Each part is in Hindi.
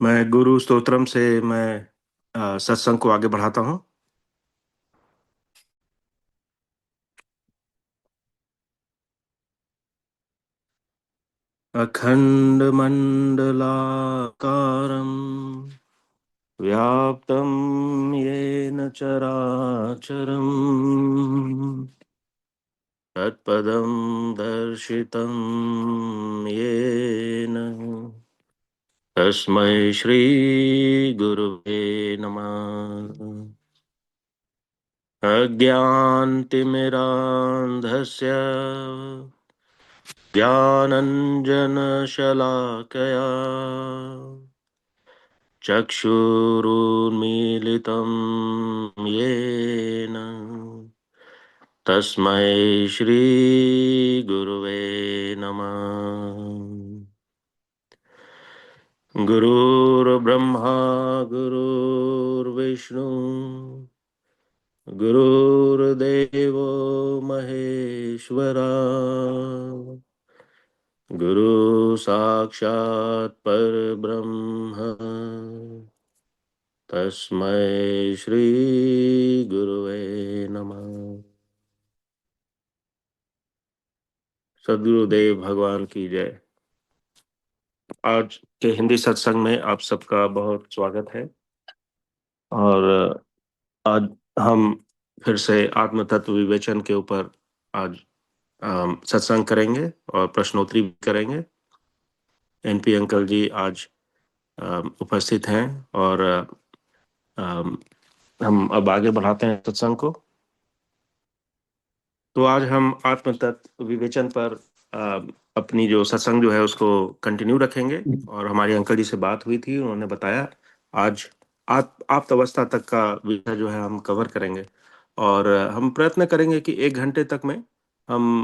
मैं गुरु स्तोत्रम से मैं सत्संग को आगे बढ़ाता हूँ। अखण्डमण्डलाकारं व्याप्तं येन चराचरं तत्पदं दर्शितं येन तस्मै श्रीगुरुवे नमः। अज्ञानतिमिरान्धस्य ज्ञानञ्जनशलाकया चक्षुरुन्मीलितं येन तस्मै श्रीगुरुवे नमः। गुरुर्ब्रह्मा गुरुर्विष्णु गुरुर्देवो महेश्वरा गुरु साक्षात् परब्रह्म तस्मै श्री गुरुवे नमः। सद्गुरुदेव भगवान की जय। आज के हिंदी सत्संग में आप सबका बहुत स्वागत है। और आज हम फिर से आत्म तत्व विवेचन के ऊपर आज सत्संग करेंगे और प्रश्नोत्तरी भी करेंगे। एनपी अंकल जी आज उपस्थित हैं और हम अब आगे बढ़ाते हैं सत्संग को। तो आज हम आत्म तत्व विवेचन पर अपनी जो सत्संग जो है उसको कंटिन्यू रखेंगे। और हमारी अंकल जी से बात हुई थी, उन्होंने बताया आज आप्त अवस्था तक का विषय जो है हम कवर करेंगे। और हम प्रयत्न करेंगे कि 1 घंटे तक में हम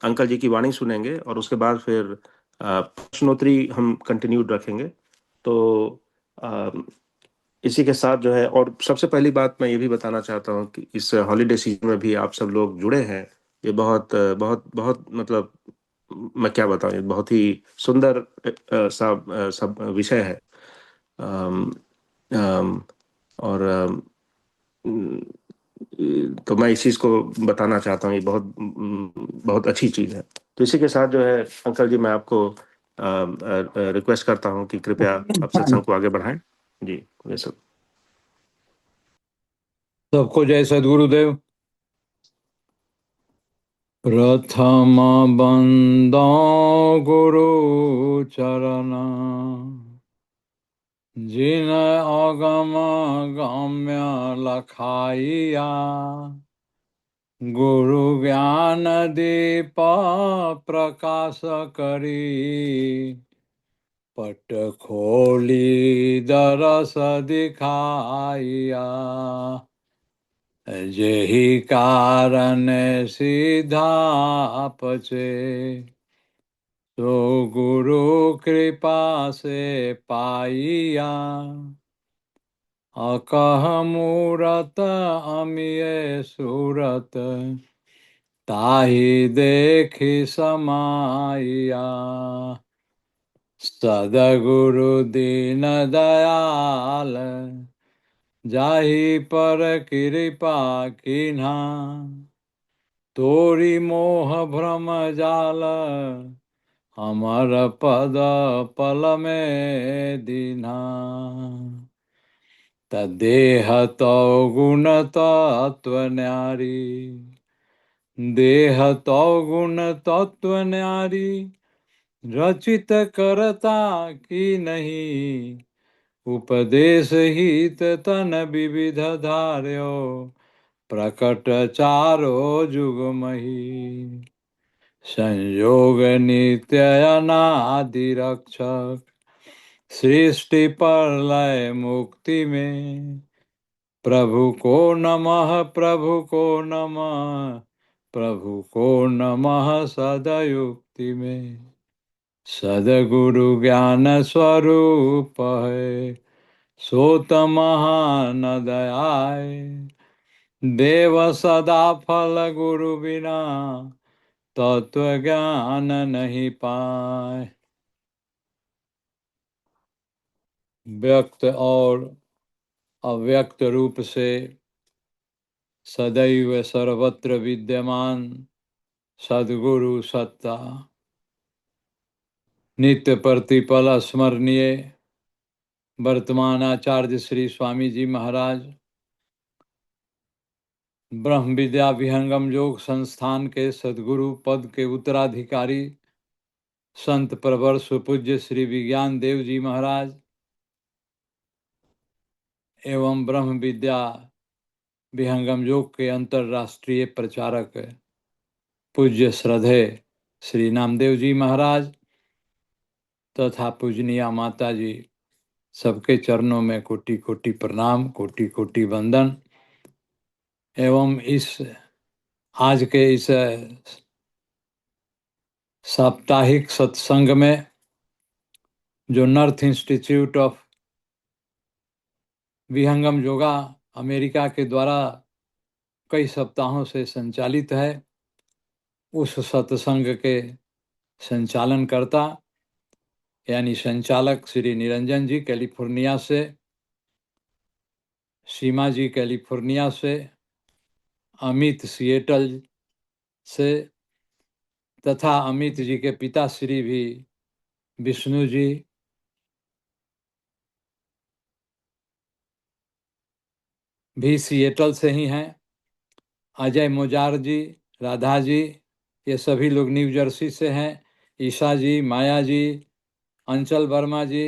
अंकल जी की वाणी सुनेंगे और उसके बाद फिर प्रश्नोत्तरी हम कंटिन्यू रखेंगे। तो अ, इसी के साथ जो है, और सबसे पहली बात मैं ये भी बताना चाहता हूँ कि इस हॉलीडे सीजन में भी आप सब लोग जुड़े हैं। ये बहुत बहुत बहुत मतलब मैं क्या बताऊँ, ये बहुत ही सुंदर सब विषय है। अम, अम, और तो मैं इस चीज़ को बताना चाहता हूँ, ये बहुत बहुत अच्छी चीज़ है। तो इसी के साथ जो है अंकल जी, मैं आपको रिक्वेस्ट करता हूँ कि कृपया आप सत्संग को आगे बढ़ाएं। जी, ये सब। सबको जय सद्गुरुदेव। प्रथम बंदो गुरु चरण, जिन अगम गम्य लखाइया। गुरु ज्ञान दीप प्रकाश करी, पट खोली दरस दिखाइया। जेहि कारण सीधा आपचे, तो गुरु कृपा से पाइया। अकह मूरत अमिय सूरत, ताहि देखि समाइया। सदगुरु दीन दयाल, जाहि पर कृपा कीन्हा। तोरी मोह भ्रम जाल, हमर पद पल में दीन्हा। तदेह तो गुण तत्व न्यारी, देह तो गुण तत्व न्यारी। रचित करता की नहीं, उपदेश हित तन विविध धार्यो। प्रकट चारो जुग मही, संयोग नित्य अनादि रक्षक। सृष्टि प्रलय मुक्ति में, प्रभु को नमः प्रभु को नमः। प्रभु को नमः सदयुक्ति में, सदगुरु ज्ञान स्वरूप है। सोत महान दयाय, देव सदा फल गुरु बिना, तत्व ज्ञान नहीं पाए। व्यक्त और अव्यक्त रूप से सदैव सर्वत्र विद्यमान सद्गुरु सत्ता, नित्य प्रतिपल स्मरणीय वर्तमान आचार्य श्री स्वामी जी महाराज, ब्रह्म विद्या विहंगम योग संस्थान के सद्गुरु पद के उत्तराधिकारी संत प्रवर सुपूज्य श्री विज्ञान देव जी महाराज एवं ब्रह्म विद्या विहंगम योग के अंतर्राष्ट्रीय प्रचारक पूज्य श्रद्धेय श्री नामदेव जी महाराज तथा पूजनीय माता जी, सबके चरणों में कोटि कोटि प्रणाम, कोटि कोटि वंदन। एवं इस आज के इस साप्ताहिक सत्संग में जो नॉर्थ इंस्टीट्यूट ऑफ विहंगम योगा अमेरिका के द्वारा कई सप्ताहों से संचालित है, उस सत्संग के संचालनकर्ता यानी संचालक श्री निरंजन जी कैलिफोर्निया से, सीमा जी कैलिफोर्निया से, अमित सिएटल से तथा अमित जी के पिता श्री भी विष्णु जी भी सिएटल से ही हैं, अजय मोजार जी, राधा जी, ये सभी लोग न्यू जर्सी से हैं, ईशा जी, माया जी, अंचल वर्मा जी,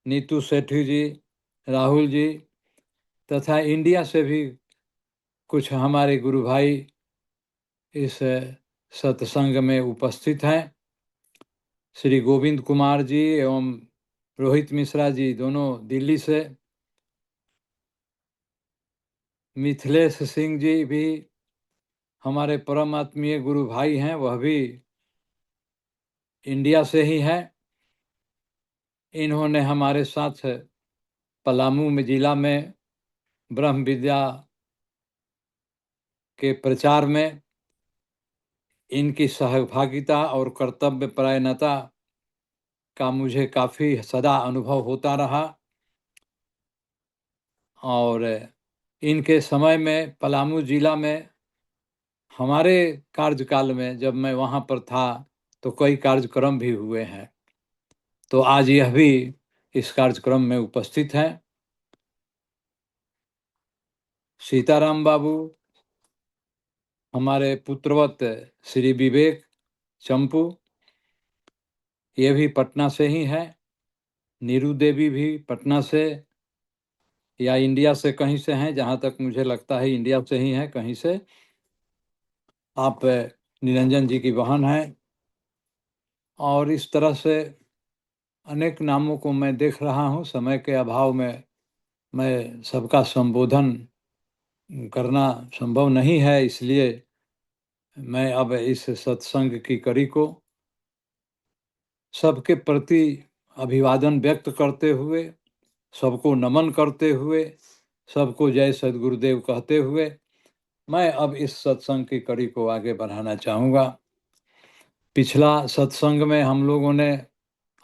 नीतू सेठी जी, राहुल जी तथा इंडिया से भी कुछ हमारे गुरु भाई इस सत्संग में उपस्थित हैं। श्री गोविंद कुमार जी एवं रोहित मिश्रा जी दोनों दिल्ली से, मिथिलेश सिंह जी भी हमारे परम आत्मीय गुरु भाई हैं, वह भी इंडिया से ही हैं। इन्होंने हमारे साथ पलामू में जिला में ब्रह्म विद्या के प्रचार में इनकी सहभागिता और कर्तव्य परायणता का मुझे काफ़ी सदा अनुभव होता रहा। और इनके समय में पलामू जिला में हमारे कार्यकाल में जब मैं वहाँ पर था तो कई कार्यक्रम भी हुए हैं, तो आज यह भी इस कार्यक्रम में उपस्थित हैं। सीताराम बाबू, हमारे पुत्रवत श्री विवेक चंपू, ये भी पटना से ही हैं। नीरू देवी भी पटना से या इंडिया से कहीं से हैं, जहाँ तक मुझे लगता है इंडिया से ही हैं कहीं से। आप निरंजन जी की बहन हैं। और इस तरह से अनेक नामों को मैं देख रहा हूँ। समय के अभाव में मैं सबका संबोधन करना संभव नहीं है, इसलिए मैं अब इस सत्संग की कड़ी को सबके प्रति अभिवादन व्यक्त करते हुए, सबको नमन करते हुए, सबको जय सद्गुरुदेव कहते हुए मैं अब इस सत्संग की कड़ी को आगे बढ़ाना चाहूँगा। पिछला सत्संग में हम लोगों ने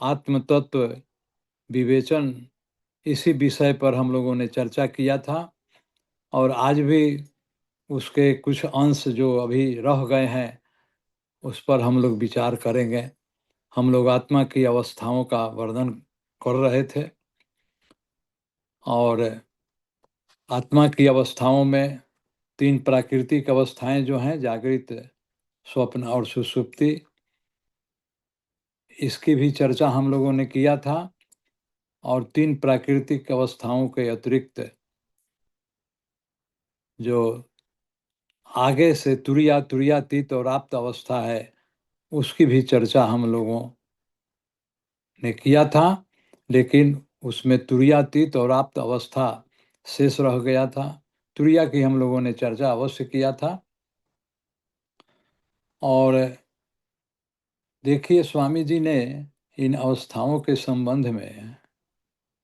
आत्म तत्व विवेचन इसी विषय पर हम लोगों ने चर्चा किया था, और आज भी उसके कुछ अंश जो अभी रह गए हैं उस पर हम लोग विचार करेंगे। हम लोग आत्मा की अवस्थाओं का वर्णन कर रहे थे, और आत्मा की अवस्थाओं में 3 प्राकृतिक अवस्थाएं जो हैं, जागृत, स्वप्न और सुषुप्ति, इसकी भी चर्चा हम लोगों ने किया था। और 3 प्राकृतिक अवस्थाओं के अतिरिक्त जो आगे से तुरिया, तुरियातीत और आप्त अवस्था है, उसकी भी चर्चा हम लोगों ने किया था, लेकिन उसमें तुरियातीत और आप्त अवस्था शेष रह गया था। तुरिया की हम लोगों ने चर्चा अवश्य किया था। और देखिए, स्वामी जी ने इन अवस्थाओं के संबंध में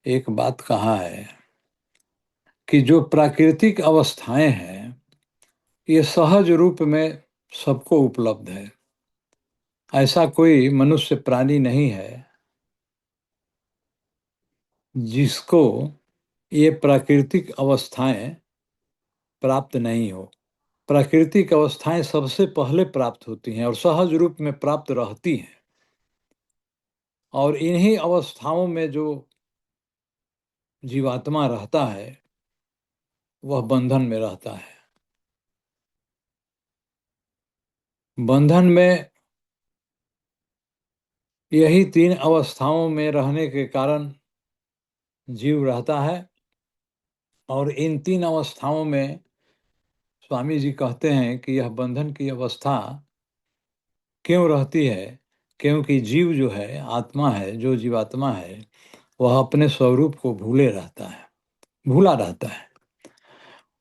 एक बात कहा है कि जो प्राकृतिक अवस्थाएं हैं ये सहज रूप में सबको उपलब्ध है। ऐसा कोई मनुष्य प्राणी नहीं है जिसको ये प्राकृतिक अवस्थाएं प्राप्त नहीं हो। प्राकृतिक अवस्थाएं सबसे पहले प्राप्त होती हैं और सहज रूप में प्राप्त रहती हैं, और इन्हीं अवस्थाओं में जो जीवात्मा रहता है वह बंधन में रहता है। बंधन में यही 3 अवस्थाओं में रहने के कारण जीव रहता है, और इन 3 अवस्थाओं में स्वामी जी कहते हैं कि यह बंधन की अवस्था क्यों रहती है, क्योंकि जीव जो है, आत्मा है, जो जीवात्मा है, वह अपने स्वरूप को भूले रहता है, भूला रहता है।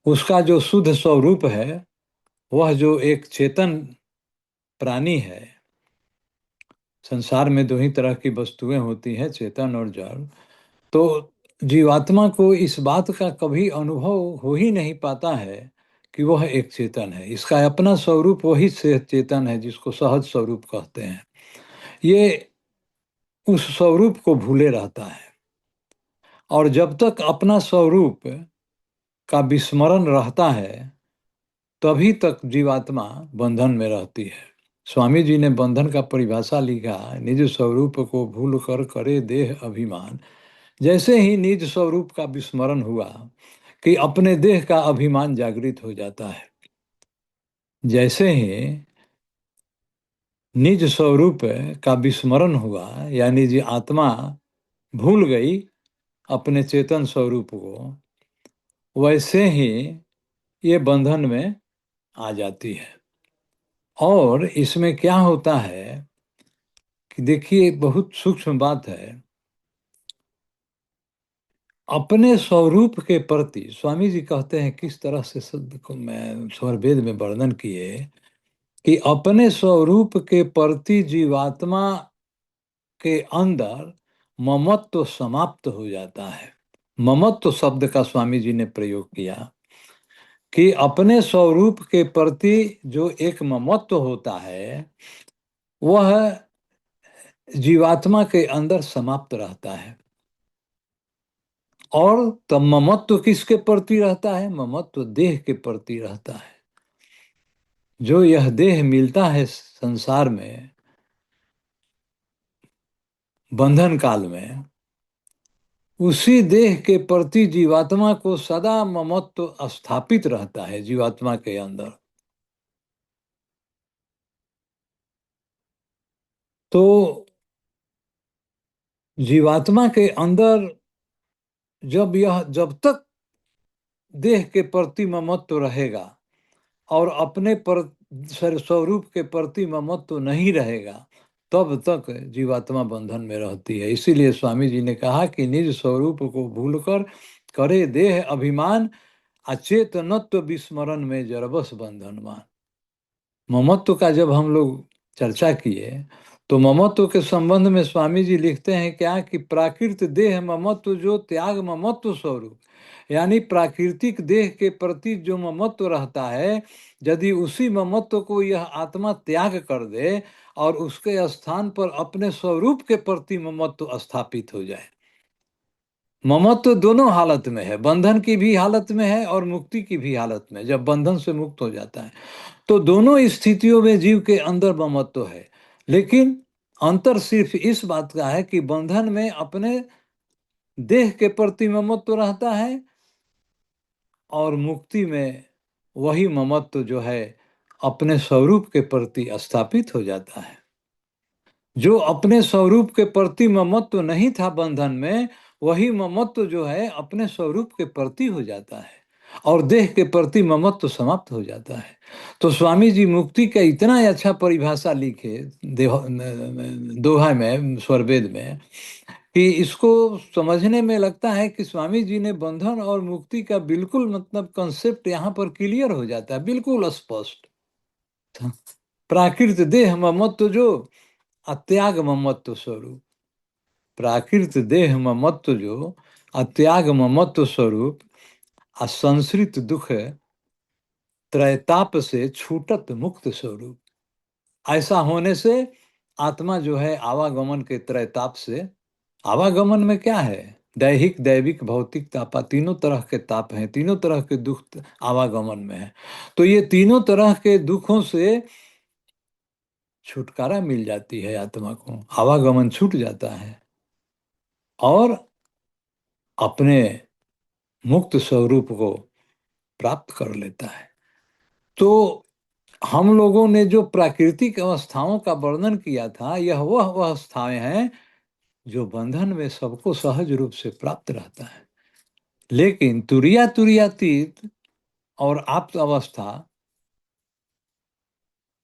उसका जो शुद्ध स्वरूप है, वह जो एक चेतन प्राणी है। संसार में 2 ही तरह की वस्तुएं होती हैं, चेतन और जड़। तो जीवात्मा को इस बात का कभी अनुभव हो ही नहीं पाता है कि वह एक चेतन है। इसका अपना स्वरूप वही से चेतन है, जिसको सहज स्वरूप कहते हैं। ये उस स्वरूप को भूले रहता है, और जब तक अपना स्वरूप का विस्मरण रहता है, तभी तक जीवात्मा बंधन में रहती है। स्वामी जी ने बंधन का परिभाषा लिखा, निज स्वरूप को भूल कर करे देह अभिमान। जैसे ही निज स्वरूप का विस्मरण हुआ कि अपने देह का अभिमान जागृत हो जाता है। जैसे ही निज स्वरूप का विस्मरण हुआ, यानी जी आत्मा भूल गई अपने चेतन स्वरूप को, वैसे ही ये बंधन में आ जाती है। और इसमें क्या होता है कि देखिए, बहुत सूक्ष्म बात है। अपने स्वरूप के प्रति स्वामी जी कहते हैं, किस तरह से शब्द को मैं स्वरवेद में वर्णन किए कि अपने स्वरूप के प्रति जीवात्मा के अंदर ममत्व समाप्त हो जाता है। ममत्व शब्द का स्वामी जी ने प्रयोग किया कि अपने स्वरूप के प्रति जो एक ममत्व होता है, वह जीवात्मा के अंदर समाप्त रहता है। और तब ममत्व किसके प्रति रहता है? ममत्व देह के प्रति रहता है। जो यह देह मिलता है संसार में बंधन काल में, उसी देह के प्रति जीवात्मा को सदा ममत्व स्थापित रहता है जीवात्मा के अंदर। तो जीवात्मा के अंदर जब तक देह के प्रति ममत्व रहेगा और अपने पर स्वरूप के प्रति ममत्व नहीं रहेगा, तब तक जीवात्मा बंधन में रहती है। इसीलिए स्वामी जी ने कहा कि निज स्वरूप को भूलकर करे देह अभिमान, अचेतनत्व विस्मरण में जरबस बंधनमान। ममत्व का जब हम लोग चर्चा किए, तो ममत्व के संबंध में स्वामी जी लिखते हैं क्या कि प्राकृत देह ममत्व जो त्याग ममत्व स्वरूप, यानी प्राकृतिक देह के प्रति जो ममत्व रहता है, यदि उसी ममत्व को यह आत्मा त्याग कर दे और उसके स्थान पर अपने स्वरूप के प्रति ममत्व स्थापित हो जाए। ममत्व दोनों हालत में है, बंधन की भी हालत में है और मुक्ति की भी हालत में। जब बंधन से मुक्त हो जाता है, तो दोनों स्थितियों में जीव के अंदर ममत्व है। लेकिन अंतर सिर्फ इस बात का है कि बंधन में अपने देह के प्रति ममत्व रहता है, और मुक्ति में वही ममत्व जो है अपने स्वरूप के प्रति स्थापित हो जाता है। जो अपने स्वरूप के प्रति ममत्व नहीं था बंधन में, वही ममत्व जो है अपने स्वरूप के प्रति हो जाता है, और देह के प्रति ममत्व समाप्त हो जाता है। तो स्वामी जी मुक्ति का इतना अच्छा परिभाषा लिखे दोहा में, स्वरवेद में, कि इसको समझने में लगता है कि स्वामी जी ने बंधन और मुक्ति का बिल्कुल मतलब कंसेप्ट यहाँ पर क्लियर हो जाता है, बिल्कुल स्पष्ट। प्राकृत देह ममत्व जो अत्याग ममत्व स्वरूप, प्राकृत देह ममत्व जो अत्याग ममत्व स्वरूप, असंसृत दुख त्रैताप से छूटत मुक्त स्वरूप। ऐसा होने से आत्मा जो है आवागमन के त्रैताप से, आवागमन में क्या है? दैहिक, दैविक, भौतिक तापा, तीनों तरह के ताप हैं, तीनों तरह के दुख आवागमन में है। तो ये तीनों तरह के दुखों से छुटकारा मिल जाती है आत्मा को, आवागमन छूट जाता है और अपने मुक्त स्वरूप को प्राप्त कर लेता है। तो हम लोगों ने जो प्राकृतिक अवस्थाओं का वर्णन किया था, यह वह अवस्थाएं हैं जो बंधन में सबको सहज रूप से प्राप्त रहता है। लेकिन तुरिया तुरियातीत और आप्त अवस्था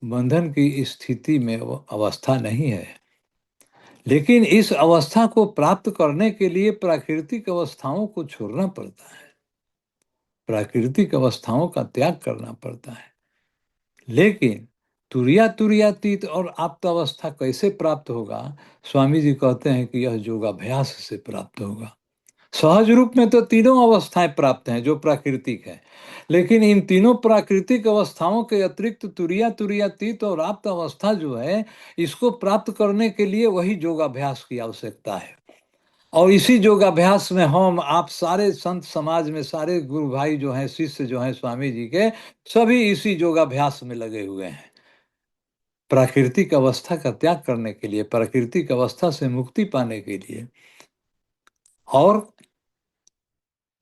बंधन की स्थिति में वो अवस्था नहीं है। लेकिन इस अवस्था को प्राप्त करने के लिए प्राकृतिक अवस्थाओं को छोड़ना पड़ता है, प्राकृतिक अवस्थाओं का त्याग करना पड़ता है। लेकिन तुरिया तुरियातीत और आप्त अवस्था कैसे प्राप्त होगा? स्वामी जी कहते हैं कि यह योगाभ्यास से प्राप्त होगा। सहज रूप में तो तीनों अवस्थाएं प्राप्त हैं जो प्राकृतिक है, लेकिन इन तीनों प्राकृतिक अवस्थाओं के अतिरिक्त तुरिया तुरियातीत और आप्त अवस्था जो है, इसको प्राप्त करने के लिए वही योगाभ्यास की आवश्यकता है। और इसी योगाभ्यास में हम आप सारे संत समाज में सारे गुरु भाई जो हैं, शिष्य जो हैं स्वामी जी के, सभी इसी योगाभ्यास में लगे हुए हैं, प्राकृतिक अवस्था का त्याग करने के लिए, प्राकृतिक अवस्था से मुक्ति पाने के लिए और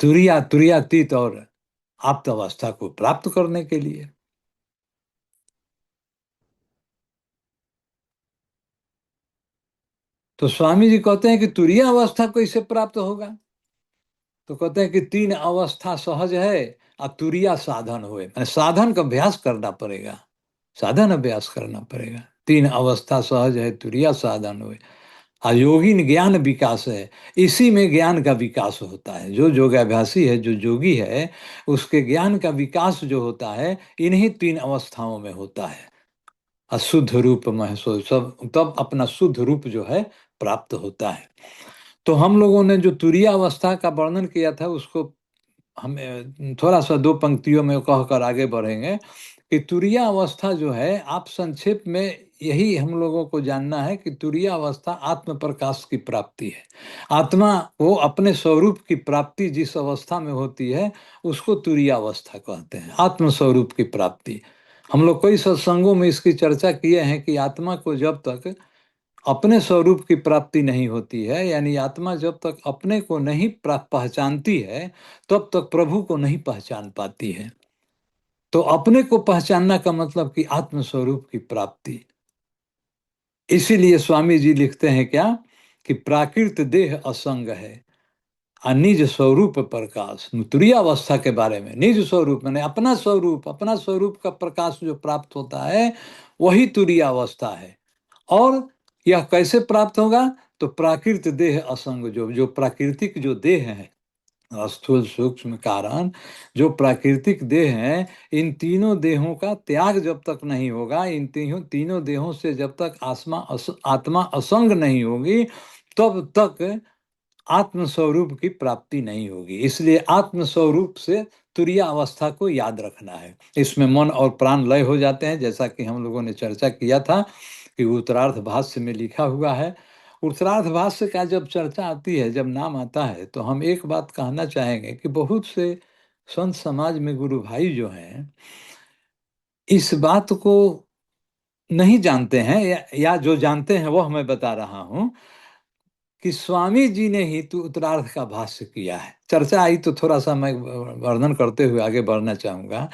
तुरिया तुरियातीत और आप्त अवस्था को प्राप्त करने के लिए। तो स्वामी जी कहते हैं कि तुरीय अवस्था कैसे प्राप्त होगा? तो कहते हैं कि तीन अवस्था सहज है और तुरिया साधन हुए, मैंने साधन का अभ्यास करना पड़ेगा, साधन अभ्यास करना पड़ेगा। तीन अवस्था सहज है, तुरिया साधन हुए। अयोगीन ज्ञान विकास है, इसी में ज्ञान का विकास होता है। जो योगाभ्यासी है, जो योगी है, उसके ज्ञान का विकास जो होता है इन्हीं तीन अवस्थाओं में होता है। अशुद्ध रूप महसूस, सब तब अपना शुद्ध रूप जो है प्राप्त होता है। तो हम लोगों ने जो तुरीय अवस्था का वर्णन किया था उसको हम थोड़ा सा दो पंक्तियों में कहकर आगे बढ़ेंगे कि तुरीय अवस्था जो है, आप संक्षेप में यही हम लोगों को जानना है कि तुरीय अवस्था आत्म प्रकाश की प्राप्ति है। आत्मा को अपने स्वरूप की प्राप्ति जिस अवस्था में होती है उसको तुरीय अवस्था कहते हैं, आत्म स्वरूप की प्राप्ति। हम लोग कई सत्संगों में इसकी चर्चा किए हैं कि आत्मा को जब तक अपने स्वरूप की प्राप्ति नहीं होती है, यानी आत्मा जब तक अपने को नहीं पहचानती है, तब तक प्रभु को नहीं पहचान पाती है। तो अपने को पहचानना का मतलब कि आत्म स्वरूप की प्राप्ति। इसीलिए स्वामी जी लिखते हैं क्या कि प्राकृत देह असंग है, निज स्वरूप प्रकाश। तुरीय अवस्था के बारे में निज स्वरूप मैंने अपना स्वरूप, अपना स्वरूप का प्रकाश जो प्राप्त होता है वही तुरीय अवस्था है। और यह कैसे प्राप्त होगा? तो प्राकृत देह असंग, जो प्राकृतिक जो देह है, स्थूल सूक्ष्म कारण जो प्राकृतिक देह है, इन तीनों देहों का त्याग जब तक नहीं होगा, इन तीनों देहों से जब तक आत्मा असंग नहीं होगी, तब तक आत्म स्वरूप की प्राप्ति नहीं होगी। इसलिए आत्म स्वरूप से तुरीय अवस्था को याद रखना है। इसमें मन और प्राण लय हो जाते हैं, जैसा कि हम लोगों ने चर्चा किया था कि उत्तरार्ध भाष्य में लिखा हुआ है। उत्तरार्ध भाष्य का जब चर्चा आती है, जब नाम आता है, तो हम एक बात कहना चाहेंगे कि बहुत से संत समाज में गुरु भाई जो हैं इस बात को नहीं जानते हैं, या जो जानते हैं वह मैं बता रहा हूँ कि स्वामी जी ने ही तो उत्तरार्ध का भाष्य किया है। चर्चा आई तो थोड़ा सा मैं वर्णन करते हुए आगे बढ़ना चाहूँगा।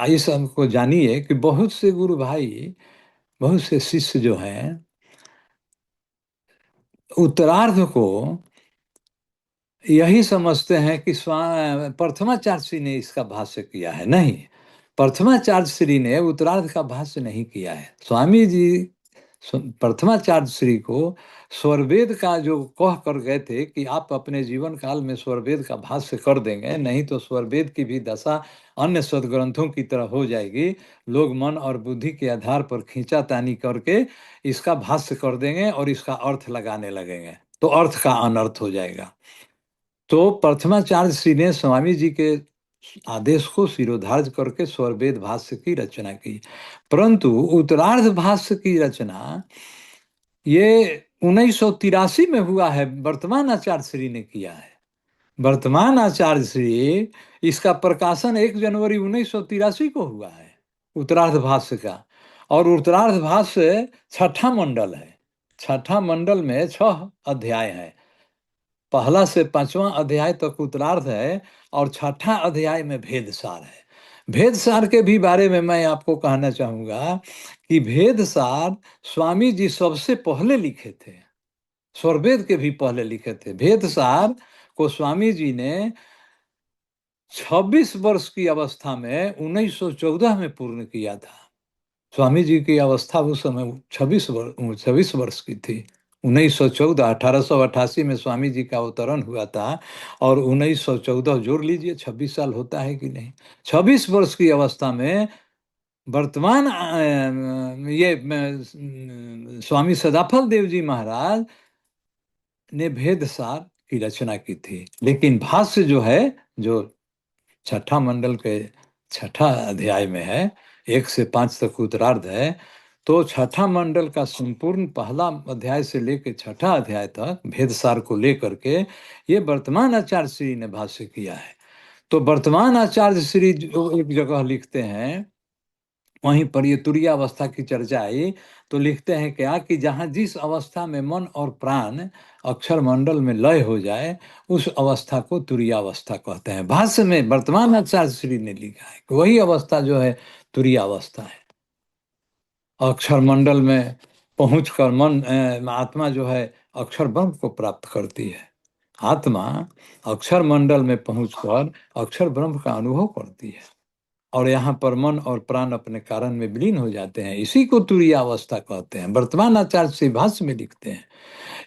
इस को जानिए कि बहुत से गुरु भाई, बहुत से शिष्य जो हैं उत्तरार्ध को यही समझते हैं कि प्रथमाचार्य श्री ने इसका भाष्य किया है। नहीं, प्रथमाचार्य श्री ने उत्तरार्ध का भाष्य नहीं किया है। स्वामी जी प्रथमाचार्य श्री को स्वरवेद का जो कह कर गए थे कि आप अपने जीवन काल में स्वरवेद का भाष्य कर देंगे, नहीं तो स्वरवेद की भी दशा अन्य सदग्रंथों की तरह हो जाएगी, लोग मन और बुद्धि के आधार पर खींचातानी करके इसका भाष्य कर देंगे और इसका अर्थ लगाने लगेंगे, तो अर्थ का अनर्थ हो जाएगा। तो प्रथमाचार्य श्री ने स्वामी जी के आदेश को शिरोधार्य करके स्वरवेद भाष्य की रचना की। परंतु उत्तरार्ध भाष्य की रचना ये 1983 में हुआ है, वर्तमान आचार्य श्री ने किया है। वर्तमान आचार्य श्री, इसका प्रकाशन 1 जनवरी 1983 को हुआ है, उत्तरार्ध भाष्य का। और उत्तरार्ध भाष्य छठा मंडल है। छठा मंडल में 6 अध्याय है। पहला से 5वां अध्याय तक उत्तरार्ध है, और छठा अध्याय में भेद सार है। भेद सार के भी बारे में मैं आपको कहना चाहूंगा कि भेद सार स्वामी जी सबसे पहले लिखे थे, स्वरवेद के भी पहले लिखे थे। भेद सार को स्वामी जी ने 26 वर्ष की अवस्था में 1914 में पूर्ण किया था। स्वामी जी की अवस्था उस समय 26 वर्ष की थी। 1914, 1888 में स्वामी जी का अवतरण हुआ था, और 1914 जोड़ लीजिए, 26 साल होता है कि नहीं। 26 वर्ष की अवस्था में वर्तमान स्वामी सदाफल देव जी महाराज ने भेद सार की रचना की थी। लेकिन भाष्य जो है, जो छठा मंडल के छठा अध्याय में है, 1 से 5 तक उत्तरार्ध है, तो छठा मंडल का संपूर्ण पहला अध्याय से लेकर छठा अध्याय तक भेद सार को लेकर के ये वर्तमान आचार्य श्री ने भाष्य किया है। तो वर्तमान आचार्य श्री जो एक जगह लिखते हैं, वहीं पर ये तुरीयावस्था की चर्चा आई, तो लिखते हैं क्या कि जहाँ जिस अवस्था में मन और प्राण अक्षर मंडल में लय हो जाए, उस अवस्था को तुरीयावस्था कहते हैं। भाष्य में वर्तमान आचार्य श्री ने लिखा है कि वही अवस्था जो है तुरीयावस्था है। अक्षर मंडल में पहुंचकर आत्मा जो है अक्षर ब्रह्म को प्राप्त करती है। आत्मा अक्षर मंडल में पहुंचकर अक्षर ब्रह्म का अनुभव करती है, और यहाँ पर मन और प्राण अपने कारण में विलीन हो जाते हैं। इसी को तुरीयावस्था कहते हैं। वर्तमान आचार्य श्री भाष्य में लिखते हैं,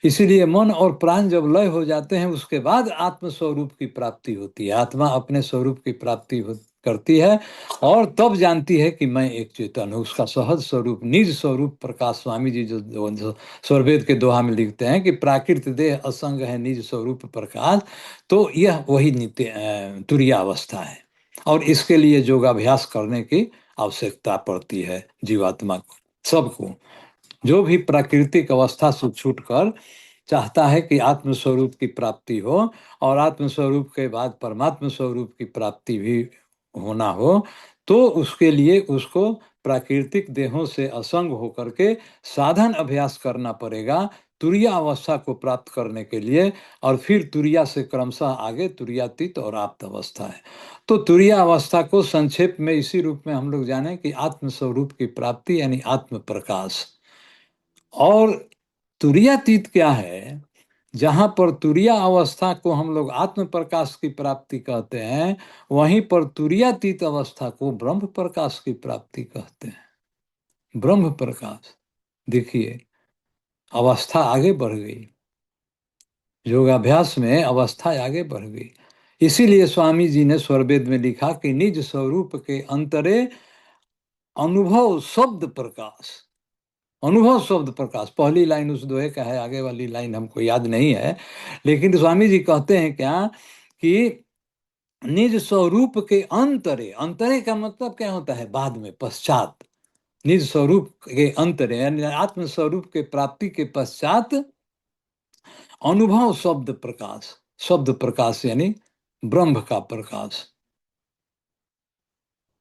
इसीलिए मन और प्राण जब लय हो जाते हैं, उसके बाद आत्म स्वरूप की प्राप्ति होती है। आत्मा अपने स्वरूप की प्राप्ति करती है, और तब जानती है कि मैं एक चेतन हूँ। उसका सहज स्वरूप, निज स्वरूप प्रकाश, स्वामी जी जो स्वरवेद के दोहा में लिखते हैं कि प्राकृत देह असंग है निज स्वरूप प्रकाश, तो यह वही नित्य तुरीयावस्था है। और इसके लिए योगाभ्यास करने की आवश्यकता पड़ती है जीवात्मा को, सबको। जो भी प्राकृतिक अवस्था से छूटकर चाहता है कि आत्म स्वरूप की प्राप्ति हो, और आत्म स्वरूप के बाद परमात्म स्वरूप की प्राप्ति भी होना हो, तो उसके लिए उसको प्राकृतिक देहों से असंग होकर के साधन अभ्यास करना पड़ेगा तुरीया अवस्था को प्राप्त करने के लिए। और फिर तुरीया से क्रमशः आगे तुरीयातीत और आप्त अवस्था है। तो तुरीया अवस्था को संक्षेप में इसी रूप में हम लोग जाने कि आत्म स्वरूप की प्राप्ति यानी आत्म प्रकाश। और तुरीयातीत क्या है? जहाँ पर तुरीया अवस्था को हम लोग आत्म प्रकाश की प्राप्ति कहते हैं, वहीं पर तुरीयातीत अवस्था को ब्रह्म प्रकाश की प्राप्ति कहते हैं। ब्रह्म प्रकाश, देखिए अवस्था आगे बढ़ गई, योगाभ्यास में अवस्था आगे बढ़ गई। इसीलिए स्वामी जी ने स्वरवेद में लिखा कि निज स्वरूप के अंतरे अनुभव शब्द प्रकाश। अनुभव शब्द प्रकाश, पहली लाइन उस दोहे का है, आगे वाली लाइन हमको याद नहीं है। लेकिन स्वामी जी कहते हैं क्या कि निज स्वरूप के अंतरे, अंतरे का मतलब क्या होता है? बाद में, पश्चात। निज स्वरूप के अंतरे यानी आत्म स्वरूप के प्राप्ति के पश्चात अनुभव शब्द प्रकाश। शब्द प्रकाश यानी ब्रह्म का प्रकाश।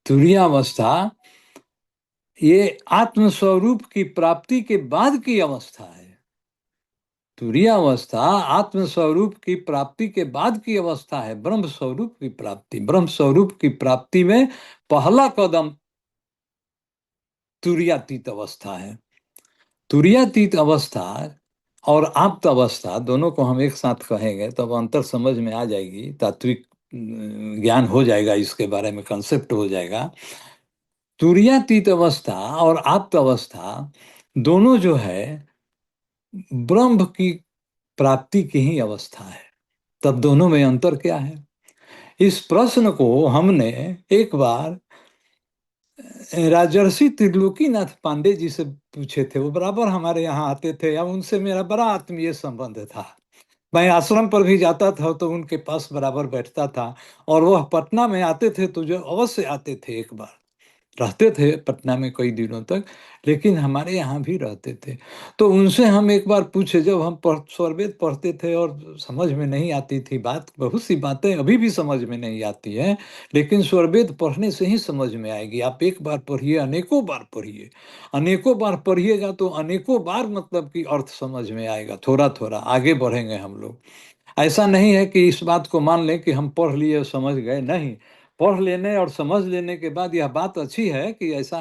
तुरीयावस्था ये आत्म स्वरूप की प्राप्ति के बाद की अवस्था है। तुरीयावस्था आत्म स्वरूप की प्राप्ति के बाद की अवस्था है, ब्रह्म स्वरूप की प्राप्ति। ब्रह्म स्वरूप की प्राप्ति में पहला कदम तुरीयातीत अवस्था है। तुरीयातीत अवस्था और आप्त अवस्था दोनों को हम एक साथ कहेंगे तब तो अंतर समझ में आ जाएगी, तात्विक ज्ञान हो जाएगा, इसके बारे में कंसेप्ट हो जाएगा। तुरीयातीत अवस्था और आप्त अवस्था दोनों जो है ब्रह्म की प्राप्ति की ही अवस्था है। तब दोनों में अंतर क्या है? इस प्रश्न को हमने एक बार राजर्षि त्रिलोकीनाथ पांडे जी से पूछे थे। वो बराबर हमारे यहाँ आते थे, या उनसे मेरा बड़ा आत्मीय संबंध था। मैं आश्रम पर भी जाता था तो उनके पास बराबर बैठता था, और वह पटना में आते थे तो जो अवश्य आते थे एक बार। रहते थे पटना में कई दिनों तक, लेकिन हमारे यहाँ भी रहते थे। तो उनसे हम एक बार पूछे, जब हम स्वरवेद पढ़ते थे और समझ में नहीं आती थी बात, बहुत सी बातें अभी भी समझ में नहीं आती हैं, लेकिन स्वरवेद पढ़ने से ही समझ में आएगी। आप एक बार पढ़िए, अनेकों बार पढ़िए, अनेकों बार पढ़िएगा तो अनेकों बार मतलब कि अर्थ समझ में आएगा। थोड़ा थोड़ा आगे बढ़ेंगे हम लोग। ऐसा नहीं है कि इस बात को मान लें कि हम पढ़ लिए और समझ गए, नहीं। पढ़ लेने और समझ लेने के बाद यह बात अच्छी है कि ऐसा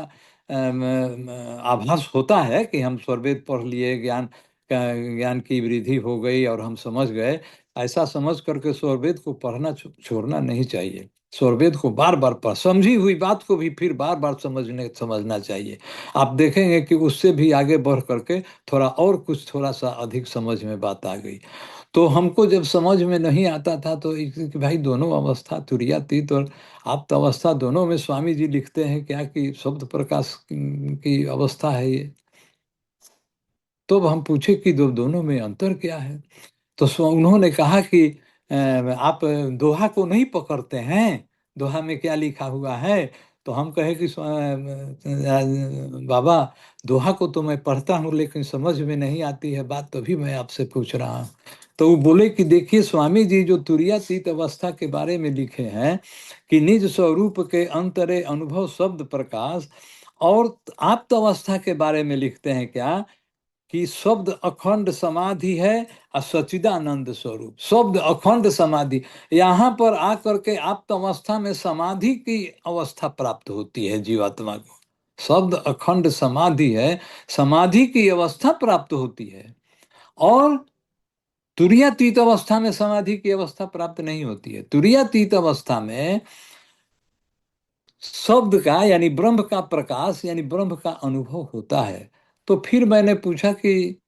आभास होता है कि हम स्वरवेद पढ़ लिए, ज्ञान की वृद्धि हो गई और हम समझ गए। ऐसा समझ करके स्वरवेद को पढ़ना छोड़ना नहीं चाहिए। स्वरवेद को बार बार पढ़, समझी हुई बात को भी फिर बार बार समझना चाहिए। आप देखेंगे कि उससे भी आगे बढ़ करके थोड़ा और कुछ थोड़ा सा अधिक समझ में बात आ गई। तो हमको जब समझ में नहीं आता था तो कि भाई दोनों अवस्था, तुरीयातीत और आप्त अवस्था, दोनों में स्वामी जी लिखते हैं क्या कि शब्द प्रकाश की अवस्था है ये। तो अब हम पूछे कि दोनों में अंतर क्या है। तो उन्होंने कहा कि आप दोहा को नहीं पकड़ते हैं, दोहा में क्या लिखा हुआ है। तो हम कहे कि बाबा, दोहा को तो मैं पढ़ता हूँ लेकिन समझ में नहीं आती है बात, तभी मैं आपसे पूछ रहा हूँ। तो वो बोले कि देखिए, स्वामी जी जो तुरीयातीत अवस्था के बारे में लिखे हैं कि निज स्वरूप के अंतरे अनुभव शब्द प्रकाश, और आप्त अवस्था के बारे में लिखते हैं क्या कि शब्द अखंड समाधि है और सच्चिदानंद स्वरूप। शब्द अखंड समाधि, यहाँ पर आकर के आप्त अवस्था में समाधि की अवस्था प्राप्त होती है जीवात्मा को। शब्द अखंड समाधि है, समाधि की अवस्था प्राप्त होती है। और तुरीयातीत अवस्था में समाधि की अवस्था प्राप्त नहीं होती है। तुरीयातीत अवस्था में शब्द का यानी ब्रह्म का प्रकाश यानी ब्रह्म का अनुभव होता है। तो फिर मैंने पूछा कि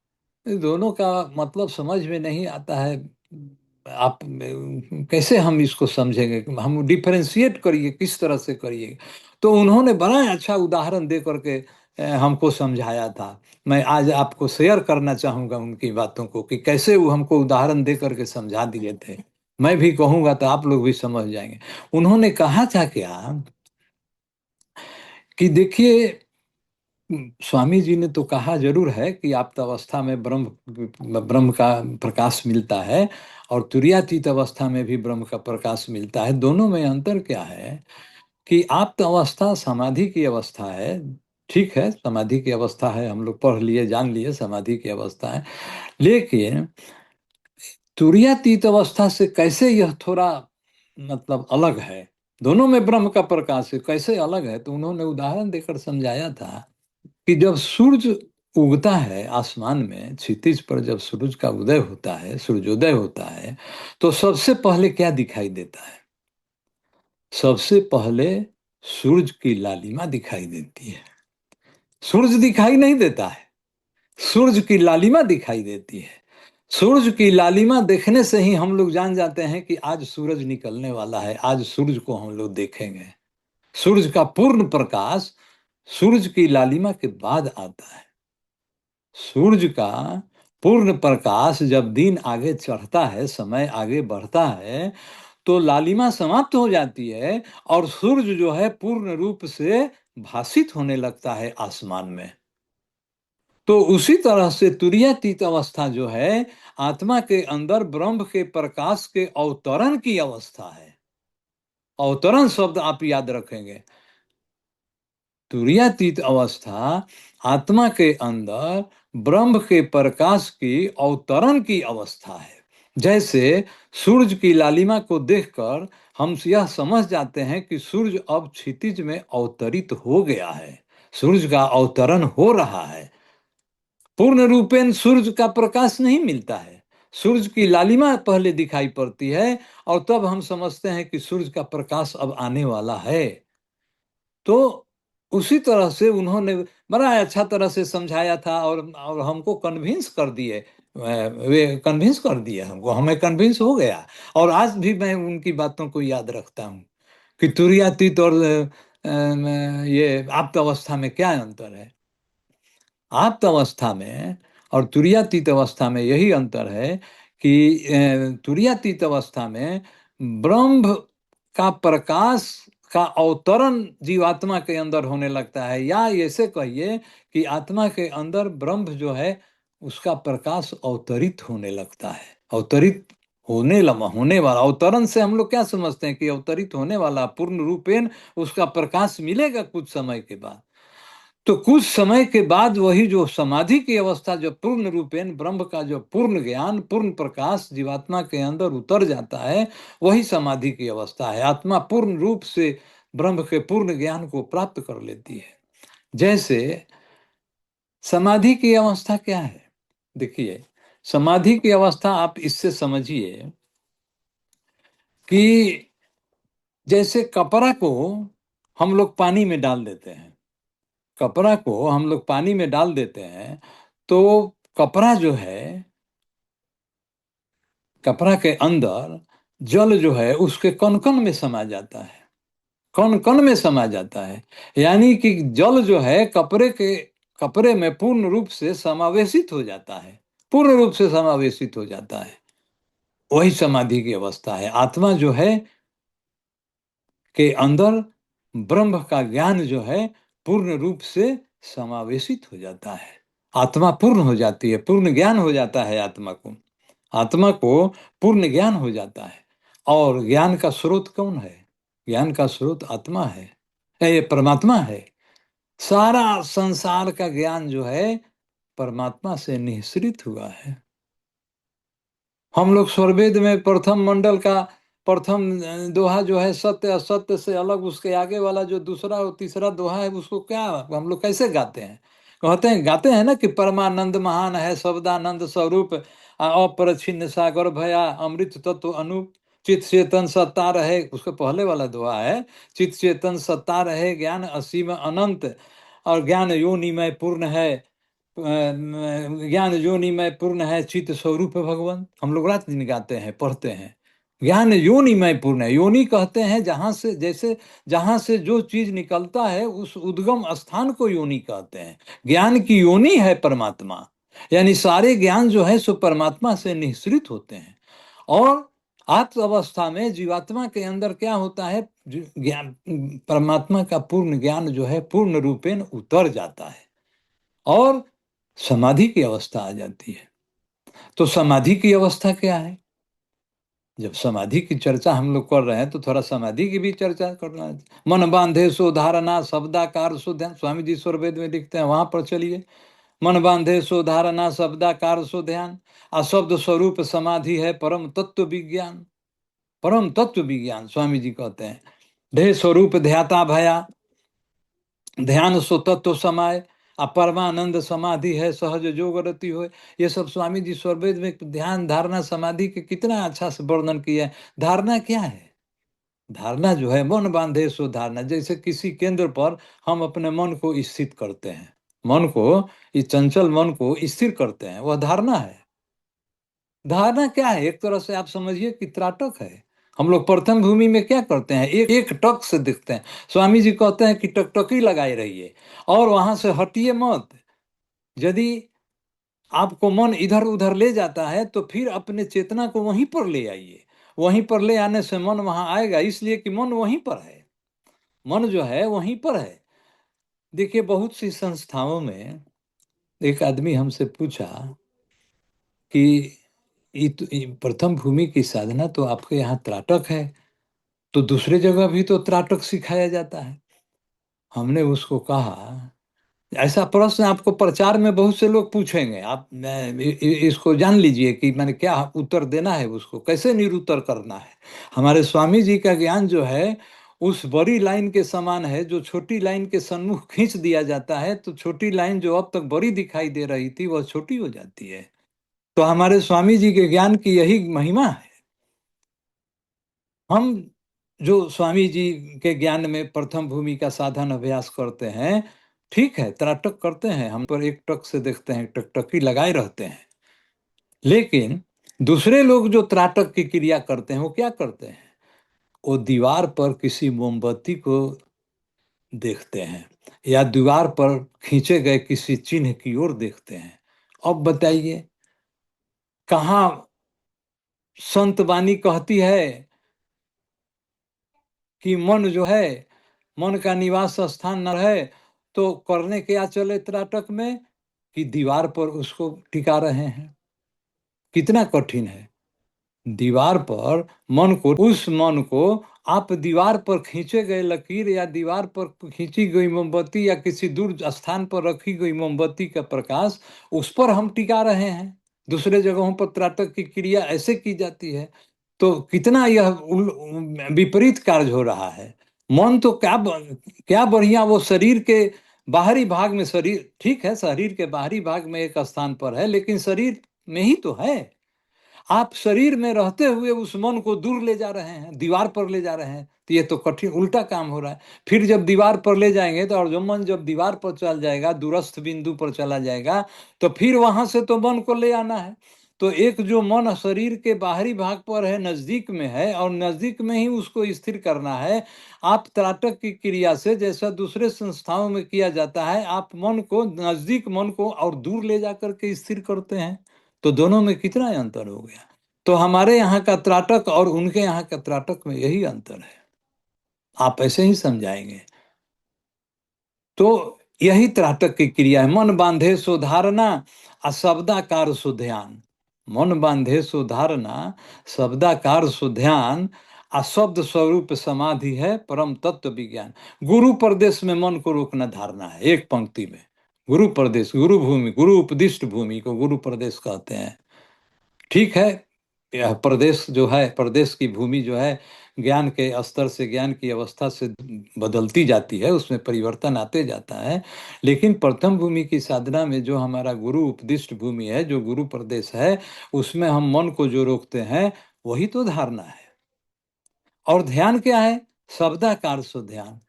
दोनों का मतलब समझ में नहीं आता है, आप कैसे हम इसको समझेंगे, हम डिफरेंशिएट करिए, किस तरह से करिए। तो उन्होंने बड़ा अच्छा उदाहरण दे करके हमको समझाया था। मैं आज आपको शेयर करना चाहूँगा उनकी बातों को कि कैसे वो हमको उदाहरण दे करके समझा दिए थे। मैं भी कहूँगा तो आप लोग भी समझ जाएंगे। उन्होंने कहा था क्या कि देखिए, स्वामी जी ने तो कहा जरूर है कि आप्त अवस्था में ब्रह्म ब्रह्म का प्रकाश मिलता है और तुरीयातीत अवस्था में भी ब्रह्म का प्रकाश मिलता है। दोनों में अंतर क्या है कि आप्त अवस्था समाधि की अवस्था है। ठीक है, समाधि की अवस्था है, हम लोग पढ़ लिए जान लिए समाधि की अवस्था है। लेकिन तुरीयातीत अवस्था से कैसे यह थोड़ा मतलब अलग है, दोनों में ब्रह्म का प्रकाश है, कैसे अलग है। तो उन्होंने उदाहरण देकर समझाया था कि जब सूरज उगता है आसमान में, क्षितिज पर जब सूरज का उदय होता है, सूर्योदय होता है, तो सबसे पहले क्या दिखाई देता है। सबसे पहले सूरज की लालिमा दिखाई देती है। सूरज दिखाई नहीं देता है, सूरज की लालिमा दिखाई देती है। सूरज की लालिमा देखने से ही हम लोग जान जाते हैं कि आज सूरज निकलने वाला है, आज सूरज को हम लोग देखेंगे। सूरज का पूर्ण प्रकाश सूरज की लालिमा के बाद आता है। सूरज का पूर्ण प्रकाश जब दिन आगे चढ़ता है, समय आगे बढ़ता है, तो लालिमा समाप्त हो जाती है और सूरज जो है पूर्ण रूप से भासित होने लगता है आसमान में। तो उसी तरह से तुरीयातीत अवस्था जो है आत्मा के अंदर ब्रह्म के प्रकाश के अवतरण की अवस्था है। अवतरण शब्द आप याद रखेंगे। तुरीयातीत अवस्था आत्मा के अंदर ब्रह्म के प्रकाश की अवतरण की अवस्था है। जैसे सूरज की लालिमा को देखकर हम यह समझ जाते हैं कि सूरज अब क्षितिज में अवतरित हो गया है, सूरज का अवतरण हो रहा है। पूर्ण रूपेण सूरज का प्रकाश नहीं मिलता है, सूरज की लालिमा पहले दिखाई पड़ती है और तब हम समझते हैं कि सूरज का प्रकाश अब आने वाला है। तो उसी तरह से उन्होंने बड़ा अच्छा तरह से समझाया था और हमको कन्विंस कर दिए। वे कन्विंस कर दिए हमको, हमें कन्विंस हो गया। और आज भी मैं उनकी बातों को याद रखता हूँ कि तुरीयातीत और ये आप्त अवस्था में क्या अंतर है। आप्त अवस्था में और तुरीयातीत अवस्था में यही अंतर है कि तुरीयातीत अवस्था में ब्रह्म का प्रकाश का अवतरण जीवात्मा के अंदर होने लगता है, या ऐसे कहिए कि आत्मा के अंदर ब्रह्म जो है उसका प्रकाश अवतरित होने लगता है। अवतरित होने वाला, अवतरण से हम लोग क्या समझते हैं कि अवतरित होने वाला, पूर्ण रूपेण उसका प्रकाश मिलेगा कुछ समय के बाद। तो कुछ समय के बाद वही जो समाधि की अवस्था, जो पूर्ण रूपेण ब्रह्म का जो पूर्ण ज्ञान, पूर्ण प्रकाश जीवात्मा के अंदर उतर जाता है, वही समाधि की अवस्था है। आत्मा पूर्ण रूप से ब्रह्म के पूर्ण ज्ञान को प्राप्त कर लेती है। जैसे समाधि की अवस्था क्या है, देखिए समाधि की अवस्था आप इससे समझिए कि जैसे कपड़ा को हम लोग पानी में डाल देते हैं, कपड़ा को हम लोग पानी में डाल देते हैं, तो कपड़ा जो है, कपड़ा के अंदर जल जो है उसके कण कण में समा जाता है, कण कण में समा जाता है। यानी कि जल जो है कपड़े में पूर्ण रूप से समावेशित हो जाता है, पूर्ण रूप से समावेशित हो जाता है। वही समाधि की अवस्था है। आत्मा जो है के अंदर ब्रह्म का ज्ञान जो है पूर्ण रूप से समावेशित हो जाता है। आत्मा पूर्ण हो जाती है, पूर्ण ज्ञान हो जाता है आत्मा को, आत्मा को पूर्ण ज्ञान हो जाता है। और ज्ञान का स्रोत कौन है? ज्ञान का स्रोत आत्मा है, ये परमात्मा है। सारा संसार का ज्ञान जो है परमात्मा से निःसृत हुआ है। हम लोग स्वरवेद में प्रथम मंडल का प्रथम दोहा जो है, सत्य असत्य से अलग, उसके आगे वाला जो दूसरा और तीसरा दोहा है, उसको क्या हम लोग कैसे गाते हैं? गाते हैं ना कि परमानंद महान है, शब्दानंद स्वरूप, अपरिछिन्न सागर भया, अमृत तत्व अनूप, चित चेतन सत्ता रहे। उसके पहले वाला दोहा है, चित चेतन सत्ता रहे, ज्ञान असीम अनंत, और ज्ञान योनि में पूर्ण है, ज्ञान योनि में पूर्ण है, चित स्वरूप भगवान। हम लोग रात दिन गाते हैं, पढ़ते हैं। ज्ञान योनि में पूर्ण है, योनि कहते हैं जहां से, जैसे जहां से जो चीज निकलता है उस उद्गम स्थान को योनि कहते हैं। ज्ञान की योनि है परमात्मा, यानी सारे ज्ञान जो है सो परमात्मा से निःसृत होते हैं। और आत्म अवस्था में जीवात्मा के अंदर क्या होता है, ज्ञान, परमात्मा का पूर्ण ज्ञान जो है पूर्ण रूपेण उतर जाता है और समाधि की अवस्था आ जाती है। तो समाधि की अवस्था क्या है? जब समाधि की चर्चा हम लोग कर रहे हैं तो थोड़ा समाधि की भी चर्चा करना है। मन बांधे सो धारणा, शब्दाकार सो ध्यान, स्वामी जी स्वरवेद में लिखते हैं, वहां पर चलिए। मन बांधे सो धारणा, शब्दाकार सो ध्यान, अशब्द स्वरूप समाधि है परम तत्व विज्ञान। परम तत्व विज्ञान स्वामी जी कहते हैं। ढे स्वरूप ध्याता भया, ध्यान सो तत्व समाय, परमानंद समाधि है, सहज जोग रति हो। ये सब स्वामी जी स्वरवेद में ध्यान, धारणा, समाधि के कितना अच्छा से वर्णन किया है। धारणा क्या है? धारणा जो है, मन बांधे सो धारणा, जैसे किसी केंद्र पर हम अपने मन को स्थित करते हैं, मन को, इस चंचल मन को स्थिर करते हैं, वह धारणा है। धारणा क्या है? एक तरह से आप समझिए कि त्राटक है। हम लोग प्रथम भूमि में क्या करते हैं, एक टक से दिखते हैं। स्वामी जी कहते हैं कि टकटकी लगाए रहिए और वहां से हटिए मत। यदि आपको मन इधर उधर ले जाता है तो फिर अपने चेतना को वहीं पर ले आइए। वहीं पर ले आने से मन वहां आएगा, इसलिए कि मन वहीं पर है, मन जो है वहीं पर है। देखिए बहुत सी संस्थाओं में एक आदमी हमसे पूछा कि प्रथम भूमि की साधना तो आपके यहाँ त्राटक है, तो दूसरे जगह भी तो त्राटक सिखाया जाता है। हमने उसको कहा, ऐसा प्रश्न आपको प्रचार में बहुत से लोग पूछेंगे, आप इसको जान लीजिए कि मैंने क्या उत्तर देना है, उसको कैसे निरुत्तर करना है। हमारे स्वामी जी का ज्ञान जो है उस बड़ी लाइन के समान है, जो छोटी लाइन के सन्मुख खींच दिया जाता है तो छोटी लाइन जो अब तक बड़ी दिखाई दे रही थी वह छोटी हो जाती है। तो हमारे स्वामी जी के ज्ञान की यही महिमा है। हम जो स्वामी जी के ज्ञान में प्रथम भूमि का साधन अभ्यास करते हैं, ठीक है, त्राटक करते हैं, हम पर एक टक से देखते हैं, टकटकी लगाए रहते हैं। लेकिन दूसरे लोग जो त्राटक की क्रिया करते हैं वो क्या करते हैं? वो दीवार पर किसी मोमबत्ती को देखते हैं या दीवार पर खींचे गए किसी चिन्ह की ओर देखते हैं। अब बताइए, कहाँ संत वाणी कहती है कि मन जो है, मन का निवास स्थान न रहे, तो करने क्या चले त्राटक में कि दीवार पर उसको टिका रहे हैं। कितना कठिन है। दीवार पर मन को, उस मन को आप दीवार पर खींचे गए लकीर या दीवार पर खींची गई मोमबत्ती या किसी दूर स्थान पर रखी गई मोमबत्ती का प्रकाश, उस पर हम टिका रहे हैं। दूसरे जगहों पर त्राटक की क्रिया ऐसे की जाती है। तो कितना यह विपरीत कार्य हो रहा है। मन तो क्या बढ़िया, वो शरीर के बाहरी भाग में, शरीर ठीक है, शरीर के बाहरी भाग में एक स्थान पर है, लेकिन शरीर में ही तो है। आप शरीर में रहते हुए उस मन को दूर ले जा रहे हैं, दीवार पर ले जा रहे हैं, तो ये तो कठिन उल्टा काम हो रहा है। फिर जब दीवार पर ले जाएंगे तो, और जो मन जब दीवार पर चल जाएगा, दूरस्थ बिंदु पर चला जाएगा, तो फिर वहां से तो मन को ले आना है। तो एक जो मन शरीर के बाहरी भाग पर है, नजदीक में है, और नजदीक में ही उसको स्थिर करना है। आप त्राटक की क्रिया से, जैसा दूसरे संस्थाओं में किया जाता है, आप मन को, नजदीक मन को और दूर ले जाकर के स्थिर करते हैं। तो दोनों में कितना अंतर हो गया। तो हमारे यहाँ का त्राटक और उनके यहाँ का त्राटक में यही अंतर है। आप ऐसे ही समझाएंगे तो यही त्राटक की क्रिया है। मन बांधे सो धारणा, शब्दाकार सो ध्यान। मन बांधे सो धारणा, शब्दाकार सो ध्यान, शब्द स्वरूप समाधि है परम तत्व विज्ञान। गुरु प्रदेश में मन को रोकना धारणा है। एक पंक्ति में गुरु प्रदेश, गुरु भूमि, गुरु उपदिष्ट भूमि को गुरु प्रदेश कहते हैं। ठीक है, यह प्रदेश जो है, प्रदेश की भूमि जो है, ज्ञान के स्तर से, ज्ञान की अवस्था से बदलती जाती है, उसमें परिवर्तन आते जाता है। लेकिन प्रथम भूमि की साधना में जो हमारा गुरु उपदिष्ट भूमि है, जो गुरु प्रदेश है, उसमें हम मन को जो रोकते हैं, वही तो धारणा है। और ध्यान क्या है? शब्दाकार सो ध्यान।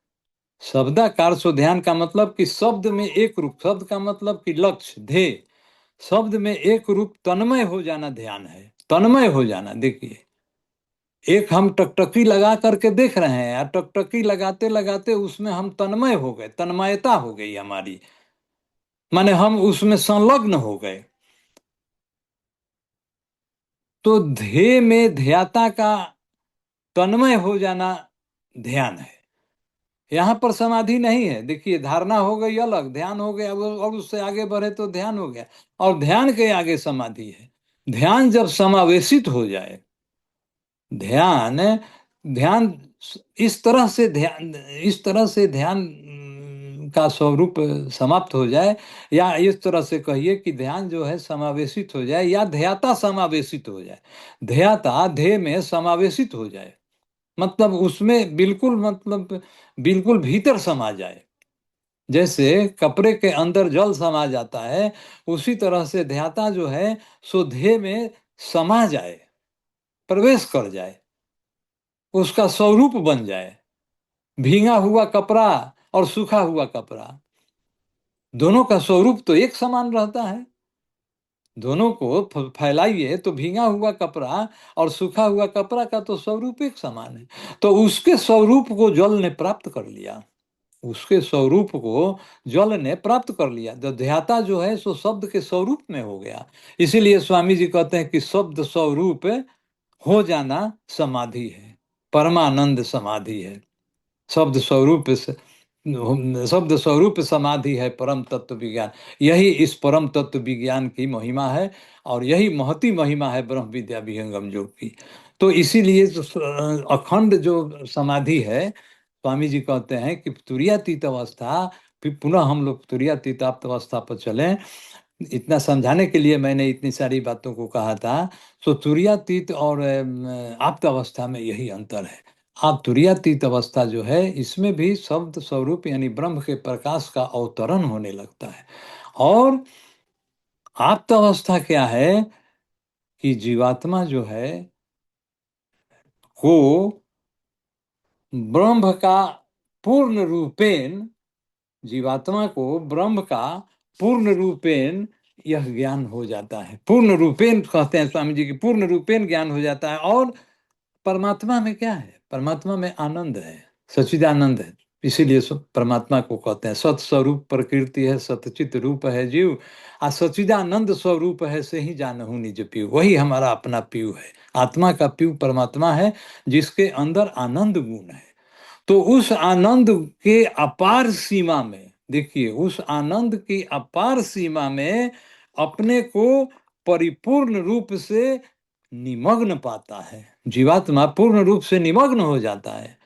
शब्दाकार सो ध्यान का मतलब कि शब्द में एक रूप, शब्द का मतलब कि लक्ष्य, ध्येय, शब्द में एक रूप तन्मय हो जाना ध्यान है। तन्मय हो जाना। देखिए, एक हम टकटकी लगा करके देख रहे हैं, या टकटकी लगाते लगाते उसमें हम तन्मय हो गए, तन्मयता हो गई हमारी, माने हम उसमें संलग्न हो गए। तो ध्येय में ध्याता का तन्मय हो जाना ध्यान है। यहाँ पर समाधि नहीं है। देखिए, धारणा हो गई अलग, ध्यान हो गया, और उससे आगे बढ़े तो ध्यान हो गया, और ध्यान के आगे समाधि है। ध्यान जब समावेशित हो जाए, ध्यान ध्यान इस तरह से, ध्यान का स्वरूप समाप्त हो जाए, या इस तरह से कहिए कि ध्यान जो है समावेशित हो जाए, या ध्याता समावेशित हो जाए। ध्याता ध्येय में समावेशित हो जाए, मतलब उसमें बिल्कुल, मतलब बिल्कुल भीतर समा जाए। जैसे कपड़े के अंदर जल समा जाता है, उसी तरह से ध्याता जो है सो ध्येय में समा जाए, प्रवेश कर जाए, उसका स्वरूप बन जाए। भींगा हुआ कपड़ा और सूखा हुआ कपड़ा, दोनों का स्वरूप तो एक समान रहता है। दोनों को फैलाइए तो भींगा हुआ कपड़ा और सूखा हुआ कपड़ा का तो स्वरूप एक समान है। तो उसके स्वरूप को जल ने प्राप्त कर लिया, उसके स्वरूप को जल ने प्राप्त कर लिया। तो ध्याता जो है सो शब्द के स्वरूप में हो गया। इसीलिए स्वामी जी कहते हैं कि शब्द स्वरूप हो जाना समाधि है, परमानंद समाधि है। शब्द स्वरूप से, शब्द स्वरूप समाधि है परम तत्व विज्ञान। यही इस परम तत्व विज्ञान की महिमा है, और यही महती महिमा है ब्रह्म विद्या विहंगम योग की। तो इसीलिए अखंड जो समाधि है, स्वामी जी कहते हैं कि तुरीयातीत अवस्था, फिर पुनः हम लोग तुरीयातीत आप्त अवस्था पर चलें। इतना समझाने के लिए मैंने इतनी सारी बातों को कहा था। तो तुरीयातीत और आप्त अवस्था में यही अंतर है। आप तुरीयातीत अवस्था जो है, इसमें भी शब्द स्वरूप यानी ब्रह्म के प्रकाश का अवतरण होने लगता है। और आप्त अवस्था क्या है कि जीवात्मा जो है को ब्रह्म का पूर्ण रूपेण, जीवात्मा को ब्रह्म का पूर्ण रूपेण यह ज्ञान हो जाता है। पूर्ण रूपेण कहते हैं स्वामी जी की, पूर्ण रूपेण ज्ञान हो जाता है। और परमात्मा में क्या है? परमात्मा में आनंद है, सच्चिदानंद है। इसीलिए परमात्मा को कहते हैं सत स्वरूप प्रकृति है, सतचित रूप है जीव, आ सच्चिदानंद स्वरूप है से ही जानहु निज पीयू। वही हमारा अपना पीयू है। आत्मा का पीयू परमात्मा है, जिसके अंदर आनंद गुण है। तो उस आनंद के अपार सीमा में, देखिए, उस आनंद की अपार सीमा में अपने को परिपूर्ण रूप से निमग्न पाता है। जीवात्मा पूर्ण रूप से निमग्न हो जाता है।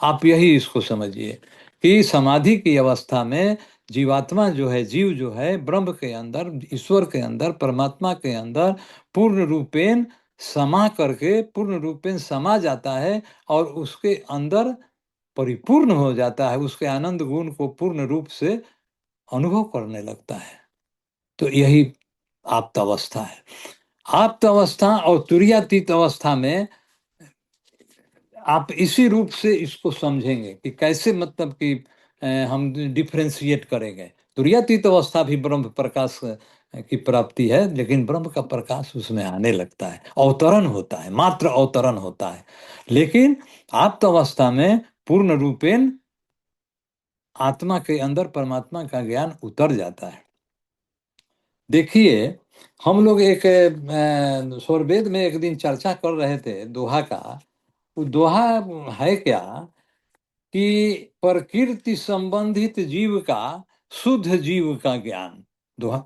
आप यही इसको समझिए कि समाधि की अवस्था में जीवात्मा जो है, जीव जो है, ब्रह्म के अंदर, ईश्वर के अंदर, परमात्मा के अंदर पूर्ण रूपेण समा करके, पूर्ण रूपेण समा जाता है और उसके अंदर परिपूर्ण हो जाता है, उसके आनंद गुण को पूर्ण रूप से अनुभव करने लगता है। तो यही आप्त अवस्था है। आप्त अवस्था और तुरीयातीत अवस्था में आप इसी रूप से इसको समझेंगे कि कैसे, मतलब कि हम डिफ्रेंशिएट करेंगे। तुरीयातीत अवस्था भी ब्रह्म प्रकाश की प्राप्ति है, लेकिन ब्रह्म का प्रकाश उसमें आने लगता है, अवतरण होता है, मात्र अवतरण होता है। लेकिन आप्त अवस्था में पूर्ण रूपेण आत्मा के अंदर परमात्मा का ज्ञान उतर जाता है। देखिए, हम लोग एक स्वरवेद में एक दिन चर्चा कर रहे थे दोहा का। वो दोहा है क्या कि प्रकृति संबंधित जीव का शुद्ध जीव का ज्ञान। दोहा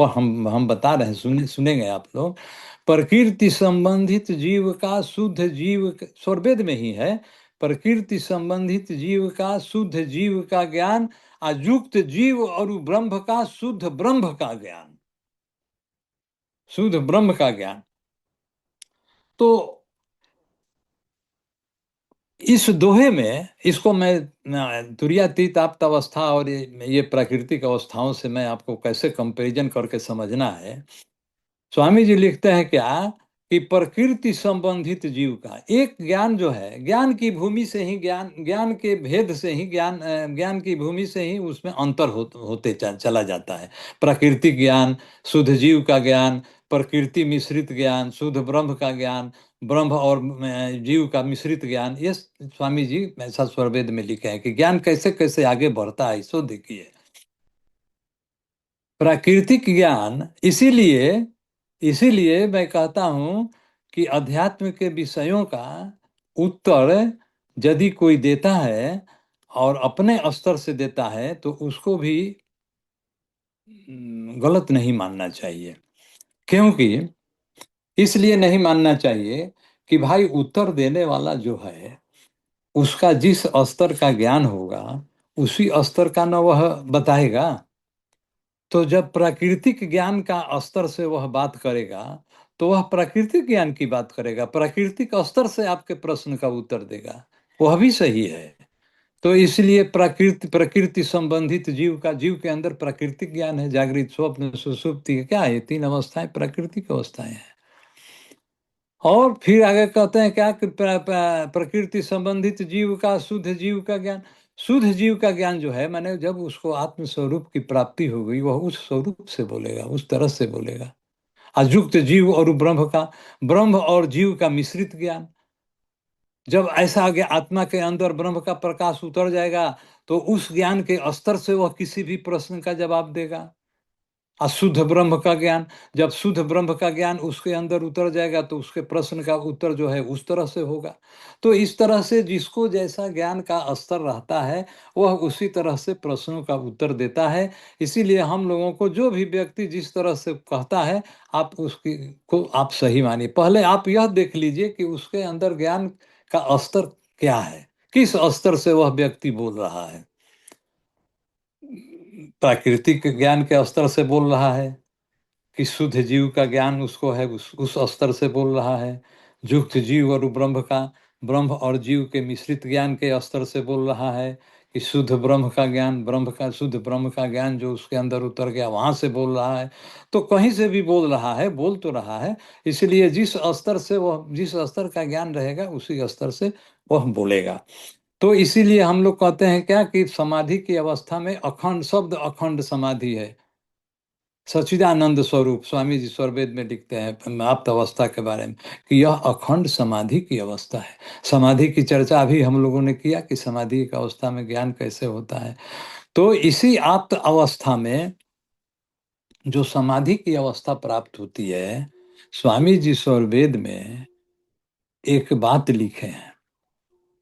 हम बता रहे हैं, सुनेंगे आप लोग। प्रकृति संबंधित जीव का शुद्ध जीव, स्वरवेद में ही है, प्रकृति संबंधित जीव का शुद्ध जीव का ज्ञान, अयुक्त जीव और ब्रह्म का शुद्ध ब्रह्म का ज्ञान, शुद्ध ब्रह्म का ज्ञान। तो इस दोहे में, इसको मैं तुरीयातीत आप्त अवस्था और ये प्राकृतिक अवस्थाओं से मैं आपको कैसे कंपैरिजन करके समझना है। स्वामी जी लिखते हैं क्या कि प्रकृति संबंधित जीव का एक ज्ञान जो है, ज्ञान की भूमि से ही, ज्ञान के भेद से ही, ज्ञान की भूमि से ही उसमें अंतर होते चला जाता है। प्राकृतिक ज्ञान, शुद्ध जीव का ज्ञान, प्रकृति मिश्रित ज्ञान, शुद्ध ब्रह्म का ज्ञान, ब्रह्म और जीव का मिश्रित ज्ञान। ये स्वामी जी ऐसा स्वरवेद में लिखे हैं कि ज्ञान कैसे कैसे आगे बढ़ता है, इसको देखिए। प्राकृतिक ज्ञान, इसीलिए इसीलिए मैं कहता हूं कि अध्यात्म के विषयों का उत्तर यदि कोई देता है और अपने स्तर से देता है तो उसको भी गलत नहीं मानना चाहिए। क्योंकि इसलिए नहीं मानना चाहिए कि भाई उत्तर देने वाला जो है उसका जिस स्तर का ज्ञान होगा उसी स्तर का न वह बताएगा। तो जब प्राकृतिक ज्ञान का स्तर से वह बात करेगा तो वह प्राकृतिक ज्ञान की बात करेगा, प्राकृतिक स्तर से आपके प्रश्न का उत्तर देगा, वह भी सही है। तो इसलिए प्रकृति संबंधित जीव का, जीव के अंदर प्राकृतिक ज्ञान है, जागृत, स्वप्न, सुषुप्ति, क्या है, तीन अवस्थाएं प्राकृतिक अवस्थाएं हैं। और फिर आगे कहते हैं क्या कि प्रकृति संबंधित जीव का शुद्ध जीव का ज्ञान। शुद्ध जीव का ज्ञान जो है, माने जब उसको आत्म स्वरूप की प्राप्ति हो गई, वह उस स्वरूप से बोलेगा, उस तरह से बोलेगा। अयुक्त जीव और ब्रह्म का, ब्रह्म और जीव का मिश्रित ज्ञान, जब ऐसा आगे आत्मा के अंदर ब्रह्म का प्रकाश उतर जाएगा तो उस ज्ञान के स्तर से वह किसी भी प्रश्न का जवाब देगा। अशुद्ध ब्रह्म का ज्ञान, जब शुद्ध ब्रह्म का ज्ञान उसके अंदर उतर जाएगा तो उसके प्रश्न का उत्तर जो है उस तरह से होगा। तो इस तरह से जिसको जैसा ज्ञान का स्तर रहता है वह उसी तरह से प्रश्नों का उत्तर देता है। इसीलिए हम लोगों को जो भी व्यक्ति जिस तरह से कहता है, आप उसकी को आप सही मानिए। पहले आप यह देख लीजिए कि उसके अंदर ज्ञान का स्तर क्या है, किस स्तर से वह व्यक्ति बोल रहा है। प्राकृतिक ज्ञान के स्तर से बोल रहा है कि शुद्ध जीव का ज्ञान उसको है, उस स्तर से बोल रहा है। युक्त जीव और ब्रह्म का, ब्रह्म और जीव के मिश्रित ज्ञान के स्तर से बोल रहा है कि शुद्ध ब्रह्म का ज्ञान, ब्रह्म का, शुद्ध ब्रह्म का ज्ञान जो उसके अंदर उतर गया वहाँ से बोल रहा है। तो कहीं से भी बोल रहा है, बोल तो रहा है। इसलिए जिस स्तर से वह, जिस स्तर का ज्ञान रहेगा उसी स्तर से वह बोलेगा। तो इसीलिए हम लोग कहते हैं क्या कि समाधि की अवस्था में अखंड शब्द, अखंड समाधि है, सच्चिदानंद स्वरूप। स्वामी जी स्वरवेद में लिखते हैं आप्त अवस्था के बारे में कि यह अखंड समाधि की अवस्था है। समाधि की चर्चा अभी हम लोगों ने किया कि समाधि की अवस्था में ज्ञान कैसे होता है। तो इसी आप्त अवस्था में जो समाधि की अवस्था प्राप्त होती है, स्वामी जी स्वरवेद में एक बात लिखे हैं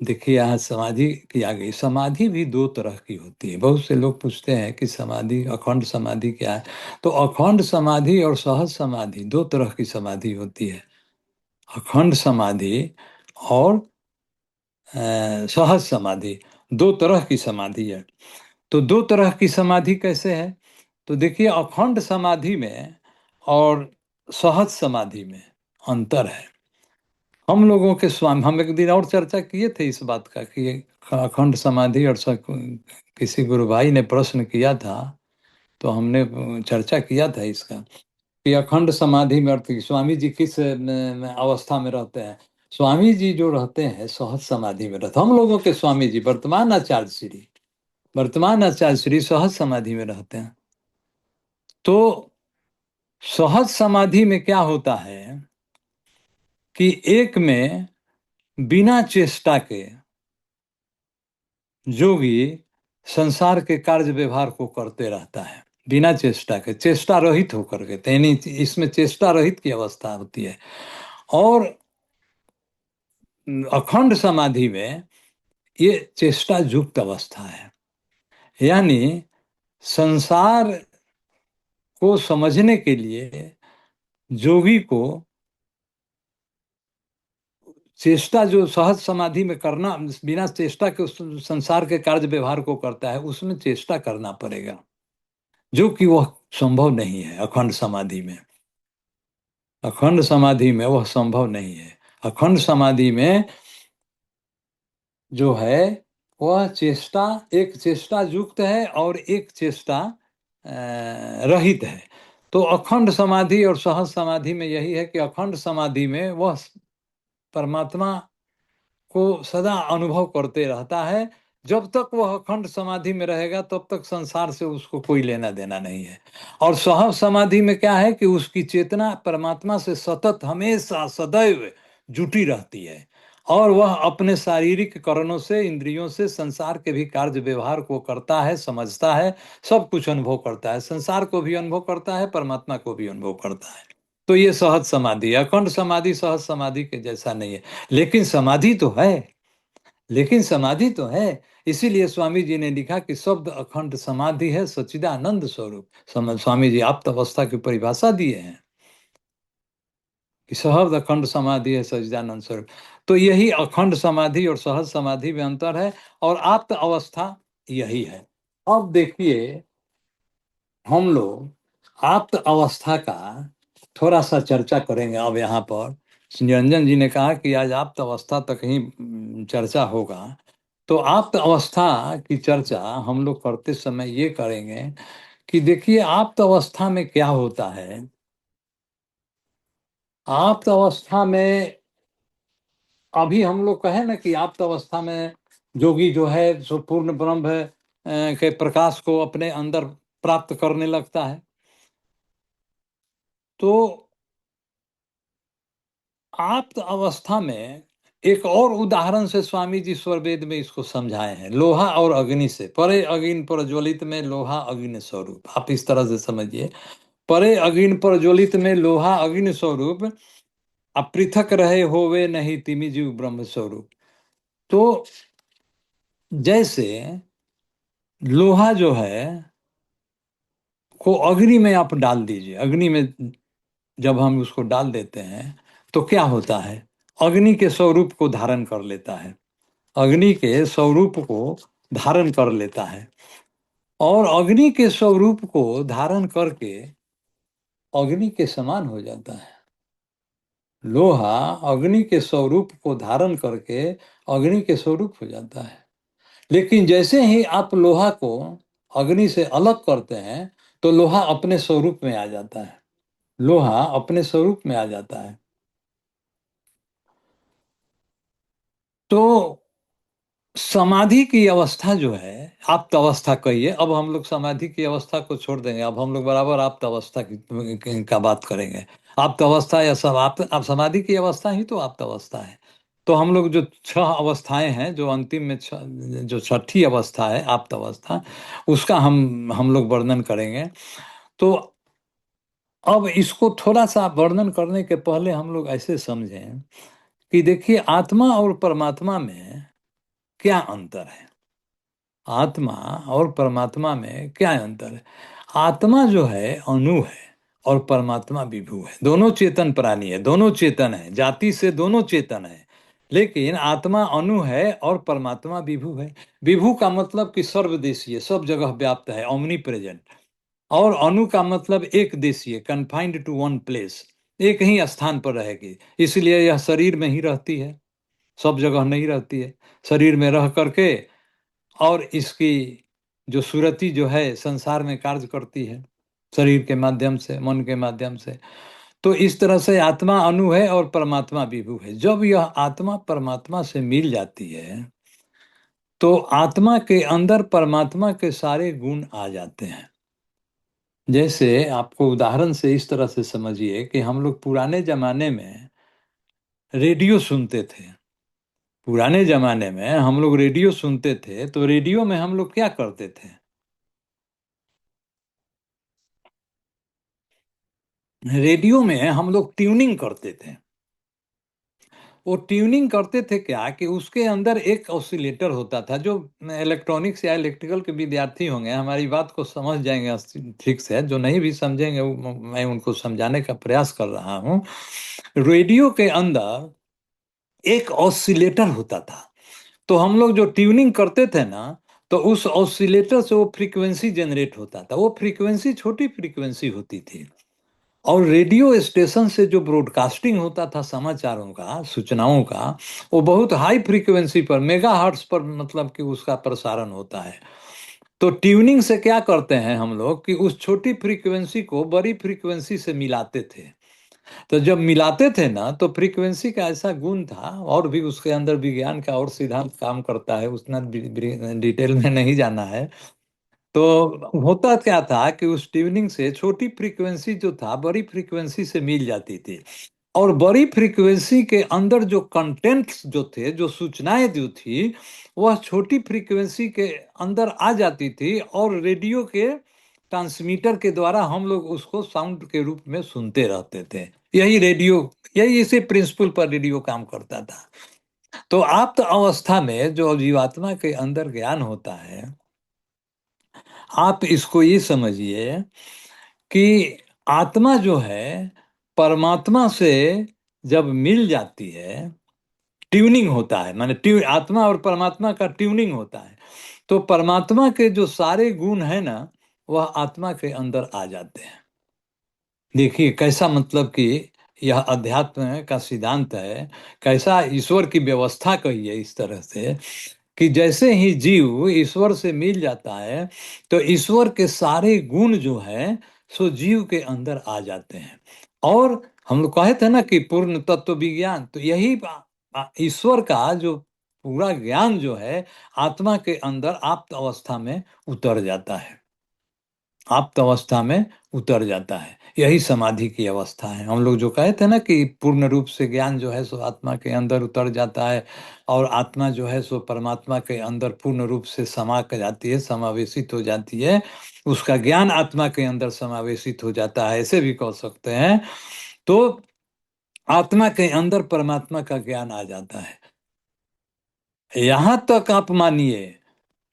देखिए यहाँ समाधि किया गई। समाधि भी दो तरह की होती है। बहुत से लोग पूछते हैं कि समाधि, अखंड समाधि क्या है। तो अखंड समाधि और सहज समाधि दो तरह की समाधि होती है। अखंड समाधि और सहज समाधि दो तरह की समाधि है। तो दो तरह की समाधि कैसे है? तो देखिए अखंड समाधि में और सहज समाधि में अंतर है। हम लोगों के स्वामी, हम एक दिन और चर्चा किए थे इस बात का कि अखंड समाधि और किसी गुरु भाई ने प्रश्न किया था, तो हमने चर्चा किया था इसका कि अखंड समाधि में अर्थ स्वामी जी किस अवस्था में रहते हैं। स्वामी जी जो रहते हैं सहज समाधि में रहते हैं। हम लोगों के स्वामी जी वर्तमान आचार्य श्री सहज समाधि में रहते हैं। तो सहज समाधि में क्या होता है कि एक में बिना चेष्टा के योगी संसार के कार्य व्यवहार को करते रहता है, बिना चेष्टा के, चेष्टा रहित होकर के। यानी इसमें चेष्टा रहित की अवस्था होती है। और अखंड समाधि में ये चेष्टा युक्त अवस्था है। यानी संसार को समझने के लिए योगी को चेष्टा जो सहज समाधि में करना, बिना चेष्टा के उस संसार के कार्य व्यवहार को करता है, उसमें चेष्टा करना पड़ेगा, जो कि वह संभव नहीं है अखंड समाधि में। अखंड समाधि में वह संभव नहीं है। अखंड समाधि में जो है वह चेष्टा, एक चेष्टा युक्त है और एक चेष्टा रहित है। तो अखंड समाधि और सहज समाधि में यही है कि अखंड समाधि में वह परमात्मा को सदा अनुभव करते रहता है। जब तक वह अखंड समाधि में रहेगा तब तक संसार से उसको कोई लेना देना नहीं है। और सहज समाधि में क्या है कि उसकी चेतना परमात्मा से सतत हमेशा सदैव जुटी रहती है, और वह अपने शारीरिक कारणों से, इंद्रियों से संसार के भी कार्य व्यवहार को करता है, समझता है, सब कुछ अनुभव करता है, संसार को भी अनुभव करता है, परमात्मा को भी अनुभव करता है। तो ये सहज समाधि है। अखंड समाधि सहज समाधि के जैसा नहीं है, लेकिन समाधि तो है, लेकिन समाधि तो है। इसीलिए स्वामी जी ने लिखा कि शब्द अखंड समाधि है, सच्चिदानंद स्वरूप। स्वामी जी आप अवस्था की परिभाषा दिए हैं कि सहज अखंड समाधि है, सच्चिदानंद स्वरूप। तो यही अखंड समाधि और सहज समाधि में अंतर है, और आप्त अवस्था यही है। अब देखिए हम लोग आप्त अवस्था का थोड़ा सा चर्चा करेंगे अब यहाँ पर। निरंजन जी ने कहा कि आज आप्त अवस्था तक ही चर्चा होगा। तो आप्त अवस्था की चर्चा हम लोग करते समय ये करेंगे कि देखिए आप्त अवस्था में क्या होता है। आप्त अवस्था में अभी हम लोग कहें ना कि आप्त अवस्था में जोगी जो है सो पूर्ण ब्रह्म के प्रकाश को अपने अंदर प्राप्त करने लगता है। तो आप्त अवस्था में एक और उदाहरण से स्वामी जी स्वरवेद में इसको समझाए हैं, लोहा और अग्नि से। परे अग्नि प्रज्वलित में लोहा अग्नि स्वरूप, आप इस तरह से समझिए। परे अग्नि प्रज्वलित में लोहा अग्नि स्वरूप, अपृथक रहे होवे नहीं तिमि जीव ब्रह्म स्वरूप। तो जैसे लोहा जो है को अग्नि में आप डाल दीजिए, अग्नि में जब हम उसको डाल देते हैं तो क्या होता है, अग्नि के स्वरूप को धारण कर लेता है, अग्नि के स्वरूप को धारण कर लेता है। और अग्नि के स्वरूप को धारण करके अग्नि के समान हो जाता है। लोहा अग्नि के स्वरूप को धारण करके अग्नि के स्वरूप हो जाता है। लेकिन जैसे ही आप लोहा को अग्नि से अलग करते हैं तो लोहा अपने स्वरूप में आ जाता है, लोहा अपने स्वरूप में आ जाता है। तो समाधि की अवस्था जो है, आप्त अवस्था कहिए, अब हम लोग समाधि की अवस्था को छोड़ देंगे, अब हम लोग बराबर आप्त अवस्था का बात करेंगे। आप्त अवस्था या सब आप समाधि की अवस्था ही तो आप्त अवस्था है। तो हम लोग जो छह अवस्थाएं हैं, जो अंतिम में जो छठी अवस्था है आप्त अवस्था, उसका हम लोग वर्णन करेंगे। तो अब इसको थोड़ा सा वर्णन करने के पहले हम लोग ऐसे समझें कि देखिए आत्मा और परमात्मा में क्या अंतर है, आत्मा और परमात्मा में क्या अंतर है। आत्मा जो है अणु है और परमात्मा विभू है। दोनों चेतन प्राणी है, दोनों चेतन है, जाति से दोनों चेतन है। लेकिन आत्मा अणु है और परमात्मा विभू है। विभू का मतलब कि सर्वदेशीय, सब जगह व्याप्त है, ओमनी प्रेजेंट। और अणु का मतलब एक देशीय, कन्फाइंड टू वन प्लेस, एक ही स्थान पर रहेगी। इसलिए यह शरीर में ही रहती है, सब जगह नहीं रहती है। शरीर में रह करके और इसकी जो सुरति जो है संसार में कार्य करती है, शरीर के माध्यम से, मन के माध्यम से। तो इस तरह से आत्मा अणु है और परमात्मा विभू है। जब यह आत्मा परमात्मा से मिल जाती है तो आत्मा के अंदर परमात्मा के सारे गुण आ जाते हैं। जैसे आपको उदाहरण से इस तरह से समझिए कि हम लोग पुराने जमाने में रेडियो सुनते थे। पुराने जमाने में हम लोग रेडियो सुनते थे, तो रेडियो में हम लोग क्या करते थे, रेडियो में हम लोग ट्यूनिंग करते थे। वो ट्यूनिंग करते थे क्या कि उसके अंदर एक ऑसिलेटर होता था। जो इलेक्ट्रॉनिक्स या इलेक्ट्रिकल के विद्यार्थी होंगे हमारी बात को समझ जाएंगे ठीक से, जो नहीं भी समझेंगे मैं उनको समझाने का प्रयास कर रहा हूँ। रेडियो के अंदर एक ऑसिलेटर होता था। तो हम लोग जो ट्यूनिंग करते थे ना, तो उस ऑसिलेटर से वो फ्रीक्वेंसी जनरेट होता था। वो फ्रीक्वेंसी छोटी फ्रीक्वेंसी होती थी। और रेडियो स्टेशन से जो ब्रॉडकास्टिंग होता था समाचारों का, सूचनाओं का, वो बहुत हाई फ्रीक्वेंसी पर, मेगा हर्ट्ज पर मतलब कि उसका प्रसारण होता है। तो ट्यूनिंग से क्या करते हैं हम लोग कि उस छोटी फ्रीक्वेंसी को बड़ी फ्रीक्वेंसी से मिलाते थे। तो जब मिलाते थे ना, तो फ्रीक्वेंसी का ऐसा गुण था, और भी उसके अंदर विज्ञान का और सिद्धांत काम करता है, उतना डिटेल में नहीं जाना है। तो होता क्या था कि उस ट्यूनिंग से छोटी फ्रीक्वेंसी जो था बड़ी फ्रीक्वेंसी से मिल जाती थी। और बड़ी फ्रीक्वेंसी के अंदर जो कंटेंट्स जो थे, जो सूचनाएं जो थी, वह छोटी फ्रीक्वेंसी के अंदर आ जाती थी और रेडियो के ट्रांसमीटर के द्वारा हम लोग उसको साउंड के रूप में सुनते रहते थे। यही रेडियो, यही इसी प्रिंसिपल पर रेडियो काम करता था। तो आप्त अवस्था में जो जीवात्मा के अंदर ज्ञान होता है, आप इसको ये समझिए कि आत्मा जो है परमात्मा से जब मिल जाती है, ट्यूनिंग होता है, माने आत्मा और परमात्मा का ट्यूनिंग होता है, तो परमात्मा के जो सारे गुण है ना, वह आत्मा के अंदर आ जाते हैं। देखिए कैसा, मतलब कि यह अध्यात्म का सिद्धांत है, कैसा ईश्वर की व्यवस्था कही है इस तरह से कि जैसे ही जीव ईश्वर से मिल जाता है तो ईश्वर के सारे गुण जो है सो जीव के अंदर आ जाते हैं। और हम लोग कहे थे ना कि पूर्ण तत्व विज्ञान, तो यही ईश्वर का जो पूरा ज्ञान जो है आत्मा के अंदर आप्त अवस्था में उतर जाता है, आप्त अवस्था में उतर जाता है। यही समाधि की अवस्था है। हम लोग जो कहे थे ना कि पूर्ण रूप से ज्ञान जो है सो आत्मा के अंदर उतर जाता है, और आत्मा जो है सो परमात्मा के अंदर पूर्ण रूप से समा कर जाती है, समावेशित हो जाती है। उसका ज्ञान आत्मा के अंदर समावेशित हो जाता है, ऐसे भी कह सकते हैं। तो आत्मा के अंदर परमात्मा का ज्ञान आ जाता है। यहां तक आप मानिए,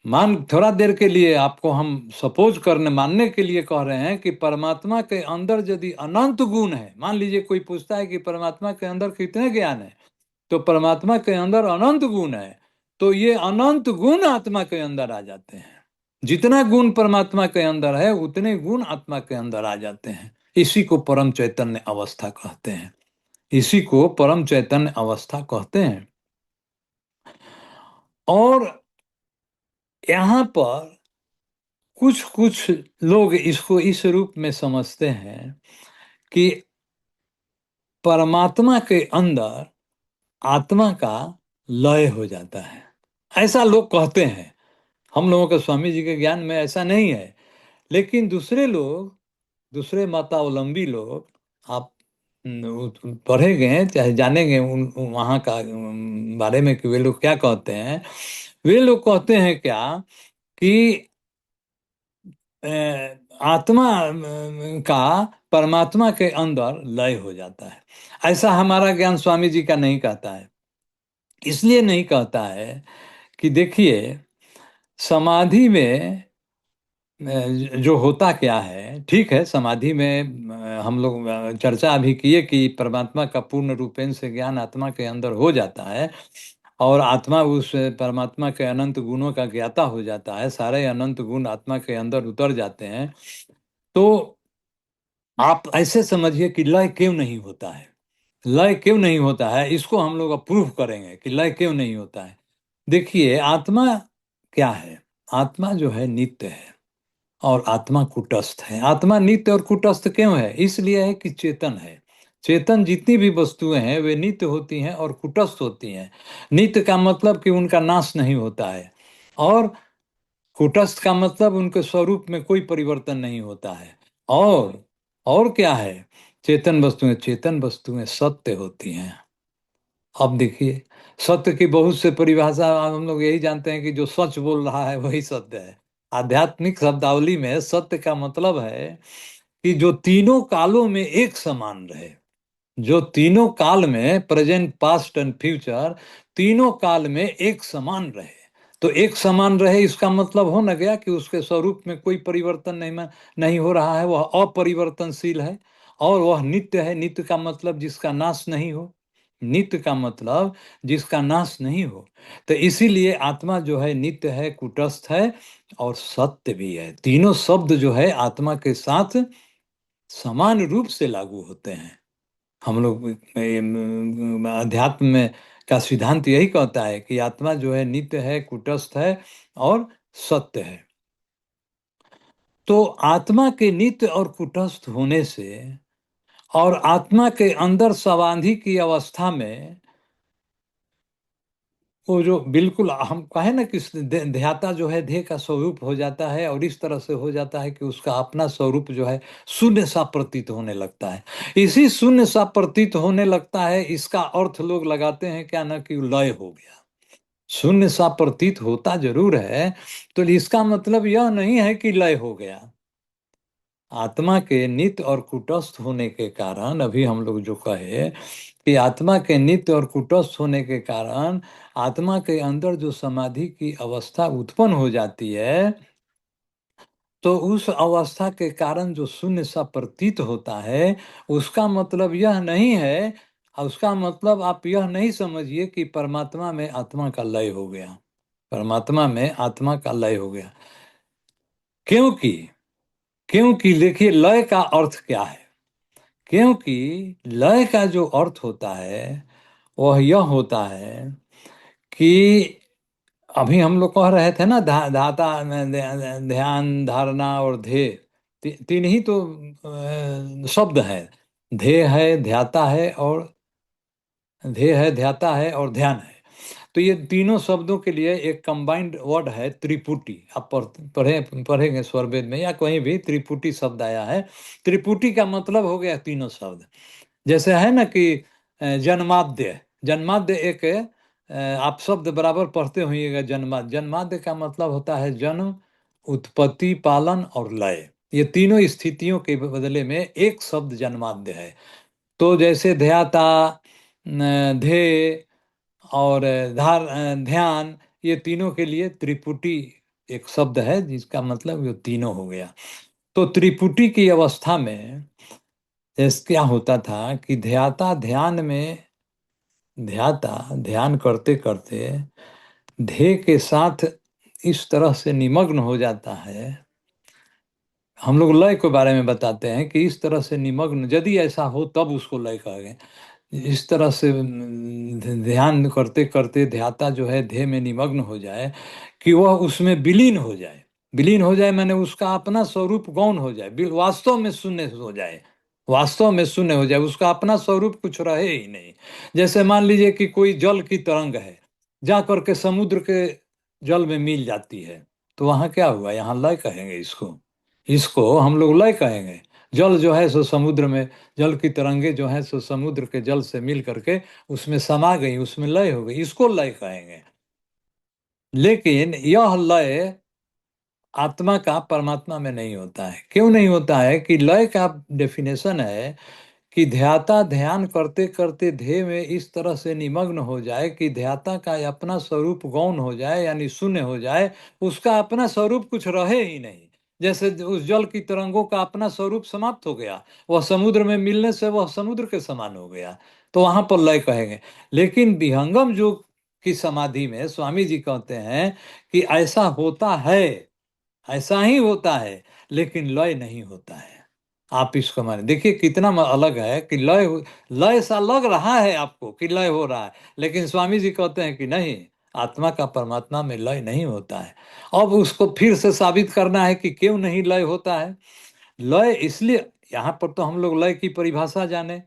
मान थोड़ा देर के लिए आपको हम सपोज करने, मानने के लिए कह रहे हैं कि परमात्मा के अंदर यदि अनंत गुण है, मान लीजिए कोई पूछता है कि परमात्मा के अंदर कितने ज्ञान है, तो परमात्मा के अंदर अनंत गुण है, तो ये अनंत गुण आत्मा के अंदर आ जाते हैं। जितना गुण परमात्मा के अंदर है उतने गुण आत्मा के अंदर आ जाते हैं। इसी को परम चैतन्य अवस्था कहते हैं, इसी को परम चैतन्य अवस्था कहते हैं। और यहाँ पर कुछ कुछ लोग इसको इस रूप में समझते हैं कि परमात्मा के अंदर आत्मा का लय हो जाता है, ऐसा लोग कहते हैं। हम लोगों के स्वामी जी के ज्ञान में ऐसा नहीं है। लेकिन दूसरे लोग, दूसरे मतावलंबी लोग, आप पढ़े गए चाहे जानेंगे उन वहाँ का बारे में कि वे लोग क्या कहते हैं। वे लोग कहते हैं क्या कि आत्मा का परमात्मा के अंदर लय हो जाता है। ऐसा हमारा ज्ञान स्वामी जी का नहीं कहता है। इसलिए नहीं कहता है कि देखिए समाधि में जो होता क्या है, ठीक है, समाधि में हम लोग चर्चा अभी किए कि परमात्मा का पूर्ण रूपेण से ज्ञान आत्मा के अंदर हो जाता है और आत्मा उस परमात्मा के अनंत गुणों का ज्ञाता हो जाता है, सारे अनंत गुण आत्मा के अंदर उतर जाते हैं। तो आप ऐसे समझिए कि लय क्यों नहीं होता है, लय क्यों नहीं होता है, इसको हम लोग अब प्रूफ करेंगे कि लय क्यों नहीं होता है। देखिए आत्मा क्या है, आत्मा जो है नित्य है और आत्मा कुटस्थ है। आत्मा नित्य और कुटस्थ क्यों है, इसलिए है कि चेतन है। चेतन जितनी भी वस्तुएं हैं वे नित्य होती हैं और कुटस्थ होती हैं। नित्य का मतलब कि उनका नाश नहीं होता है और कुटस्थ का मतलब उनके स्वरूप में कोई परिवर्तन नहीं होता है। और क्या है, चेतन वस्तुएं सत्य होती हैं। अब देखिए सत्य की बहुत से परिभाषा हम लोग यही जानते हैं कि जो सच बोल रहा है वही सत्य है। आध्यात्मिक शब्दावली में सत्य का मतलब है कि जो तीनों कालों में एक समान रहे, जो तीनों काल में प्रेजेंट पास्ट एंड फ्यूचर तीनों काल में एक समान रहे। तो एक समान रहे इसका मतलब हो न गया कि उसके स्वरूप में कोई परिवर्तन नहीं हो रहा है, वह अपरिवर्तनशील है और वह नित्य है। नित्य का मतलब जिसका नाश नहीं हो, नित्य का मतलब जिसका नाश नहीं हो। तो इसीलिए आत्मा जो है नित्य है, कुटस्थ है और सत्य भी है। तीनों शब्द जो है आत्मा के साथ समान रूप से लागू होते हैं। हम लोग अध्यात्म में का सिद्धांत यही कहता है कि आत्मा जो है नित्य है, कुटस्थ है और सत्य है। तो आत्मा के नित्य और कुटस्थ होने से और आत्मा के अंदर समाधि की अवस्था में वो जो बिल्कुल हम कहें ना कि ध्याता जो है देह का स्वरूप हो जाता है और इस तरह से हो जाता है कि उसका अपना स्वरूप जो है शून्य सा प्रतीत होने लगता है। इसी शून्य सा प्रतीत होने लगता है, इसका अर्थ लोग लगाते हैं क्या ना कि लय हो गया। शून्य सा प्रतीत होता जरूर है, तो इसका मतलब यह नहीं है कि लय हो गया। आत्मा के नित्य और कुटस्थ होने के कारण, अभी हम लोग जो कहे कि आत्मा के नित्य और कुटस्थ होने के कारण आत्मा के अंदर जो समाधि की अवस्था उत्पन्न हो जाती है, तो उस अवस्था के कारण जो शून्य सा प्रतीत होता है, उसका मतलब यह नहीं है, उसका मतलब आप यह नहीं समझिए कि परमात्मा में आत्मा का लय हो गया। परमात्मा में आत्मा का लय हो गया क्योंकि क्योंकि देखिए लय का अर्थ क्या है। क्योंकि लय का जो अर्थ होता है वह यह होता है कि अभी हम लोग कह रहे थे ना धाता ध्यान धारणा और ध्येय, तीन ही तो शब्द है। ध्येय है, ध्याता है और ध्येय है, ध्याता है और ध्यान है। तो ये तीनों शब्दों के लिए एक कंबाइंड वर्ड है त्रिपुटी। आप पढ़ेंगे स्वरवेद में या कहीं भी त्रिपुटी शब्द आया है। त्रिपुटी का मतलब हो गया तीनों शब्द। जैसे है ना कि जन्माद्य, जन्माद्य एक आप शब्द बराबर पढ़ते होइएगा। जन्माद्य, जन्माद्य का मतलब होता है जन्म, उत्पत्ति, पालन और लय। ये तीनों स्थितियों के बदले में एक शब्द जन्माद्य है। तो जैसे ध्याता, ध्येय और ध्यान, ये तीनों के लिए त्रिपुटी एक शब्द है जिसका मतलब ये तीनों हो गया। तो त्रिपुटी की अवस्था में जैसे क्या होता था कि ध्याता ध्यान करते करते ध्येय के साथ इस तरह से निमग्न हो जाता है। हम लोग लय के बारे में बताते हैं कि इस तरह से निमग्न, यदि ऐसा हो तब उसको लय कहेंगे। इस तरह से ध्यान करते करते ध्याता जो है ध्येय में निमग्न हो जाए कि वह उसमें विलीन हो जाए। विलीन हो जाए मैंने उसका अपना स्वरूप गौण हो जाए, वास्तव में शून्य हो जाए। वास्तव में शून्य हो जाए, उसका अपना स्वरूप कुछ रहे ही नहीं। जैसे मान लीजिए कि कोई जल की तरंग है, जा करके समुद्र के जल में मिल जाती है, तो वहां क्या हुआ, यहाँ लय कहेंगे इसको। इसको हम लोग लय कहेंगे। जल जो है सो समुद्र में, जल की तरंगे जो है सो समुद्र के जल से मिल करके उसमें समा गई, उसमें लय हो गई, इसको लय कहेंगे। लेकिन यह लय आत्मा का परमात्मा में नहीं होता है। क्यों नहीं होता है कि लय का डेफिनेशन है कि ध्याता ध्यान करते करते ध्येय में इस तरह से निमग्न हो जाए कि ध्याता का अपना स्वरूप गौण हो जाए, यानी शून्य हो जाए, उसका अपना स्वरूप कुछ रहे ही नहीं। जैसे उस जल की तरंगों का अपना स्वरूप समाप्त हो गया, वह समुद्र में मिलने से वह समुद्र के समान हो गया, तो वहां पर लय कहेंगे। लेकिन विहंगम योग की समाधि में स्वामी जी कहते हैं कि ऐसा होता है, ऐसा ही होता है, लेकिन लय नहीं होता है। आप इसको माने, देखिए कितना अलग है कि लय सा लग रहा है आपको कि लय हो रहा है, लेकिन स्वामी जी कहते हैं कि नहीं, आत्मा का परमात्मा में लय नहीं होता है। अब उसको फिर से साबित करना है कि क्यों नहीं लय होता है। लय इसलिए, यहाँ पर तो हम लोग लय की परिभाषा जाने,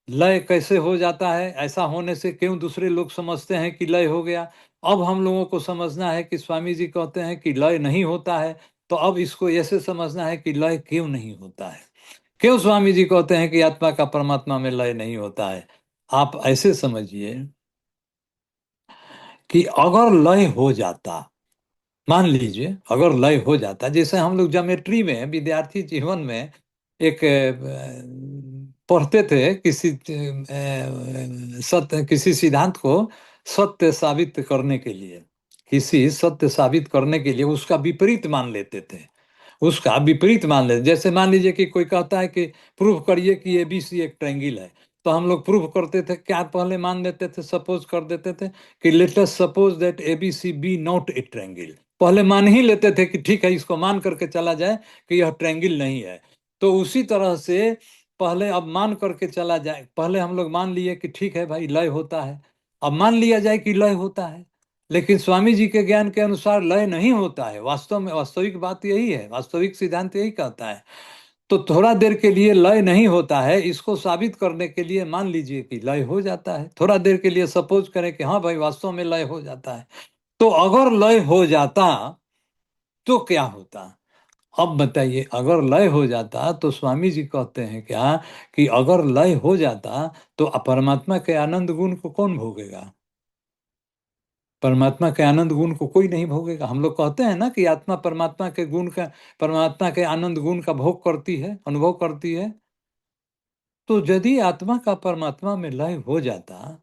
लय कैसे हो जाता है, ऐसा होने से क्यों दूसरे लोग समझते हैं कि लय हो गया। अब हम लोगों को समझना है कि स्वामी जी कहते हैं कि लय नहीं होता है, तो अब इसको ऐसे समझना है कि लय क्यों नहीं होता है, क्यों स्वामी जी कहते हैं कि आत्मा का परमात्मा में लय नहीं होता है। आप ऐसे समझिए कि अगर लय हो जाता, मान लीजिए अगर लय हो जाता, जैसे हम लोग ज्योमेट्री में विद्यार्थी जीवन में एक पढ़ते थे किसी सत्य, किसी सिद्धांत को सत्य साबित करने के लिए, किसी सत्य साबित करने के लिए उसका विपरीत मान लेते थे, उसका विपरीत मान लेते। जैसे मान लीजिए कि कोई कहता है कि प्रूव करिए कि एबीसी एक ट्रायंगल है, तो हम लोग प्रूव करते थे क्या, पहले मान लेते थे, सपोज कर देते थे कि let us suppose that ABC be not a triangle. पहले मान ही लेते थे कि ठीक है, इसको मान करके चला जाए कि यह ट्रायंगल नहीं है। तो उसी तरह से पहले अब मान करके चला जाए, पहले हम लोग मान लिए कि ठीक है भाई लय होता है, अब मान लिया जाए कि लय होता है, लेकिन स्वामी जी के ज्ञान के अनुसार लय नहीं होता है। वास्तव में वास्तविक बात यही है, वास्तविक सिद्धांत यही कहता है। तो थोड़ा देर के लिए लय नहीं होता है, इसको साबित करने के लिए मान लीजिए कि लय हो जाता है, थोड़ा देर के लिए सपोज करें कि हाँ भाई वास्तव में लय हो जाता है। तो अगर लय हो जाता तो क्या होता, अब बताइए, अगर लय हो जाता तो स्वामी जी कहते हैं क्या कि अगर लय हो जाता तो परमात्मा के आनंद गुण को कौन भोगेगा, परमात्मा के आनंद गुण को कोई नहीं भोगेगा। हम लोग कहते हैं ना कि आत्मा परमात्मा के गुण का, परमात्मा के आनंद गुण का भोग करती है, अनुभव करती है। तो यदि आत्मा का परमात्मा में लय हो जाता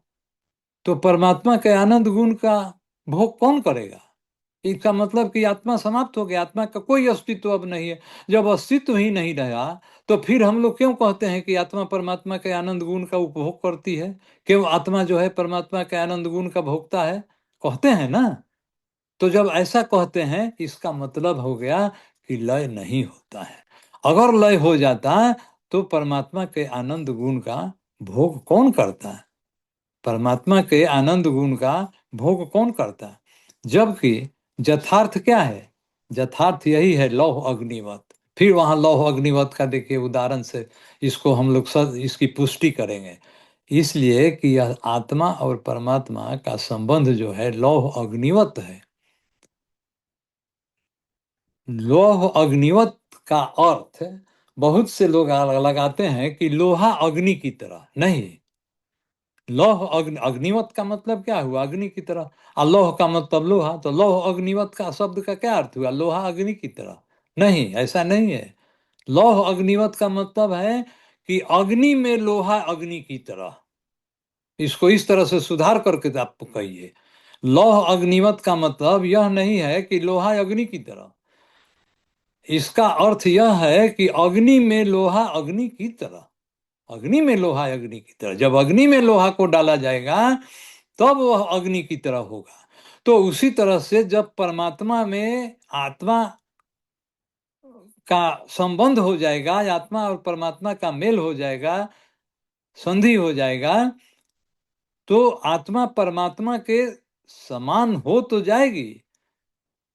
तो परमात्मा के आनंद गुण का भोग कौन करेगा। इसका मतलब कि आत्मा समाप्त हो गया, आत्मा का कोई अस्तित्व अब नहीं है। जब अस्तित्व ही नहीं रहा तो फिर हम लोग क्यों कहते हैं कि आत्मा परमात्मा के आनंद गुण का उपभोग करती है, क्यों आत्मा जो है परमात्मा के आनंद गुण का भोगता है, कहते हैं ना। तो जब ऐसा कहते हैं इसका मतलब हो गया कि लय नहीं होता है। अगर लय हो जाता तो परमात्मा के आनंद गुण का भोग कौन करता है, परमात्मा के आनंद गुण का भोग कौन करता है। जबकि यथार्थ क्या है, यथार्थ यही है लौह अग्निवत। फिर वहां लौह अग्निवत का देखिए उदाहरण से इसको हम लोग सब इसकी पुष्टि करेंगे। इसलिए कि यह आत्मा और परमात्मा का संबंध जो है लौह अग्निवत है। लौह अग्निवत का अर्थ बहुत से लोग लगाते हैं कि लोहा अग्नि की तरह, नहीं। लौह अग्नि, अग्निवत का मतलब क्या हुआ, अग्नि की तरह, और लौह का मतलब लोहा, तो लौह अग्निवत का शब्द का क्या अर्थ हुआ, लोहा अग्नि की तरह। नहीं, ऐसा नहीं है। लौह अग्निवत का मतलब है कि अग्नि में लोहा अग्नि की तरह। इसको इस तरह से सुधार करके आप कहिए, लौह अग्निवत का मतलब यह नहीं है कि लोहा अग्नि की तरह, इसका अर्थ यह है कि अग्नि में लोहा अग्नि की तरह, अग्नि में लोहा अग्नि की तरह। जब अग्नि में लोहा को डाला जाएगा तब वह अग्नि की तरह होगा। तो उसी तरह से जब परमात्मा में आत्मा का संबंध हो जाएगा, आत्मा और परमात्मा का मेल हो जाएगा, संधि हो जाएगा, तो आत्मा परमात्मा के समान हो तो जाएगी।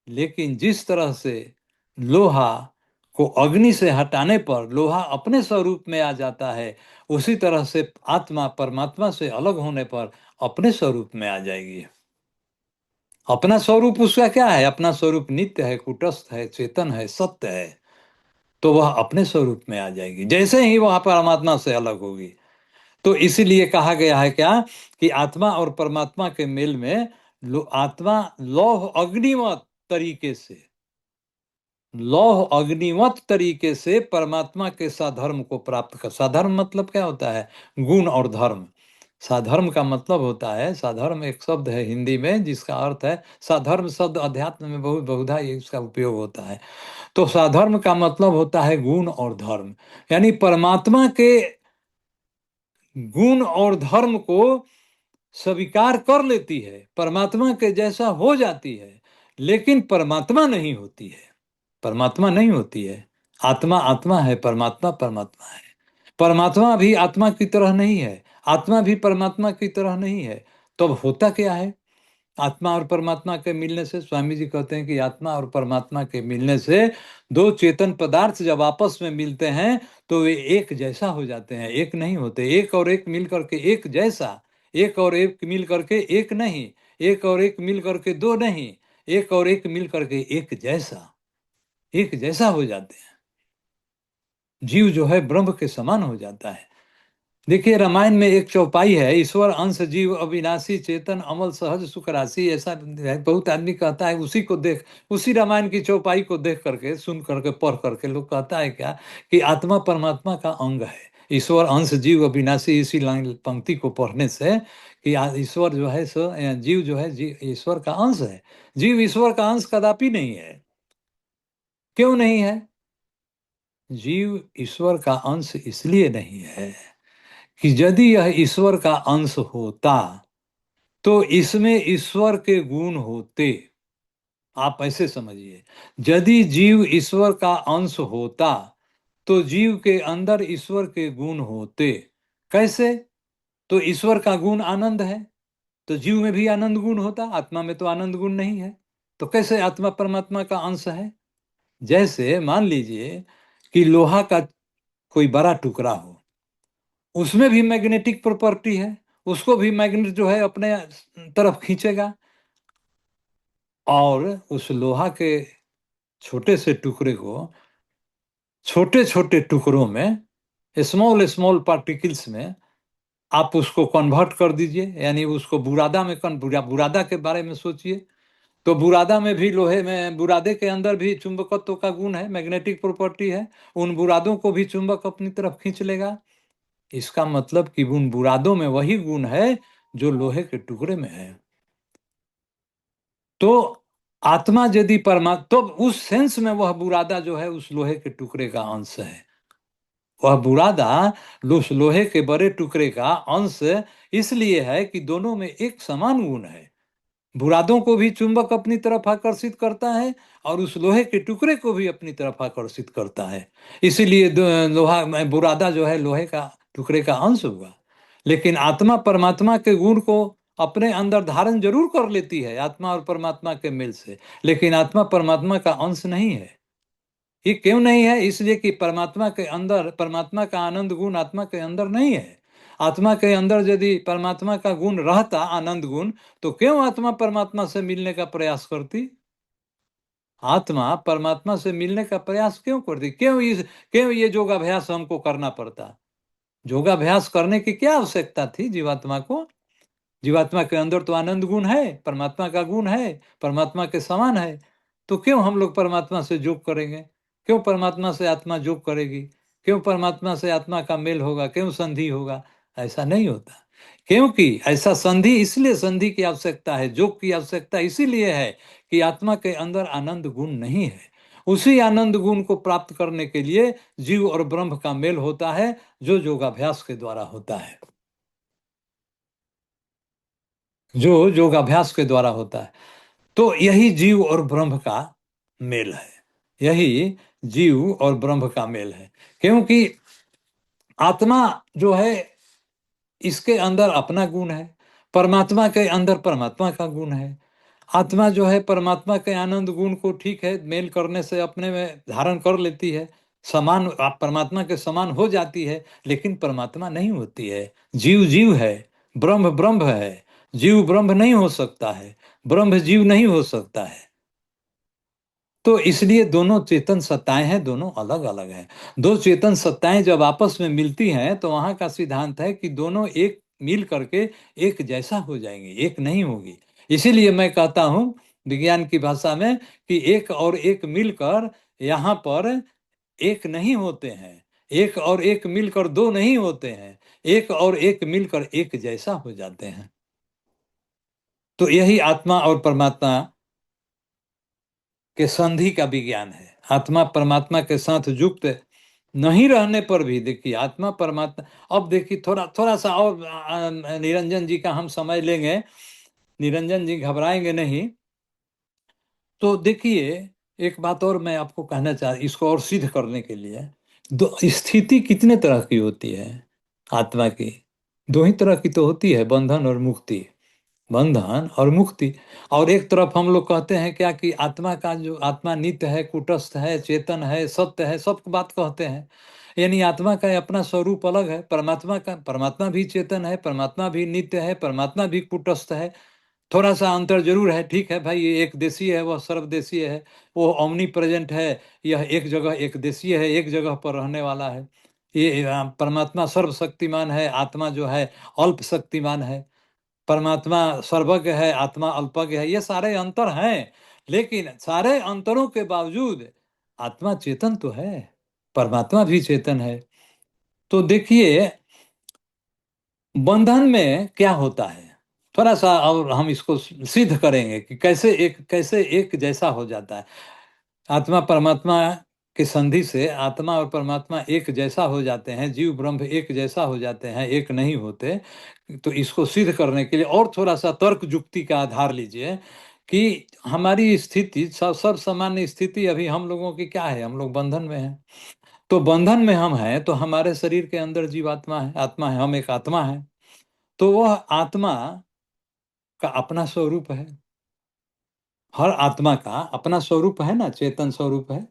लेकिन जिस तरह से लोहा को अग्नि से हटाने पर लोहा अपने स्वरूप में आ जाता है, उसी तरह से आत्मा परमात्मा से अलग होने पर अपने स्वरूप में आ जाएगी। अपना स्वरूप उसका क्या है, अपना स्वरूप नित्य है, कुटस्थ है, चेतन है, सत्य है। तो वह अपने स्वरूप में आ जाएगी जैसे ही वह परमात्मा से अलग होगी। तो इसीलिए कहा गया है क्या कि आत्मा और परमात्मा के मेल में आत्मा लौह अग्निवत तरीके से लौह अग्निवत तरीके से परमात्मा के साधर्म को प्राप्त कर। साधर्म मतलब क्या होता है? गुण और धर्म। साधर्म का मतलब होता है, साधर्म एक शब्द है हिंदी में जिसका अर्थ है, साधर्म शब्द अध्यात्म में बहुत बहुधा इसका उपयोग होता है। तो साधर्म का मतलब होता है गुण और धर्म, यानी परमात्मा के गुण और धर्म को स्वीकार कर लेती है, परमात्मा के जैसा हो जाती है, लेकिन परमात्मा नहीं होती है। परमात्मा नहीं होती है। आत्मा आत्मा है, परमात्मा परमात्मा है। परमात्मा भी आत्मा की तरह नहीं है, आत्मा भी परमात्मा की तरह नहीं है। तो अब होता क्या है? आत्मा और परमात्मा के मिलने से, स्वामी जी कहते हैं कि आत्मा और परमात्मा के मिलने से दो चेतन पदार्थ जब आपस में मिलते हैं तो वे एक जैसा हो जाते हैं, एक नहीं होते। एक और एक मिल करके एक जैसा, एक और एक मिल करके एक नहीं, एक और एक मिल करके दो नहीं, एक और एक मिल करके एक जैसा, एक जैसा हो जाते हैं। जीव जो है ब्रह्म के समान हो जाता है। देखिए रामायण में एक चौपाई है, ईश्वर अंश जीव अविनाशी चेतन अमल सहज सुख राशि, ऐसा है। बहुत आदमी कहता है, उसी को देख, उसी रामायण की चौपाई को देख करके, सुन करके, पढ़ करके लोग कहता है क्या कि आत्मा परमात्मा का अंग है, ईश्वर अंश जीव अविनाशी। इसी लाइन पंक्ति को पढ़ने से कि ईश्वर जो है सो, जीव जो है ईश्वर का अंश है। जीव ईश्वर का अंश कदापि नहीं है। क्यों नहीं है? जीव ईश्वर का अंश इसलिए नहीं है कि यदि यह ईश्वर का अंश होता तो इसमें ईश्वर के गुण होते। आप ऐसे समझिए, यदि जीव ईश्वर का अंश होता तो जीव के अंदर ईश्वर के गुण होते। कैसे? तो ईश्वर का गुण आनंद है, तो जीव में भी आनंद गुण होता। आत्मा में तो आनंद गुण नहीं है, तो कैसे आत्मा परमात्मा का अंश है? जैसे मान लीजिए कि लोहा का कोई बड़ा टुकड़ा हो, उसमें भी मैग्नेटिक प्रॉपर्टी है, उसको भी मैग्नेट जो है अपने तरफ खींचेगा। और उस लोहा के छोटे से टुकड़े को छोटे छोटे टुकड़ों में, स्मॉल स्मॉल पार्टिकल्स में आप उसको कन्वर्ट कर दीजिए, यानी उसको बुरादा में बुरादा के बारे में सोचिए। तो बुरादा में भी, लोहे में, बुरादे के अंदर भी चुंबकत्व का गुण है, मैग्नेटिक प्रॉपर्टी है। उन बुरादों को भी चुंबक अपनी तरफ खींच लेगा। इसका मतलब कि उन बुरादों में वही गुण है जो लोहे के टुकड़े में है। तो आत्मा यदि परमात्मा, तो उस सेंस में वह बुरादा जो है उस लोहे के टुकड़े का अंश है। वह बुरादा उस लोहे के बड़े टुकड़े का अंश इसलिए है कि दोनों में एक समान गुण है। बुरादों को भी चुंबक अपनी तरफ आकर्षित करता है और उस लोहे के टुकड़े को भी अपनी तरफ आकर्षित करता है। इसीलिए लोहा बुरादा जो है लोहे का टुकड़े का अंश हुआ। लेकिन आत्मा परमात्मा के गुण को अपने अंदर धारण जरूर कर लेती है, आत्मा और परमात्मा के मेल से, लेकिन आत्मा परमात्मा का अंश नहीं है। ये क्यों नहीं है? इसलिए कि परमात्मा के अंदर, परमात्मा का आनंद गुण आत्मा के अंदर नहीं है। आत्मा के अंदर यदि परमात्मा का गुण रहता, आनंद गुण, तो क्यों आत्मा परमात्मा से मिलने का प्रयास करती? आत्मा परमात्मा से मिलने का प्रयास क्यों करती? क्यों ये योगाभ्यास हमको करना पड़ता? योगाभ्यास करने की क्या आवश्यकता थी जीवात्मा को? जीवात्मा के अंदर तो आनंद गुण है, परमात्मा का गुण है, परमात्मा के समान है। तो क्यों हम लोग परमात्मा से योग करेंगे? क्यों परमात्मा से आत्मा योग करेगी? क्यों परमात्मा से आत्मा का मेल होगा? क्यों संधि होगा? ऐसा नहीं होता। क्योंकि ऐसा संधि, इसलिए संधि की आवश्यकता है, योग की आवश्यकता इसीलिए है कि आत्मा के अंदर आनंद गुण नहीं है। उसी आनंद गुण को प्राप्त करने के लिए जीव और ब्रह्म का मेल होता है, जो योगाभ्यास के द्वारा होता है, जो योगाभ्यास के द्वारा होता है। तो यही जीव और ब्रह्म का मेल है, यही जीव और ब्रह्म का मेल है। क्योंकि आत्मा जो है इसके अंदर अपना गुण है, परमात्मा के अंदर परमात्मा का गुण है। आत्मा जो है परमात्मा के आनंद गुण को, ठीक है, मेल करने से अपने में धारण कर लेती है, समान, परमात्मा के समान हो जाती है, लेकिन परमात्मा नहीं होती है। जीव जीव है, ब्रह्म ब्रह्म है। जीव ब्रह्म नहीं हो सकता है, ब्रह्म जीव नहीं हो सकता है। तो इसलिए दोनों चेतन सत्ताएं हैं, दोनों अलग अलग हैं। दो चेतन सत्ताएं जब आपस में मिलती हैं तो वहां का सिद्धांत है कि दोनों एक मिल करके एक जैसा हो जाएंगे, एक नहीं होगी। इसीलिए मैं कहता हूं विज्ञान की भाषा में कि एक और एक मिलकर यहाँ पर एक नहीं होते हैं, एक और एक मिलकर दो नहीं होते हैं, एक और एक मिलकर एक जैसा हो जाते हैं। तो यही आत्मा और परमात्मा के संधि का विज्ञान है। आत्मा परमात्मा के साथ युक्त नहीं रहने पर भी देखिए आत्मा परमात्मा, अब देखिए थोड़ा थोड़ा सा और निरंजन जी का हम समय लेंगे, निरंजन जी घबराएंगे नहीं। तो देखिए एक बात और मैं आपको कहना चाह, इसको और सिद्ध करने के लिए, दो स्थिति कितने तरह की होती है आत्मा की? दो ही तरह की तो होती है, बंधन और मुक्ति, बंधन और मुक्ति। और एक तरफ हम लोग कहते हैं क्या कि आत्मा का जो आत्मा नित्य है, कुटस्थ है, चेतन है, सत्य है, सब बात कहते हैं। यानी आत्मा का अपना स्वरूप अलग है, परमात्मा का, परमात्मा भी चेतन है, परमात्मा भी नित्य है, परमात्मा भी कुटस्थ है। थोड़ा सा अंतर जरूर है, ठीक है भाई, ये एक देशीय है, वह सर्वदेशीय है। वो ओमनी प्रेजेंट है, यह एक जगह एक देशीय है, एक जगह पर रहने वाला है। ये परमात्मा सर्वशक्तिमान है, आत्मा जो है अल्प शक्तिमान है। परमात्मा सर्वज्ञ है, आत्मा अल्पज्ञ है। ये सारे अंतर हैं, लेकिन सारे अंतरों के बावजूद आत्मा चेतन तो है, परमात्मा भी चेतन है। तो देखिए बंधन में क्या होता है, थोड़ा सा और हम इसको सिद्ध करेंगे कि कैसे एक जैसा हो जाता है। आत्मा परमात्मा के संधि से आत्मा और परमात्मा एक जैसा हो जाते हैं, जीव ब्रह्म एक जैसा हो जाते हैं, एक नहीं होते। तो इसको सिद्ध करने के लिए और थोड़ा सा तर्क युक्ति का आधार लीजिए कि हमारी स्थिति सब सामान्य स्थिति अभी हम लोगों की क्या है, हम लोग बंधन में हैं। तो बंधन में हम हैं तो हमारे शरीर के अंदर जीवात्मा है, आत्मा है, हम एक आत्मा है। तो वह आत्मा का अपना स्वरूप है, हर आत्मा का अपना स्वरूप है ना, चेतन स्वरूप है।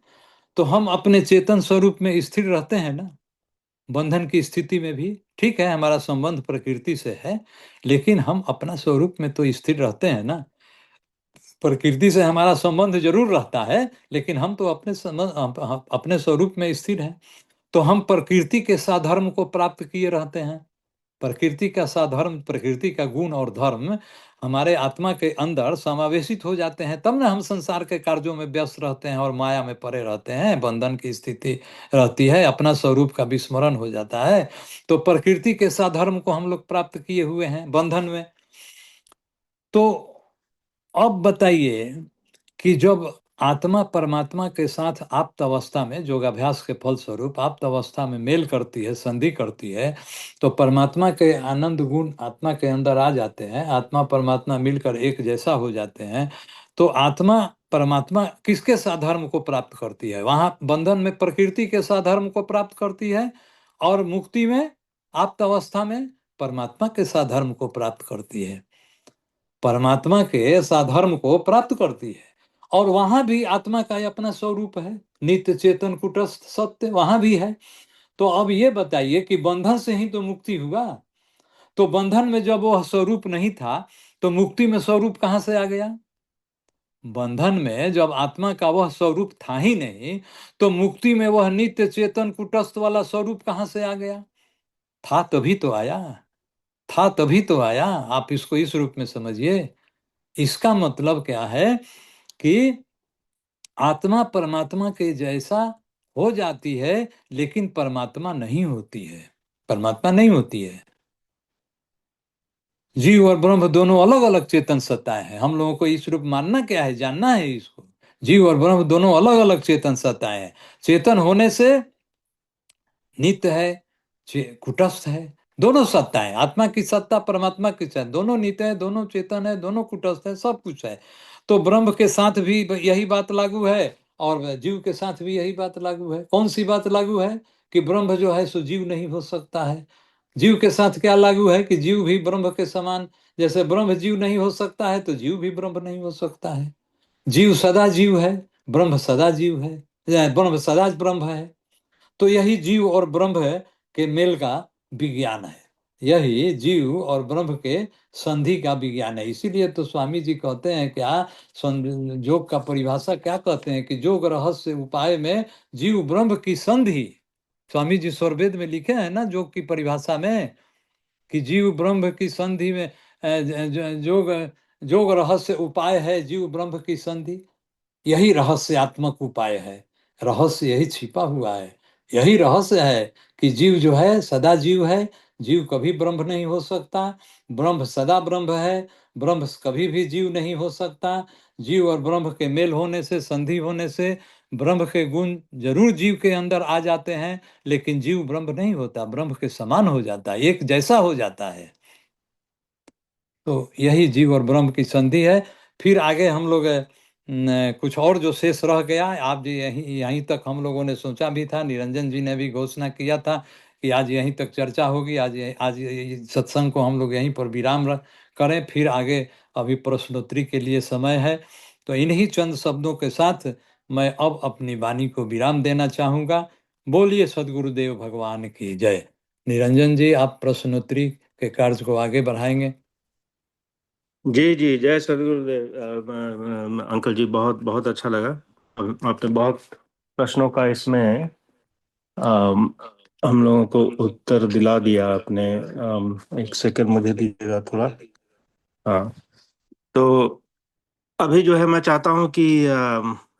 तो हम अपने चेतन स्वरूप में स्थिर रहते हैं ना, बंधन की स्थिति में भी। ठीक है, हमारा संबंध प्रकृति से है, लेकिन हम अपना स्वरूप में तो स्थिर रहते हैं ना। प्रकृति से हमारा संबंध जरूर रहता है, लेकिन हम तो अपने स्वरूप में स्थिर हैं। तो हम प्रकृति के साधर्म को प्राप्त किए रहते हैं। प्रकृति का साधर्म, प्रकृति का गुण और धर्म हमारे आत्मा के अंदर समावेशित हो जाते हैं, तब ना हम संसार के कार्यों में व्यस्त रहते हैं और माया में पड़े रहते हैं, बंधन की स्थिति रहती है, अपना स्वरूप का विस्मरण हो जाता है। तो प्रकृति के साधर्म को हम लोग प्राप्त किए हुए हैं बंधन में। तो अब बताइए कि जब आत्मा परमात्मा के साथ आप्त अवस्था में, योगाभ्यास के फलस्वरूप आप्त अवस्था में मेल करती है, संधि करती है, तो परमात्मा के आनंद गुण आत्मा के अंदर आ जाते हैं, आत्मा परमात्मा मिलकर एक जैसा हो जाते हैं। तो आत्मा परमात्मा किसके साधर्म को प्राप्त करती है? वहाँ बंधन में प्रकृति के साधर्म को प्राप्त करती है, और मुक्ति में आप्त अवस्था में परमात्मा के साधर्म को प्राप्त करती है, परमात्मा के साधर्म को प्राप्त करती है। और वहां भी आत्मा का अपना स्वरूप है, नित्य चेतन कुटस्थ सत्य वहां भी है। तो अब ये बताइए कि बंधन से ही तो मुक्ति हुआ, तो बंधन में जब वह स्वरूप नहीं था तो मुक्ति में स्वरूप कहां से आ गया? बंधन में जब आत्मा का वह स्वरूप था ही नहीं, तो मुक्ति में वह नित्य चेतन कुटस्थ वाला स्वरूप कहां से आ गया? था तभी तो आया, था तभी तो आया। आप इसको इस रूप में समझिए। इसका मतलब क्या है कि आत्मा परमात्मा के जैसा हो जाती है, लेकिन परमात्मा नहीं होती है, परमात्मा नहीं होती है। जीव और ब्रह्म दोनों अलग अलग चेतन सत्ताएं हैं। हम लोगों को इस रूप मानना क्या है, जानना है इसको। जीव और ब्रह्म दोनों अलग अलग चेतन सत्ताएं हैं। चेतन होने से नित्य है, कुटस्थ है, दोनों सत्ताएं, आत्मा की सत्ता परमात्मा की सत्ता, दोनों नित्य है, दोनों चेतन है, दोनों कुटस्थ है, सब कुछ है। तो ब्रह्म के साथ भी यही बात लागू है, और जीव के साथ भी यही बात लागू है। कौन सी बात लागू है? कि ब्रह्म जो है सो जीव नहीं हो सकता है। जीव के साथ क्या लागू है? कि जीव भी ब्रह्म के समान, जैसे ब्रह्म जीव नहीं हो सकता है, तो जीव भी ब्रह्म नहीं हो सकता है। जीव सदा जीव है, ब्रह्म सदा जीव है, ब्रह्म सदा ब्रह्म है। तो यही जीव और ब्रह्म के मेल का विज्ञान है, यही जीव और ब्रह्म के संधि का विज्ञान है। इसीलिए तो स्वामी जी कहते हैं क्या, योग का परिभाषा क्या कहते हैं कि योग रहस्य उपाय में जीव ब्रह्म की संधि। स्वामी जी स्वरवेद में लिखे हैं ना योग की परिभाषा में, कि जीव ब्रह्म की संधि में योग, योग रहस्य उपाय है जीव ब्रह्म की संधि। यही रहस्यात्मक उपाय है। रहस्य यही छिपा हुआ है। यही रहस्य है कि जीव जो है सदा जीव है, जीव कभी ब्रह्म नहीं हो सकता, ब्रह्म सदा ब्रह्म है, ब्रह्म कभी भी जीव नहीं हो सकता। जीव और ब्रह्म के मेल होने से, संधि होने से ब्रह्म के गुण जरूर जीव के अंदर आ जाते हैं, लेकिन जीव ब्रह्म नहीं होता, ब्रह्म के समान हो जाता है, एक जैसा हो जाता है। तो यही जीव और ब्रह्म की संधि है। फिर आगे हम लोग कुछ और जो शेष रह गया, आप जी यहीं यहीं तक हम लोगों ने सोचा भी था, निरंजन जी ने भी घोषणा किया था कि आज यहीं तक चर्चा होगी, आज ये सत्संग को हम लोग यहीं पर विराम करें, फिर आगे अभी प्रश्नोत्तरी के लिए समय है। तो इन्हीं चंद शब्दों के साथ मैं अब अपनी वाणी को विराम देना चाहूँगा। बोलिए सदगुरुदेव भगवान की जय। निरंजन जी, आप प्रश्नोत्तरी के कार्य को आगे बढ़ाएंगे। जी जी, जय सदगुरुदेव। अंकल जी, बहुत बहुत अच्छा लगा। आपने बहुत प्रश्नों का इसमें अम, हम लोगों को उत्तर दिला दिया आपने। एक सेकंड मुझे दीजिएगा थोड़ा। हाँ, तो अभी जो है मैं चाहता हूँ कि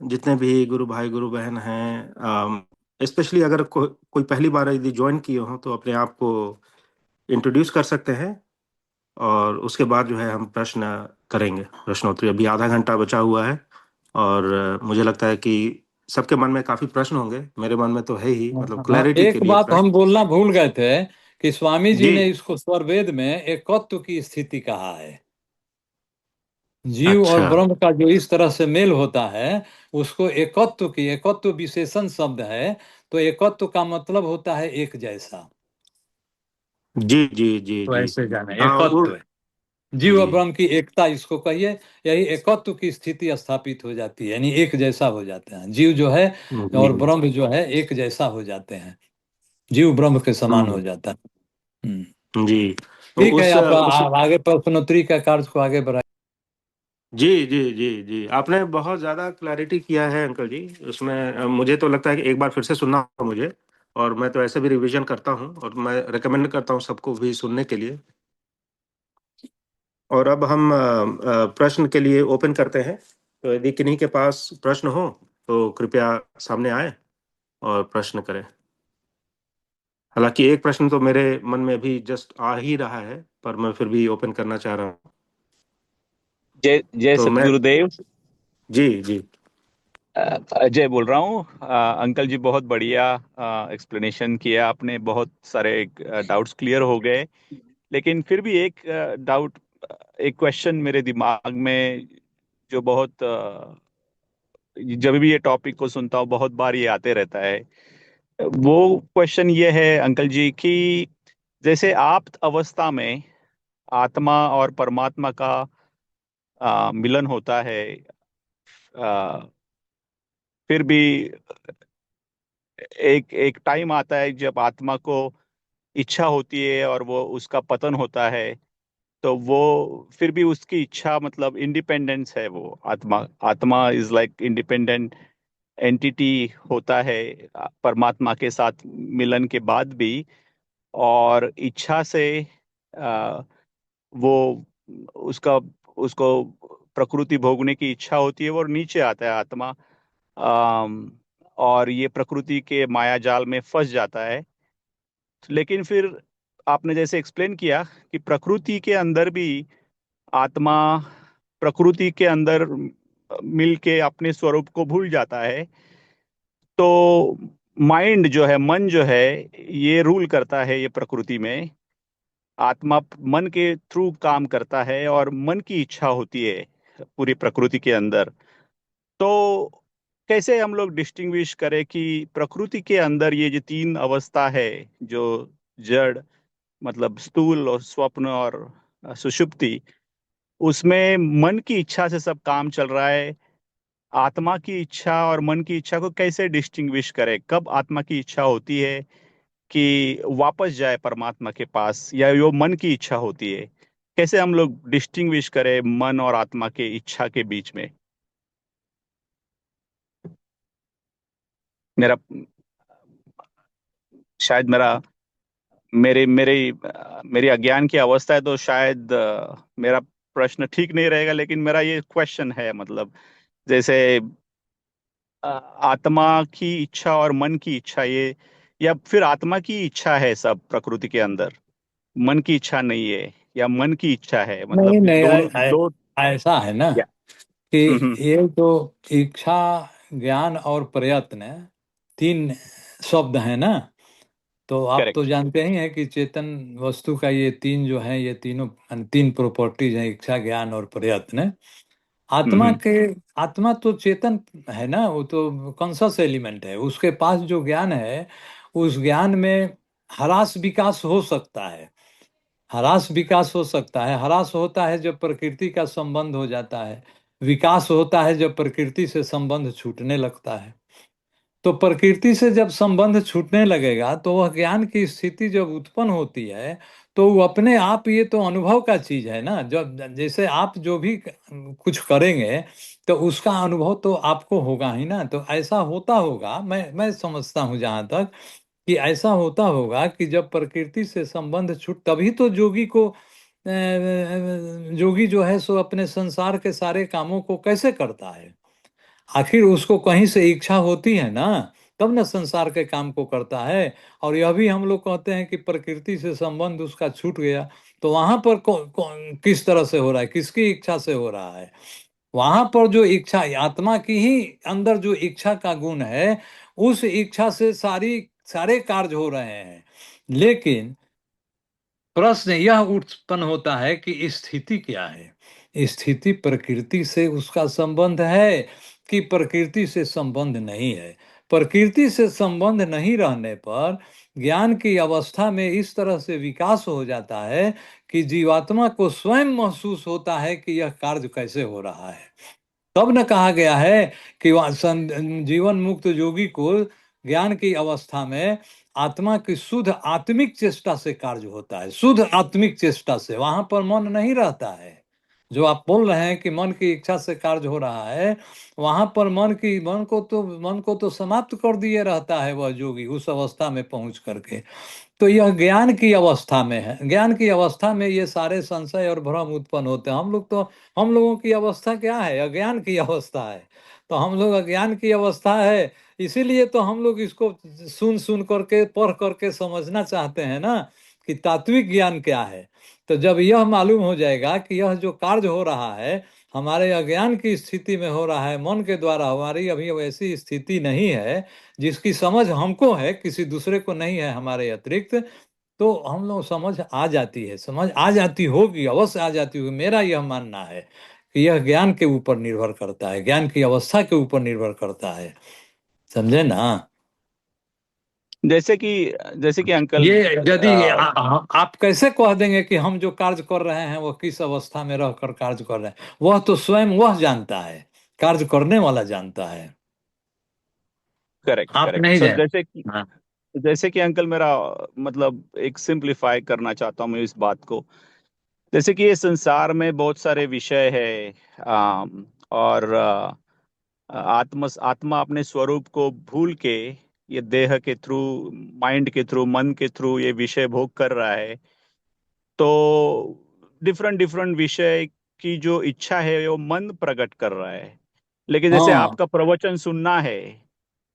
जितने भी गुरु भाई गुरु बहन हैं, स्पेशली अगर कोई पहली बार यदि ज्वाइन किए हो तो अपने आप को इंट्रोड्यूस कर सकते हैं, और उसके बाद जो है हम प्रश्न करेंगे, प्रश्नोत्तरी। अभी आधा घंटा बचा हुआ है, और मुझे लगता है कि सबके मन में काफी प्रश्न होंगे, मेरे मन में तो है ही, मतलब हाँ, क्लैरिटी के एक लिए बात हम प्रश्न। बोलना भूल गए थे कि स्वामी जी जी। ने इसको स्वरवेद में एकत्व की स्थिति कहा है। जीव और अच्छा। ब्रह्म का जो इस तरह से मेल होता है, उसको एकत्व की, एकत्व विशेषण शब्द है। तो एकत्व का मतलब होता है एक जैसा। जी जी जी तो जी। ऐसे जाने हाँ वो। एकत्व है, जीव और जी ब्रह्म की एकता इसको कहिए। यही एकत्व की स्थिति स्थापित हो जाती है, यानी एक जैसा हो जाते हैं जीव जो है जी। और ब्रह्म जो है एक जैसा हो जाते हैं, जीव ब्रह्म के समान हो हम्म। जाता है। हम्म। जी। तो ठीक है, उस आप आगे प्रश्नोत्तरी का कार्य को आगे बढ़ाइए। जी जी जी जी, आपने बहुत ज़्यादा क्लैरिटी किया है अंकल जी उसमें। मुझे तो लगता है कि एक बार फिर से सुनना होगा मुझे, और मैं तो ऐसे भी रिवीजन करता हूँ, और मैं रिकमेंड करता हूँ सबको भी सुनने के लिए। और अब हम प्रश्न के लिए ओपन करते हैं। तो यदि किन्हीं के पास प्रश्न हो तो कृपया सामने आए और प्रश्न करें। हालांकि एक प्रश्न तो मेरे मन में अभी जस्ट आ ही रहा है, पर मैं फिर भी ओपन करना चाह रहा हूँ। जय जय तो मैं। सतगुरुदेव। जी जी। अजय बोल रहा हूँ। अंकल जी, बहुत बढ़िया एक्सप्लेनेशन किया आपने, बहुत सारे डाउट्स क्लियर हो गए। लेकिन फिर भी एक डाउट, एक क्वेश्चन मेरे दिमाग में, जो बहुत जब भी ये टॉपिक को सुनता हूँ बहुत बार ये आते रहता है। वो क्वेश्चन ये है अंकल जी कि जैसे आप अवस्था में आत्मा और परमात्मा का मिलन होता है, अ, फिर भी एक एक टाइम आता है जब आत्मा को इच्छा होती है और वो उसका पतन होता है। तो वो फिर भी उसकी इच्छा मतलब इंडिपेंडेंस है, वो आत्मा आत्मा इज लाइक इंडिपेंडेंट एंटिटी होता है परमात्मा के साथ मिलन के बाद भी। और इच्छा से आ, वो उसका उसको प्रकृति भोगने की इच्छा होती है, वो नीचे आता है आत्मा। अम, और ये प्रकृति के माया जाल में फंस जाता है। लेकिन फिर आपने जैसे एक्सप्लेन किया कि प्रकृति के अंदर भी आत्मा प्रकृति के अंदर मिल के अपने स्वरूप को भूल जाता है। तो माइंड जो है, मन जो है, ये रूल करता है ये प्रकृति में। आत्मा मन के थ्रू काम करता है और मन की इच्छा होती है पूरी प्रकृति के अंदर। तो कैसे हम लोग डिस्टिंग्विश करें कि प्रकृति के अंदर ये जो तीन अवस्था है, जो जड़ मतलब स्थूल और स्वप्न और सुषुप्ति, उसमें मन की इच्छा से सब काम चल रहा है। आत्मा की इच्छा और मन की इच्छा को कैसे डिस्टिंग्विश करें, कब आत्मा की इच्छा होती है कि वापस जाए परमात्मा के पास, या वो मन की इच्छा होती है? कैसे हम लोग डिस्टिंग्विश करें मन और आत्मा के इच्छा के बीच में? मेरा शायद मेरा मेरे मेरे मेरी अज्ञान की अवस्था है, तो शायद मेरा प्रश्न ठीक नहीं रहेगा, लेकिन मेरा ये क्वेश्चन है मतलब, जैसे आत्मा की इच्छा और मन की इच्छा, ये या फिर आत्मा की इच्छा है सब प्रकृति के अंदर, मन की इच्छा नहीं है, या मन की इच्छा है, नहीं मतलब नहीं, दोनों दो। ऐसा है ना या कि हम्म। ये जो इच्छा, ज्ञान और प्रयत्न, तीन शब्द हैं ना। तो आप तो करेक्ट। जानते ही हैं कि चेतन वस्तु का ये तीन जो है, ये तीनों तीन प्रॉपर्टीज हैं, इच्छा, ज्ञान और प्रयत्न। आत्मा हम्म। के आत्मा तो चेतन है ना, वो तो कॉन्शस एलिमेंट है। उसके पास जो ज्ञान है, उस ज्ञान में ह्रास विकास हो सकता है। ह्रास विकास हो सकता है। ह्रास होता है जब प्रकृति का संबंध हो जाता है। विकास होता है जब प्रकृति से संबंध छूटने लगता है। तो प्रकृति से जब संबंध छूटने लगेगा तो वह ज्ञान की स्थिति जब उत्पन्न होती है, तो वो अपने आप, ये तो अनुभव का चीज है ना। जब जैसे आप जो भी कुछ करेंगे, तो उसका अनुभव तो आपको होगा ही ना। तो ऐसा होता होगा, मैं समझता हूँ जहाँ तक कि ऐसा होता होगा कि जब प्रकृति से संबंध छूट, तभी तो जोगी को जोगी जो है सो अपने संसार के सारे कामों को कैसे करता है। आखिर उसको कहीं से इच्छा होती है ना, तब न संसार के काम को करता है। और यह भी हम लोग कहते हैं कि प्रकृति से संबंध उसका छूट गया, तो वहां पर किस तरह से हो रहा है, किसकी इच्छा से हो रहा है। वहां पर जो इच्छा, आत्मा की ही अंदर जो इच्छा का गुण है, उस इच्छा से सारे कार्य हो रहे हैं। लेकिन प्रश्न यह उत्पन्न होता है कि स्थिति क्या है। स्थिति प्रकृति से उसका संबंध है कि प्रकृति से संबंध नहीं है। प्रकृति से संबंध नहीं रहने पर ज्ञान की अवस्था में इस तरह से विकास हो जाता है कि जीवात्मा को स्वयं महसूस होता है कि यह कार्य कैसे हो रहा है। तब न कहा गया है कि जीवन मुक्त योगी को ज्ञान की अवस्था में आत्मा की शुद्ध आत्मिक चेष्टा से कार्य होता है। शुद्ध आत्मिक चेष्टा से, वहां पर मन नहीं रहता है। जो आप बोल रहे हैं कि मन की इच्छा से कार्य हो रहा है, वहां पर मन को तो समाप्त कर दिए रहता है वह योगी, उस अवस्था में पहुंच करके। तो यह ज्ञान की अवस्था में है। ज्ञान की अवस्था में ये सारे संशय और भ्रम उत्पन्न होते हैं। हम लोगों की अवस्था क्या है? अज्ञान की अवस्था है। तो हम लोग अज्ञान की अवस्था है, इसीलिए तो हम लोग इसको सुन सुन करके, पढ़ करके समझना चाहते हैं ना कि तात्विक ज्ञान क्या है। तो जब यह मालूम हो जाएगा कि यह जो कार्य हो रहा है हमारे अज्ञान की स्थिति में हो रहा है, मन के द्वारा, हमारी अभी वैसी स्थिति नहीं है जिसकी समझ हमको है, किसी दूसरे को नहीं है हमारे अतिरिक्त। तो हम लोग समझ आ जाती है, समझ आ जाती होगी, अवश्य आ जाती होगी। मेरा यह मानना है कि यह ज्ञान के ऊपर निर्भर करता है, ज्ञान की अवस्था के ऊपर निर्भर करता है। समझे ना? जैसे कि जैसे कि अंकल, ये यदि आप कैसे कह देंगे कि हम जो कार्य कर रहे हैं वो किस अवस्था में रहकर कार्य कर रहे हैं? वह तो स्वयं वह जानता है, कार्य करने वाला जानता है। करेक्ट आप करेक्ट नहीं सर। जान। हाँ। जैसे कि अंकल, मेरा मतलब एक सिंप्लीफाई करना चाहता हूँ मैं इस बात को। जैसे कि ये संसार में बहुत सारे विषय है, और आत्मा अपने स्वरूप को भूल के ये देह के थ्रू, माइंड के थ्रू, मन के थ्रू ये विषय भोग कर रहा है। तो डिफरेंट डिफरेंट विषय की जो इच्छा है वो मन प्रकट कर रहा है। लेकिन जैसे हाँ। आपका प्रवचन सुनना है,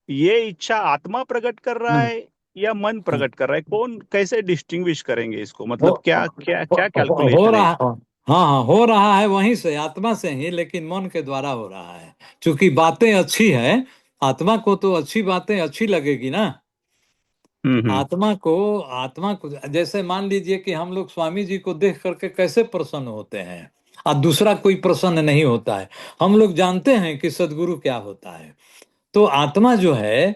ये इच्छा आत्मा प्रकट कर रहा हम्म। है या मन प्रकट कर रहा है? कौन कैसे डिस्टिंग्विश करेंगे इसको? हो मतलब क्या क्या क्या हो कैलकुलेशन है रहा। इसका? हाँ हाँ, हो रहा है वहीं से, आत्मा से ही, लेकिन मन के द्वारा हो रहा है। क्योंकि बातें अच्छी है, आत्मा को तो अच्छी बातें अच्छी लगेगी ना। हम्म। आत्मा को जैसे मान लीजिए कि हम लोग स्वामी जी को देख करके कैसे प्रसन्न होते हैं, और दूसरा कोई प्रसन्न नहीं होता है। हम लोग जानते हैं कि सदगुरु क्या होता है। तो आत्मा जो है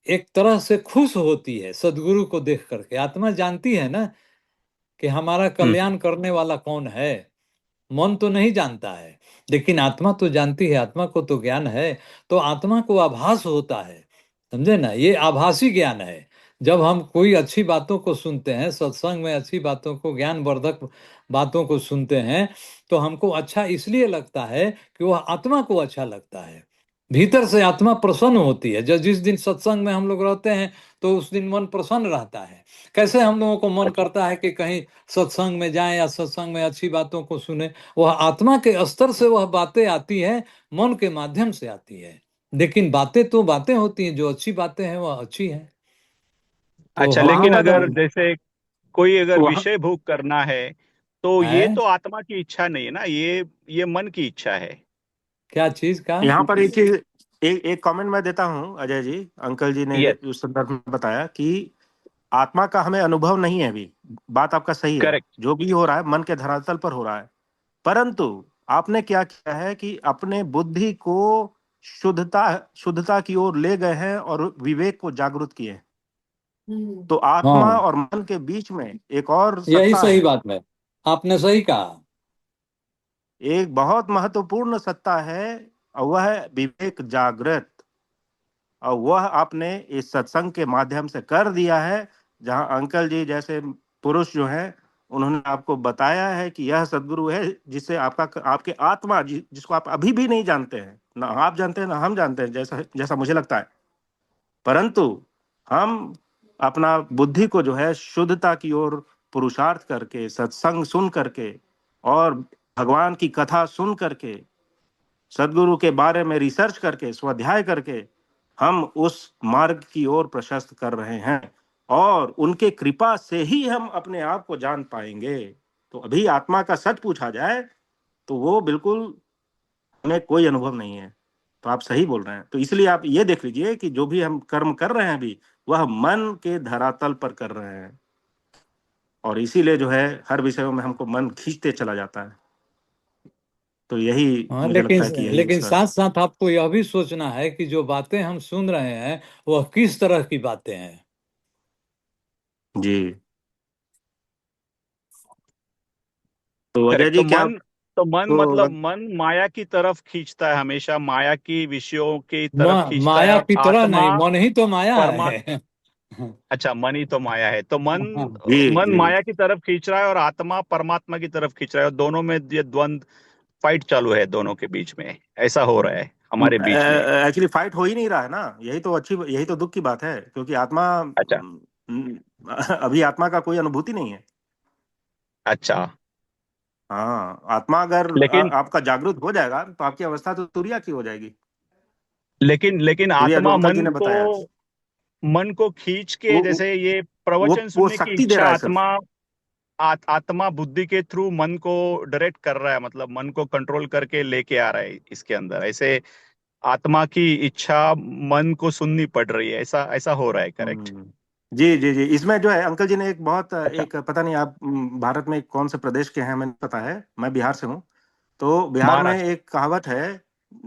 एक तरह से खुश होती है सदगुरु को देख करके। आत्मा जानती है ना कि हमारा हम्म। कल्याण करने वाला कौन है। मन तो नहीं जानता है, लेकिन आत्मा तो जानती है, आत्मा को तो ज्ञान है। तो आत्मा को आभास होता है। समझे ना? ये आभासी ज्ञान है। जब हम कोई अच्छी बातों को सुनते हैं, सत्संग में अच्छी बातों को, ज्ञानवर्धक बातों को सुनते हैं, तो हमको अच्छा इसलिए लगता है कि वह आत्मा को अच्छा लगता है। भीतर से आत्मा प्रसन्न होती है। जब जिस दिन सत्संग में हम लोग रहते हैं, तो उस दिन मन प्रसन्न रहता है। कैसे हम लोगों को मन करता है कि कहीं सत्संग में जाएं या सत्संग में अच्छी बातों को सुने? वह आत्मा के स्तर से वह बातें आती है, मन के माध्यम से आती है। लेकिन बातें होती हैं, जो अच्छी बातें हैं वह अच्छी हैं। तो अच्छा, हम लेकिन लोग अगर जैसे कोई अगर वहां विषय भोग करना है तो ये है तो आत्मा की इच्छा नहीं है ना, ये मन की इच्छा है। क्या चीज का। यहाँ पर एक चीज, एक कमेंट मैं देता हूँ अजय जी। अंकल जी ने यस, उस संदर्भ में बताया कि आत्मा का हमें अनुभव नहीं है अभी। बात आपका सही है, करेक्ट। जो भी हो रहा है मन के धरातल पर हो रहा है। परंतु आपने क्या किया है कि अपने बुद्धि को शुद्धता शुद्धता की ओर ले गए हैं और विवेक को जागृत किए हैं। तो आत्मा हाँ, और मन के बीच में एक और यही सत्ता सही है, बात है, आपने सही कहा। एक बहुत महत्वपूर्ण सत्ता है, और वह है विवेक जागृत। और वह आपने इस सत्संग के माध्यम से कर दिया है, जहां अंकल जी जैसे पुरुष जो हैं उन्होंने आपको बताया है कि यह सदगुरु है जिसे आपके आत्मा जिसको आप अभी भी नहीं जानते हैं, ना आप जानते हैं ना हम जानते हैं, जैसा जैसा मुझे लगता है। परंतु हम अपना बुद्धि को जो है शुद्धता की ओर पुरुषार्थ करके, सत्संग सुन करके और भगवान की कथा सुन करके, सदगुरु के बारे में रिसर्च करके, स्वाध्याय करके हम उस मार्ग की ओर प्रशस्त कर रहे हैं, और उनके कृपा से ही हम अपने आप को जान पाएंगे। तो अभी आत्मा का सच पूछा जाए तो वो बिल्कुल हमें कोई अनुभव नहीं है। तो आप सही बोल रहे हैं। तो इसलिए आप ये देख लीजिए कि जो भी हम कर्म कर रहे हैं अभी, वह मन के धरातल पर कर रहे हैं, और इसीलिए जो है हर विषयों में हमको मन खींचते चला जाता है। तो यही हाँ, मुझे लेकिन लगता है कि यही लेकिन इसका। साथ साथ आपको यह भी सोचना है कि जो बातें हम सुन रहे हैं वह किस तरह की बातें हैं। जी। तो अजय करेक्ट। तो जी क्या मन, तो मन आपको मतलब मन माया की तरफ खींचता है, हमेशा माया की विषयों की तरफ खींचता है, माया और की तरह आत्मा नहीं, मन ही तो माया परमा है। अच्छा, मन ही तो माया है। तो मन जी मन जी माया की तरफ खींच रहा है और आत्मा परमात्मा की तरफ खींच रहा है, और दोनों में ये द्वंद, फाइट चालू है दोनों के बीच में। ऐसा हो रहा है हमारे बीच में। एक्चुअली फाइट हो ही नहीं रहा है ना, यही तो दुख की बात है, क्योंकि आत्मा अच्छा। अभी आत्मा का कोई अनुभूति नहीं है। अच्छा। हाँ, आत्मा अगर लेकिन आपका जागृत हो जाएगा तो आपकी अवस्था तो तुरिया की हो जाएगी। लेकिन लेकिन तुरिया जो आत्मा अंकल जी ने बताया, मन को खींच के, वो जैसे ये वो प्रवचन वो सुनने की शक्ति दे इच्छा रहा है सिर्फ। आत्मा आत्मा बुद्धि के थ्रू मन को डायरेक्ट कर रहा है, मतलब मन को कंट्रोल करके लेके आ रहा है इसके अंदर। ऐसे आत्मा की इच्छा मन को सुननी पड़ रही है, ऐसा ऐसा हो रहा है। करेक्ट। हम्म। जी जी जी, इसमें जो है अंकल जी ने एक बहुत अच्छा। एक पता नहीं आप भारत में कौन से प्रदेश के हैं, मैंने पता है, मैं बिहार से हूँ। तो बिहार में महाराष्ट्र। एक कहावत है।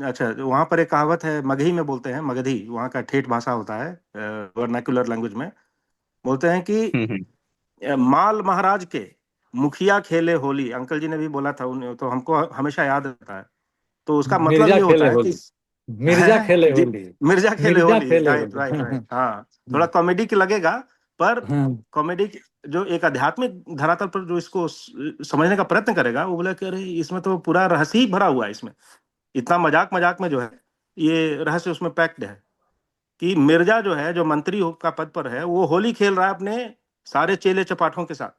अच्छा, वहाँ पर एक कहावत है, मगही में बोलते हैं, मगधी वहाँ का ठेठ भाषा होता है, वर्नाक्युलर लैंग्वेज में बोलते हैं कि हम्म। माल महाराज के मुखिया खेले होली। अंकल जी ने भी बोला था, उन्हें तो हमको हमेशा याद रहता है। तो उसका मतलब मिर्जा ये खेले होता है कि होली, मिर्जा खेले है जी, होली, मिर्जा खेले मिर्जा होली, खेले राइट राइट राइट। होली। हाँ, थोड़ा कॉमेडी की लगेगा, पर हाँ, कॉमेडी जो एक आध्यात्मिक धरातल पर जो इसको समझने का प्रयत्न करेगा, वो बोला कि अरे इसमें तो पूरा रहस्य ही भरा हुआ है इसमें। इतना मजाक मजाक में जो है ये रहस्य उसमें पैक्ड है, कि मिर्जा जो है, जो मंत्री का पद पर है, वो होली खेल रहा है अपने सारे चेले चपाटों के साथ,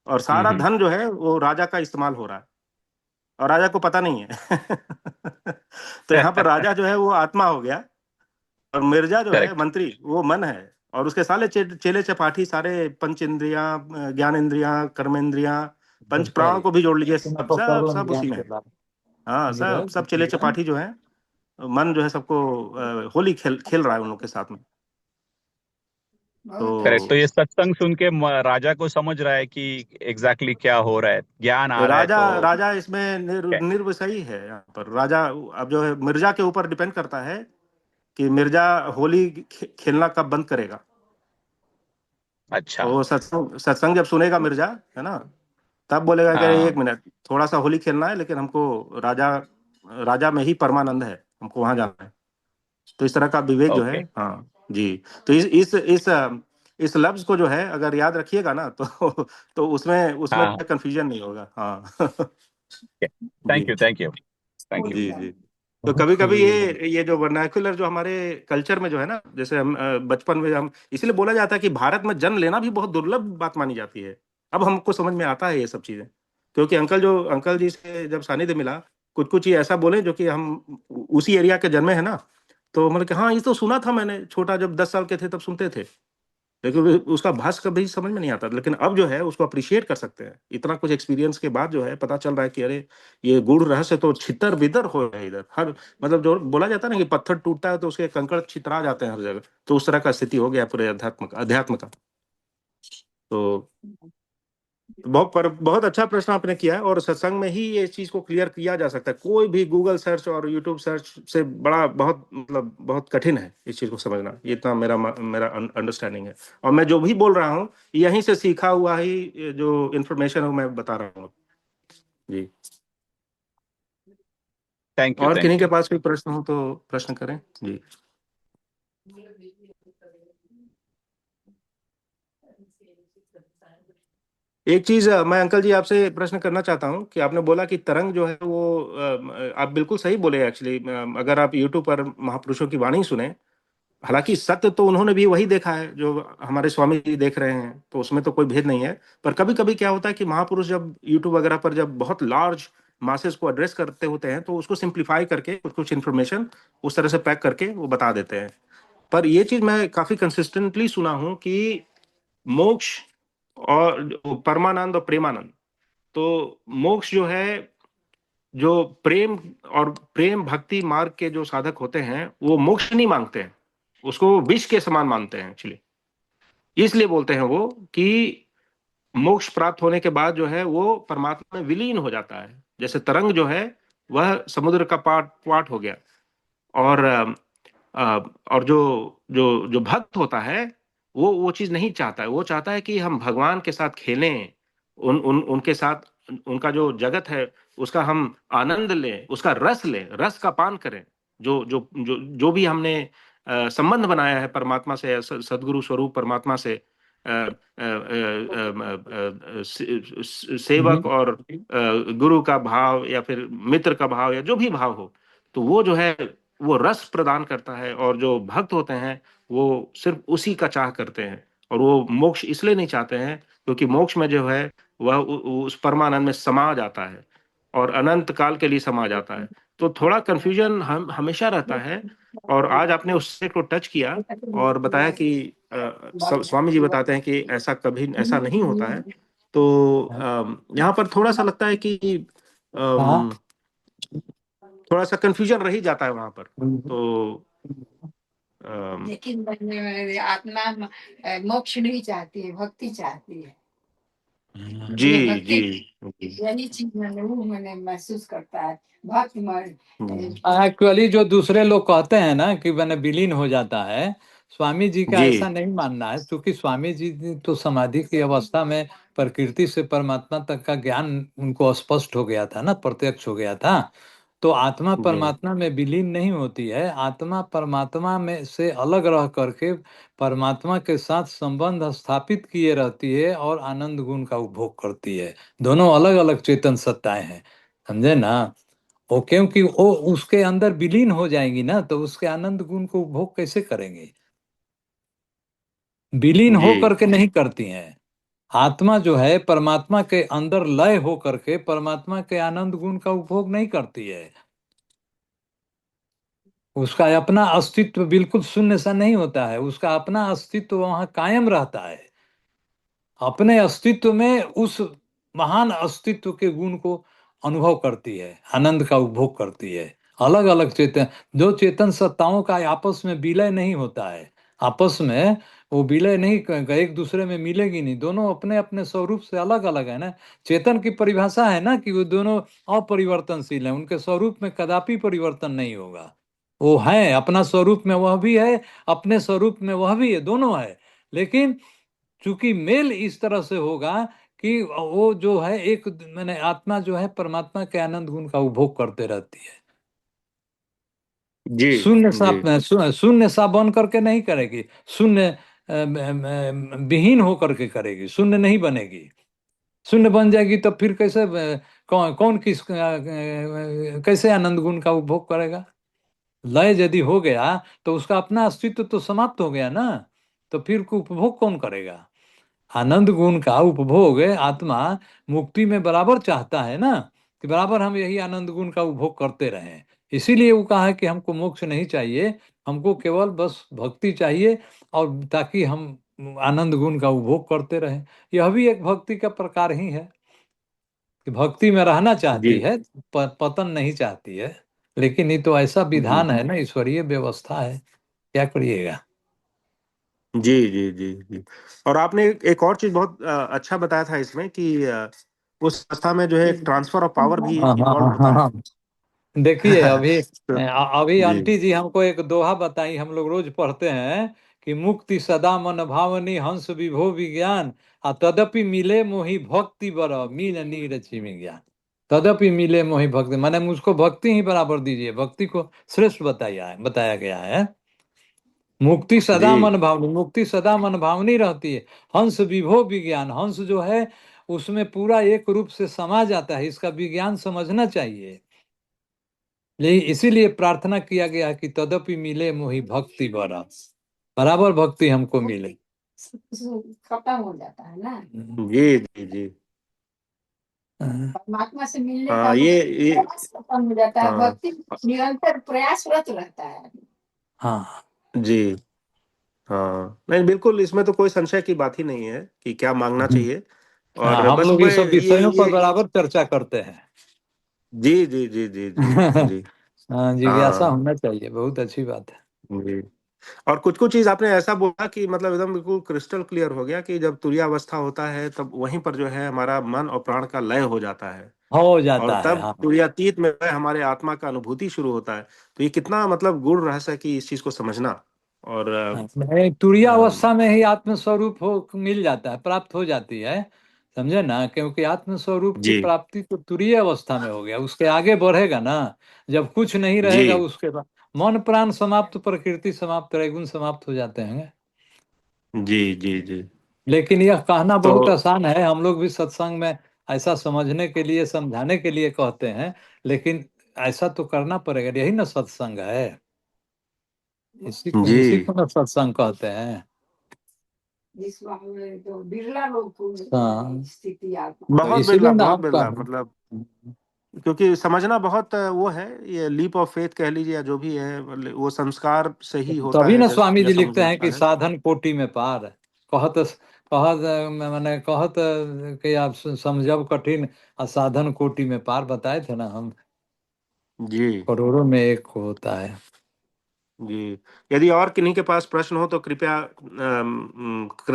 और सारा हम्म। धन जो है वो राजा का इस्तेमाल हो रहा है, और राजा को पता नहीं है। तो यहाँ पर राजा जो है वो आत्मा हो गया, और मिर्जा जो है करेक्ट। मंत्री वो मन है, और उसके सारे चेले चपाटी सारे पंच इंद्रियां, ज्ञान इंद्रियां, कर्मेंद्रियां, पंच प्राणों भाई को भी जोड़ लीजिए, तुम्हें सब तो सब प्रॉब्लम सब ज्ञान उसी में के है। बाद हाँ, सब नीरज सब चेले चपाटी जो है, मन जो है सबको होली खेल खेल रहा है उन लोग के साथ में। करेक्ट। तो तो ये सत्संग सुन के राजा को समझ रहा है कि एग्जैक्टली क्या हो रहा है, ज्ञान आ रहा है। राजा तो राजा इसमें निर्विषयी है यहाँ पर। राजा अब जो है मिर्जा के ऊपर डिपेंड करता है कि मिर्जा होली खेलना कब बंद करेगा। अच्छा। वो सत्संग सत्संग जब सुनेगा मिर्जा, है ना, तब बोलेगा कि अरे हाँ। एक मिनट, थोड़ा सा होली खेलना है, लेकिन हमको राजा राजा में ही परमानंद है, हमको वहां जाना है। तो इस तरह का विवेक जो है। ओके। हाँ जी। तो इस लफ्ज को जो है अगर याद रखिएगा ना, तो उसमें उसमें हाँ। कोई कंफ्यूजन नहीं होगा। हाँ। जी thank you, thank you, thank you. जी जी। तो कभी कभी ये जो वर्नाक्युलर जो हमारे कल्चर में जो है ना, जैसे हम बचपन में हम, इसलिए बोला जाता है कि भारत में जन्म लेना भी बहुत दुर्लभ बात मानी जाती है। अब हमको समझ में आता है ये सब चीजें, क्योंकि अंकल जी से जब सानिध्य मिला, कुछ कुछ ही ऐसा बोले जो कि हम उसी एरिया के जन्मे हैं ना, तो मतलब कि हाँ ये तो सुना था मैंने, छोटा जब 10 साल के थे तब सुनते थे, लेकिन उसका भाष कभी समझ में नहीं आता। लेकिन अब जो है उसको अप्रिशिएट कर सकते हैं, इतना कुछ एक्सपीरियंस के बाद जो है पता चल रहा है कि अरे ये गूढ़ रहस्य तो छितर बितर हो रहा है इधर, हर मतलब जो बोला जाता है ना कि पत्थर टूटता है तो उसके कंकड़ छितरा जाते हैं हर जगह, तो उस तरह का स्थिति हो गया पूरे अध्यात्म का। तो बहुत अच्छा प्रश्न आपने किया है, और सत्संग में ही ये चीज को क्लियर किया जा सकता है। कोई भी गूगल सर्च और यूट्यूब सर्च से बड़ा बहुत मतलब बहुत कठिन है इस चीज को समझना, ये इतना मेरा अंडरस्टैंडिंग है। और मैं जो भी बोल रहा हूँ यहीं से सीखा हुआ ही ये जो इन्फॉर्मेशन है वो मैं बता रहा हूँ जी। थैंक यू, और थैंक किन्हीं के यू। पास कोई प्रश्न हो तो प्रश्न करें जी। एक चीज मैं अंकल जी आपसे प्रश्न करना चाहता हूँ कि आपने बोला कि तरंग जो है वो आप बिल्कुल सही बोले एक्चुअली। अगर आप यूट्यूब पर महापुरुषों की वाणी सुने, हालांकि सत्य तो उन्होंने भी वही देखा है जो हमारे स्वामी जी देख रहे हैं, तो उसमें तो कोई भेद नहीं है। पर कभी कभी क्या होता है कि महापुरुष जब यूट्यूब वगैरह पर जब बहुत लार्ज मासेस को एड्रेस करते होते हैं तो उसको सिंप्लीफाई करके कुछ कुछ इन्फॉर्मेशन उस तरह से पैक करके वो बता देते हैं। पर ये चीज मैं काफी कंसिस्टेंटली सुना हूं कि मोक्ष और परमानंद और प्रेमानंद, तो मोक्ष जो है, जो प्रेम और प्रेम भक्ति मार्ग के जो साधक होते हैं वो मोक्ष नहीं मांगते हैं, उसको विष के समान मानते हैं एक्चुअली। इसलिए बोलते हैं वो कि मोक्ष प्राप्त होने के बाद जो है वो परमात्मा में विलीन हो जाता है, जैसे तरंग जो है वह समुद्र का पाट पाट हो गया। और और जो जो जो भक्त होता है वो चीज नहीं चाहता है, वो चाहता है कि हम भगवान के साथ खेलें, उनके साथ उनका जो जगत है उसका हम आनंद लें, उसका रस लें, रस का पान करें। जो भी हमने संबंध बनाया है परमात्मा से, सदगुरु स्वरूप परमात्मा से, सेवक और गुरु का भाव या फिर मित्र का भाव या जो भी भाव हो, तो वो जो है वो रस प्रदान करता है। और जो भक्त होते हैं वो सिर्फ उसी का चाह करते हैं, और वो मोक्ष इसलिए नहीं चाहते हैं क्योंकि मोक्ष में जो है वह उस परमानंद में समा जाता है और अनंत काल के लिए समा जाता है। तो थोड़ा कंफ्यूजन हम हमेशा रहता है। और आज आपने उससे को टच किया और बताया कि स्वामी जी बताते हैं कि ऐसा कभी ऐसा नहीं होता है। तो यहाँ पर थोड़ा सा लगता है कि हाँ। अम, थोड़ा सा कंफ्यूजन रह ही जाता है वहां पर। तो लेकिन आत्मा मोक्ष नहीं चाहती है, भक्ति चाहती है। जी ये भक्ति जी यही चीज मैंने महसूस करता है। भक्त मन एक्चुअली जो दूसरे लोग कहते हैं ना कि मैंने विलीन हो जाता है, स्वामी जी का जी ऐसा नहीं मानना है, क्योंकि स्वामी जी तो समाधि की अवस्था में प्रकृति से परमात्मा तक का ज्ञान उनको स्पष्ट हो गया था ना, प्रत्यक्ष हो गया था। तो आत्मा जी परमात्मा में विलीन नहीं होती है, आत्मा परमात्मा में से अलग रह करके परमात्मा के साथ संबंध स्थापित किए रहती है और आनंद गुण का उपभोग करती है। दोनों अलग अलग चेतन सत्ताएं हैं, समझे ना। वो क्योंकि वो उसके अंदर विलीन हो जाएंगी ना, तो उसके आनंद गुण को उपभोग कैसे करेंगे? विलीन जी हो करके नहीं करती हैं। आत्मा जो है परमात्मा के अंदर लय हो करके परमात्मा के आनंद गुण का उपभोग नहीं करती है। उसका अपना अस्तित्व बिल्कुल शून्य सा नहीं होता है, उसका अपना अस्तित्व वहां कायम रहता है। अपने अस्तित्व में उस महान अस्तित्व के गुण को अनुभव करती है, आनंद का उपभोग करती है। अलग अलग चेतन, जो चेतन सत्ताओं का आपस में विलय नहीं होता है, आपस में वो विलय नहीं एक दूसरे में मिलेगी नहीं, दोनों अपने अपने स्वरूप से अलग अलग है ना। चेतन की परिभाषा है ना कि वो दोनों अपरिवर्तनशील है, उनके स्वरूप में कदापि परिवर्तन नहीं होगा। वो है अपना स्वरूप में, वह भी है अपने स्वरूप में, वह भी है, दोनों है। लेकिन चूंकि मेल इस तरह से होगा कि वो जो है एक मैंने आत्मा जो है परमात्मा के आनंद गुण का उपभोग करते रहती है। जी शून्य सा जी शून्य सा बन करके नहीं करेगी, शून्य विहीन होकर के करेगी, शून्य नहीं बनेगी। शून्य बन जाएगी तो फिर कैसे कौन किस कैसे आनंद गुण का उपभोग करेगा? लय यदि हो गया तो उसका अपना अस्तित्व तो समाप्त हो गया ना, तो फिर को उपभोग कौन करेगा? आनंद गुण का उपभोग आत्मा मुक्ति में बराबर चाहता है ना, कि बराबर हम यही आनंद गुण का उपभोग करते रहें। इसीलिए वो कहा है कि हमको मोक्ष नहीं चाहिए, हमको केवल बस भक्ति चाहिए, और ताकि हम आनंद गुण का उपभोग करते रहें। यह भी एक भक्ति का प्रकार ही है कि भक्ति में रहना चाहती जी है, पतन नहीं चाहती है। लेकिन ये तो ऐसा विधान जी है ना, ईश्वरीय व्यवस्था है, क्या करिएगा। जी जी जी जी। और आपने एक और चीज बहुत अच्छा बताया था इसमें कि उस अवस्था में जो है एक ट्रांसफर ऑफ पावर भी हाँ हाँ इन्वॉल्व हाँ हाँ होता है। हाँ। देखिए अभी तो अभी जी आंटी जी हमको एक दोहा बताई, हम लोग रोज पढ़ते हैं कि मुक्ति सदा मन भावनी हंस विभो विज्ञान, तदपि मिले मोहि भक्ति बर मीन नीर छिमि ज्ञान। तदपि मिले मोहि भक्ति, माने मुझको भक्ति ही बराबर दीजिए, भक्ति को श्रेष्ठ बताया गया है। मुक्ति सदा जी मन भावनी, मुक्ति सदा मन भावनी रहती है। हंस विभो विज्ञान, हंस जो है उसमें पूरा एक रूप से समा जाता है, इसका विज्ञान समझना चाहिए। इसीलिए प्रार्थना किया गया कि तदपि मिले मोहि भक्ति बराबर भक्ति हमको मिले। खत्म हो जाता है ना, जी जी जी। परमात्मा से मिलने का हाँ ये प्रयास खत्म हो जाता है, हाँ भक्ति निरंतर प्रयासरत रहता है। हाँ जी हाँ, नहीं बिल्कुल, इसमें तो कोई संशय की बात ही नहीं है कि क्या मांगना चाहिए। हाँ, और हम बस लोग ये मैं सब विषयों पर बराबर चर्चा करते हैं। जी जी जी जी जी जी हाँ, जिज्ञासा हाँ होना चाहिए, बहुत अच्छी बात है। जी। और कुछ कुछ चीज आपने ऐसा बोला कि मतलब एकदम बिल्कुल क्रिस्टल क्लियर हो गया कि जब तुरीयावस्था होता है तब वहीं पर जो है हमारा मन और प्राण का लय हो जाता है, हो और जाता है, तब हाँ। तुरीयातीत में हमारे आत्मा का अनुभूति शुरू होता है। तो ये कितना मतलब गूढ़ रहस्य है कि इस चीज को समझना। और तुरीय अ, अवस्था में ही आत्मस्वरूप हो मिल जाता है, प्राप्त हो जाती है, समझे ना। क्योंकि आत्मस्वरूप की जी प्राप्ति तो तुरीय अवस्था में हो गया, उसके आगे बढ़ेगा ना जब कुछ नहीं जी रहेगा, उसके बाद मन प्राण समाप्त, प्रकृति समाप्त, त्रैगुण समाप्त हो जाते हैं। जी जी जी। लेकिन यह कहना तो बहुत आसान है, हम लोग भी सत्संग में ऐसा समझने के लिए, समझाने के लिए कहते हैं, लेकिन ऐसा तो करना पड़ेगा, यही ना सत्संग है। जी इसी को ना सत्संग कहते हैं। जिसमें तो बिरला लोग को हाँ, स्थिति आता तो बहुत इसीलिए बिरला, ना बहुत हम बिरला, कहें। मतलब क्योंकि समझना बहुत वो है, ये लीप ऑफ फेथ कह लीजिए या जो भी है, मतलब वो संस्कार से ही होता तभी है, ना स्वामी जी जैसा लिखते मुझे हैं लगता कि है। साधन कोटि में पार, कहत कहत मैंने कहत कि आप समझब कठिन, साधन कोटि में पार बताए थे ना हम, जी करोड़ों में एक होता है। जी। यदि और किन्हीं के पास प्रश्न हो तो कृपया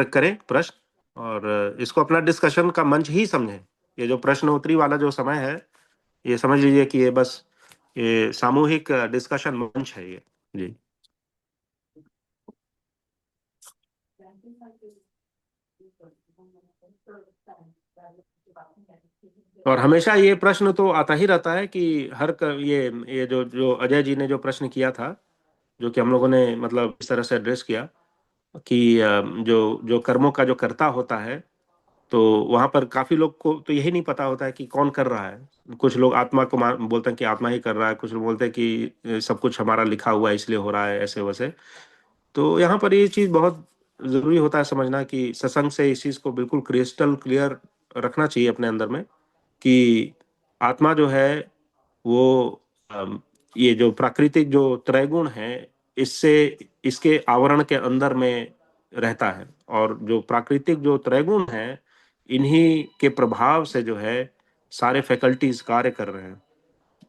करें प्रश्न, और इसको अपना डिस्कशन का मंच ही समझें। ये जो प्रश्नोत्तरी वाला जो समय है, ये समझ लीजिए कि ये बस ये सामूहिक डिस्कशन मंच है ये। जी। और हमेशा ये प्रश्न तो आता ही रहता है कि ये जो जो अजय जी ने जो प्रश्न किया था, जो कि हम लोगों ने मतलब इस तरह से एड्रेस किया कि जो जो कर्मों का जो कर्ता होता है, तो वहां पर काफी लोग को तो यही नहीं पता होता है कि कौन कर रहा है। कुछ लोग आत्मा को बोलते हैं कि आत्मा ही कर रहा है, कुछ लोग बोलते हैं कि सब कुछ हमारा लिखा हुआ है इसलिए हो रहा है, ऐसे वैसे। तो यहाँ पर ये चीज बहुत जरूरी होता है समझना कि सत्संग से इस चीज को बिल्कुल क्रिस्टल क्लियर रखना चाहिए अपने अंदर में कि आत्मा जो है वो ये जो प्राकृतिक जो त्रैगुण है, इससे इसके आवरण के अंदर में रहता है, और जो प्राकृतिक जो त्रैगुण है, इन्हीं के प्रभाव से जो है सारे फैकल्टीज कार्य कर रहे हैं।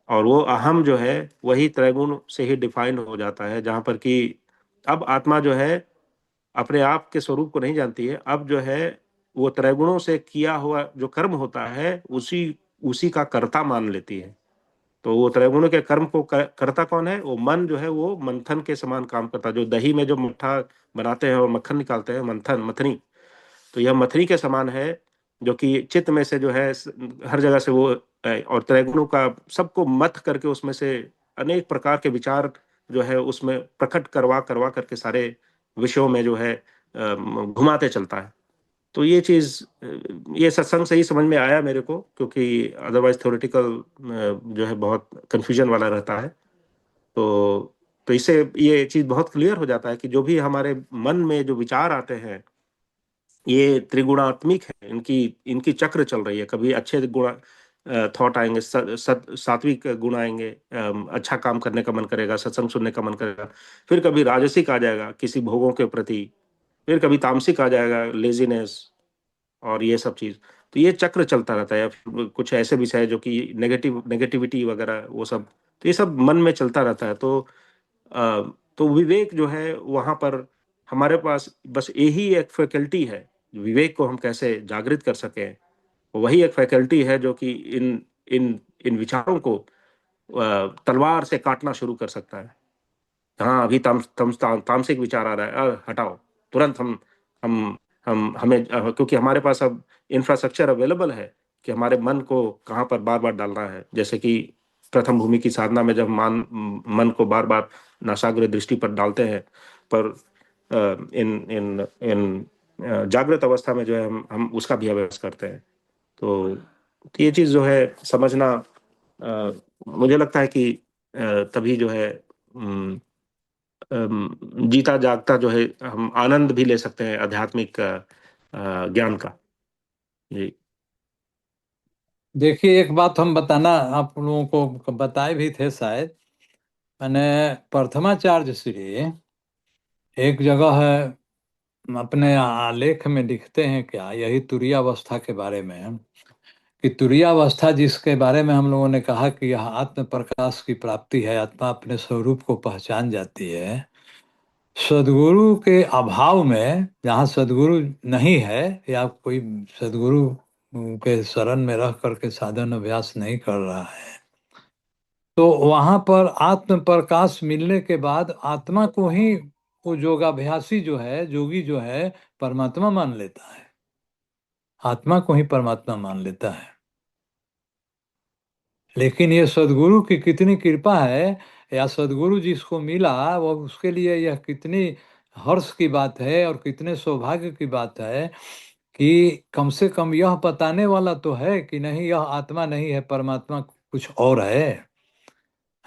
और वो अहम जो है वही त्रैगुण से ही डिफाइन हो जाता है, जहां पर कि अब आत्मा जो है अपने आप के स्वरूप को नहीं जानती है, अब जो है वो त्रैगुणों से किया हुआ जो कर्म होता है उसी उसी का कर्ता मान लेती है। तो वो त्रैगुणों के कर्म को करता कौन है? वो मन जो है, वो मंथन के समान काम करता है। जो दही में जो मट्ठा बनाते हैं और मक्खन निकालते हैं, मंथन मथनी, तो यह मथनी के समान है, जो कि चित्त में से जो है हर जगह से वो और त्रैगुणों का सबको मथ करके उसमें से अनेक प्रकार के विचार जो है उसमें प्रकट करवा करवा करके सारे विषयों में जो है घुमाते चलता है। तो ये चीज ये सत्संग से ही समझ में आया मेरे को, क्योंकि अदरवाइज थ्योरेटिकल जो है बहुत कंफ्यूजन वाला रहता है। तो इससे ये चीज बहुत क्लियर हो जाता है कि जो भी हमारे मन में जो विचार आते हैं, ये त्रिगुणात्मिक है, इनकी इनकी चक्र चल रही है। कभी अच्छे गुण थॉट आएंगे, सात्विक गुण आएंगे, अच्छा काम करने का मन करेगा, सत्संग सुनने का मन करेगा। फिर कभी राजसिक आ जाएगा किसी भोगों के प्रति, फिर कभी तामसिक आ जाएगा, लेजीनेस और ये सब चीज। तो ये चक्र चलता रहता है। या फिर कुछ ऐसे विषय जो कि नेगेटिविटी वगैरह वो सब, तो ये सब मन में चलता रहता है। तो विवेक जो है वहां पर हमारे पास बस यही एक फैकल्टी है, विवेक को हम कैसे जागृत कर सकें। वही एक फैकल्टी है जो कि इन इन इन विचारों को तलवार से काटना शुरू कर सकता है। हाँ, अभी तामसिक विचार आ रहा है, हटाओ तुरंत। हम हमें क्योंकि हमारे पास अब इंफ्रास्ट्रक्चर अवेलेबल है कि हमारे मन को कहाँ पर बार बार डालना है। जैसे कि प्रथम भूमि की साधना में जब मन को बार बार नासाग्र दृष्टि पर डालते हैं, पर इन इन इन जागृत अवस्था में जो है हम उसका भी अभ्यास करते हैं। तो ये चीज जो है समझना, मुझे लगता है कि तभी जो है जीता जागता जो है हम आनंद भी ले सकते हैं आध्यात्मिक ज्ञान का। जी देखिए, एक बात हम बताना आप लोगों को बताए भी थे शायद। मैंने प्रथमाचार्य श्री एक जगह है अपने आलेख में लिखते हैं, क्या यही तुरीयावस्था के बारे में, कि तुरीयावस्था जिसके बारे में हम लोगों ने कहा कि यह आत्म प्रकाश की प्राप्ति है, आत्मा अपने स्वरूप को पहचान जाती है। सदगुरु के अभाव में, जहाँ सदगुरु नहीं है या कोई सदगुरु के शरण में रह करके साधन अभ्यास नहीं कर रहा है, तो वहां पर आत्म प्रकाश मिलने के बाद आत्मा को ही वो योगाभ्यासी जो है, योगी जो है, परमात्मा मान लेता है। आत्मा को ही परमात्मा मान लेता है। लेकिन ये सदगुरु की कितनी कृपा है, या सदगुरु जिसको मिला वो उसके लिए यह कितनी हर्ष की बात है और कितने सौभाग्य की बात है कि कम से कम यह बताने वाला तो है कि नहीं, यह आत्मा नहीं है, परमात्मा कुछ और है।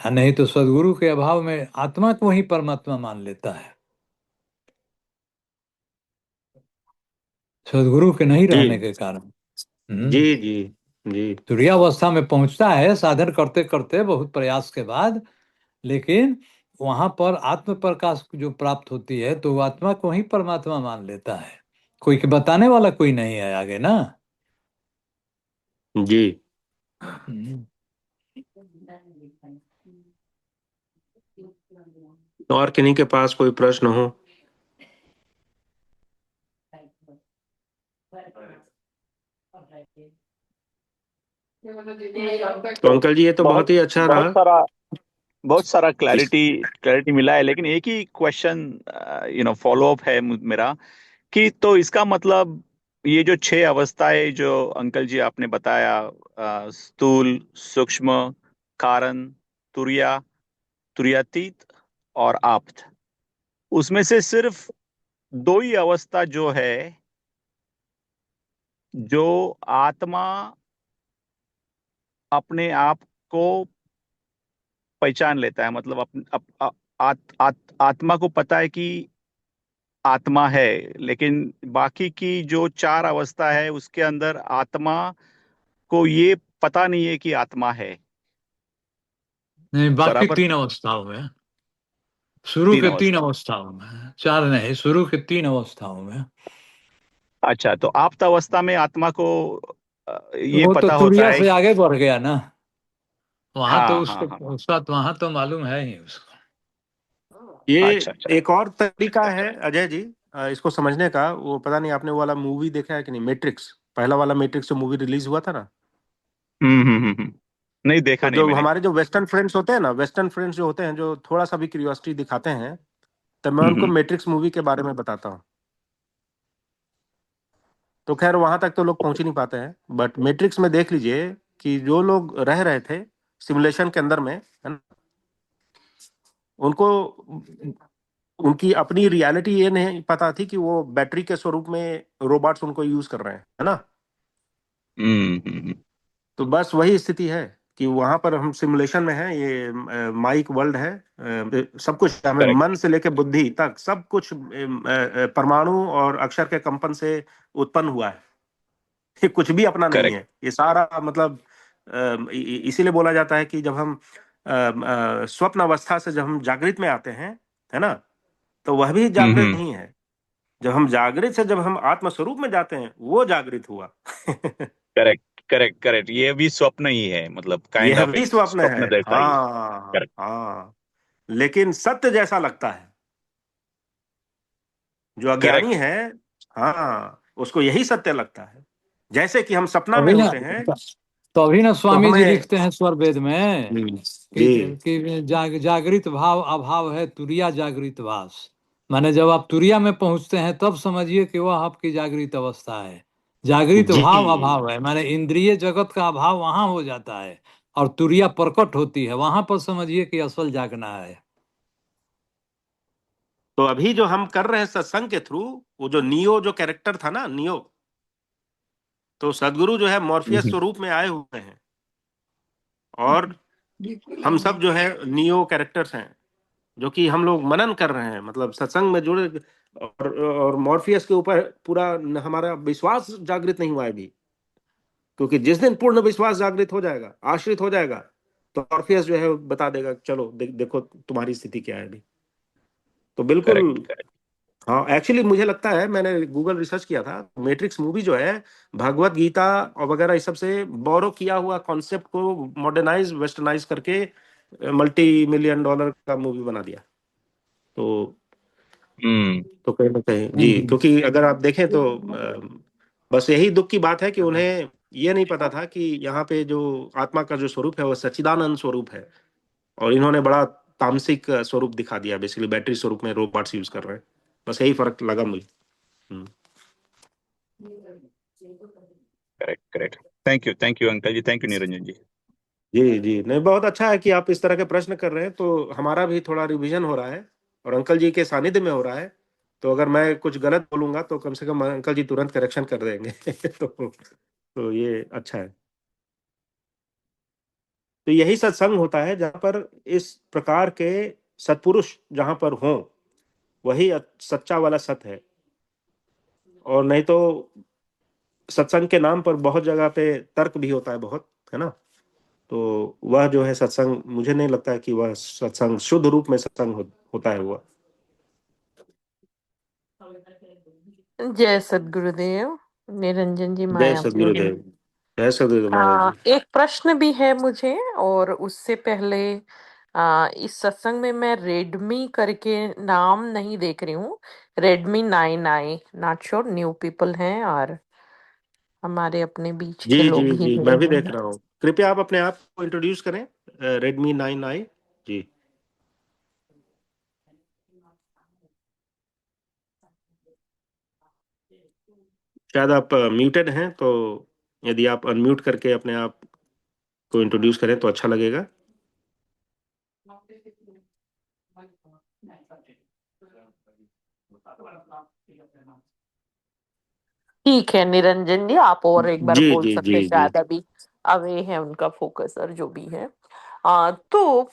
नहीं तो सदगुरु के अभाव में आत्मा को ही परमात्मा मान लेता है, सदगुरु के नहीं जी रहने के कारण। जी जी जी तुरीयावस्था में पहुंचता है साधन करते करते बहुत प्रयास के बाद, लेकिन वहां पर आत्म प्रकाश जो प्राप्त होती है तो वो आत्मा को ही परमात्मा मान लेता है। कोई के बताने वाला कोई नहीं है आगे ना। जी। हम्म। और किन्हीं के पास कोई प्रश्न हो? तो अंकल जी ये तो बहुत बहुत ही अच्छा बहुत रहा। सारा बहुत सारा इस क्लैरिटी मिला है, लेकिन एक ही क्वेश्चन फॉलो अप है मेरा, कि तो इसका मतलब ये जो 6 अवस्थाएं जो अंकल जी आपने बताया, स्थूल, सूक्ष्म, कारण, तुरिया, तुरियातीत और आप्त, उसमें से सिर्फ 2 ही अवस्था जो है जो आत्मा अपने आप को पहचान लेता है, मतलब आत्मा को पता है कि आत्मा है, लेकिन बाकी की जो 4 अवस्था है उसके अंदर आत्मा को ये पता नहीं है कि आत्मा है। नहीं, बाकी बराबर। 3 अवस्थाओं में, शुरू तीन के तीन अवस्था अवस्थाओं में, 4 नहीं, शुरू के 3 अवस्थाओं में। अच्छा, तो आप्त अवस्था में आत्मा को ये वो तो पता होता तुरिया है से आगे बढ़ गया ना, वहां तो हाँ हाँ उसको, हाँ। उसका तो वहां तो मालूम है ही उसको। ये अच्छा अच्छा। एक और तरीका है अजय जी इसको समझने का। वो पता नहीं आपने वो वाला मूवी देखा है कि नहीं, मैट्रिक्स, पहला वाला मैट्रिक्स जो मूवी रिलीज हुआ था ना। नहीं, देखा तो नहीं जो मैंने। हमारे जो वेस्टर्न फ्रेंड्स होते हैं ना, वेस्टर्न फ्रेंड्स जो होते हैं जो थोड़ा सा भी क्यूरियोसिटी दिखाते हैं, तब मैं उनको हम्म। मैट्रिक्स मूवी के बारे में बताता हूँ। तो खैर वहां तक तो लोग पहुंच ही नहीं पाते हैं, बट मैट्रिक्स में देख लीजिए कि जो लोग रह रहे थे सिमुलेशन के अंदर में, है ना, उनको उनकी अपनी रियलिटी ये नहीं पता थी कि वो बैटरी के स्वरूप में रोबोट्स उनको यूज कर रहे हैं, है ना। हम्म। तो बस वही स्थिति है कि वहां पर हम सिमुलेशन में हैं, ये माइक वर्ल्ड है। सब कुछ हमें करेक्ट। मन से लेकर बुद्धि तक सब कुछ परमाणु और अक्षर के कंपन से उत्पन्न हुआ है। ये कुछ भी अपना नहीं करेक्ट। है, ये सारा मतलब इसीलिए बोला जाता है कि जब हम स्वप्न अवस्था से जब हम जागृत में आते हैं, है ना, तो वह भी जागृत हम्म। नहीं है। जब हम जागृत से जब हम आत्म स्वरूप में जाते हैं, वो जागृत हुआ। करेक्ट करेक्ट करेक्ट, ये भी स्वप्न ही है, मतलब काइंड यह ऑफ भी एक स्वप्न है। स्वप्न जैसा ही है। हाँ करेक्ट। हाँ, लेकिन सत्य जैसा लगता है। जो अज्ञानी करेक्ट। है, हाँ, उसको यही सत्य लगता है। जैसे कि हम सपना में अभी ना होते हैं तभी ना तो स्वामी जी हमें लिखते हैं स्वर वेद में जी कि जागृत भाव अभाव है तुरिया जागृत भास। माने जब आप तुरिया में पहुंचते हैं तब समझिए कि वह आपकी जागृत अवस्था है। जागृत जी भाव अभाव है, माने इंद्रिय जगत का अभाव वहां हो जाता है और तुरिया प्रकट होती है, वहां पर समझिए कि असल जागना है। तो अभी जो हम कर रहे हैं सत्संग के थ्रू, वो जो नियो जो कैरेक्टर था ना, नियो, तो सदगुरु जो है मॉर्फियस हम्म। स्वरूप में आए हुए हैं, और बिल्कुल हम सब जो है नियो कैरेक्टर्स हैं, जो कि हम लोग मनन कर रहे हैं, मतलब सत्संग में जुड़े। और मॉर्फियस के ऊपर पूरा हमारा विश्वास जागृत नहीं हुआ है अभी, क्योंकि जिस दिन पूर्ण विश्वास जागृत हो जाएगा, आश्रित हो जाएगा, तो मॉर्फियस जो है बता देगा, चलो देखो तुम्हारी स्थिति क्या है अभी। तो बिल्कुल। Correct correct. हाँ, एक्चुअली मुझे लगता है, मैंने गूगल रिसर्च किया था, मैट्रिक्स मूवी जो है भगवत गीता और वगैरह इस सब से बोरो किया हुआ कॉन्सेप्ट को मॉडर्नाइज वेस्टर्नाइज करके मल्टी मिलियन डॉलर का मूवी बना दिया। तो हम्म। कहीं ना कहीं जी, क्योंकि अगर आप देखें तो बस यही दुख की बात है कि उन्हें ये नहीं पता था कि यहाँ पे जो आत्मा का जो स्वरूप है वो सच्चिदानंद स्वरूप है, और इन्होंने बड़ा तामसिक स्वरूप दिखा दिया, बेसिकली बैटरी स्वरूप में रोबोट्स यूज कर रहे हैं। बस यही फर्क लगा मुझे। हम्म। Correct correct. Thank you uncle जी, थैंक यू निरंजन जी। जी जी, नहीं, बहुत अच्छा है कि आप इस तरह के प्रश्न कर रहे हैं, तो हमारा भी थोड़ा रिवीजन हो रहा है, और अंकल जी के सानिध्य में हो रहा है। तो अगर मैं कुछ गलत बोलूंगा तो कम से कम अंकल जी तुरंत करेक्शन कर देंगे। तो ये अच्छा है। तो यही सत्संग होता है जहां पर इस प्रकार के सत्पुरुष जहां पर हों, वही सच्चा वाला सत्य है। और नहीं तो सत्संग के नाम पर बहुत जगह पे तर्क भी होता है बहुत, है ना। तो वह जो है सत्संग, मुझे नहीं लगता है कि वह सत्संग शुद्ध रूप में सत्संग होता है वह। जय सद्गुरुदेव। निरंजन जी, जय मायापुर। सदगुरुदेव। जय सदगुरुदेव माया जी। एक प्रश्न भी है मुझे, और उससे पहले इस सत्संग में मैं रेडमी करके नाम नहीं देख रही हूँ। Redmi 9i, not sure new people हैं और हमारे अपने बीच जी के जी लोग ही जी, मैं भी हैं। देख रहा हूँ। कृपया आप अपने आप को इंट्रोड्यूस करें। Redmi 9i। जी, शायद आप म्यूटेड हैं, तो यदि आप अनम्यूट करके अपने आप को इंट्रोड्यूस करें तो अच्छा लगेगा। ठीक है निरंजन जी, आप और एक बार जी बोल जी सकते जी हैं, जी शायद अभी अवे है उनका फोकस और जो भी है। तो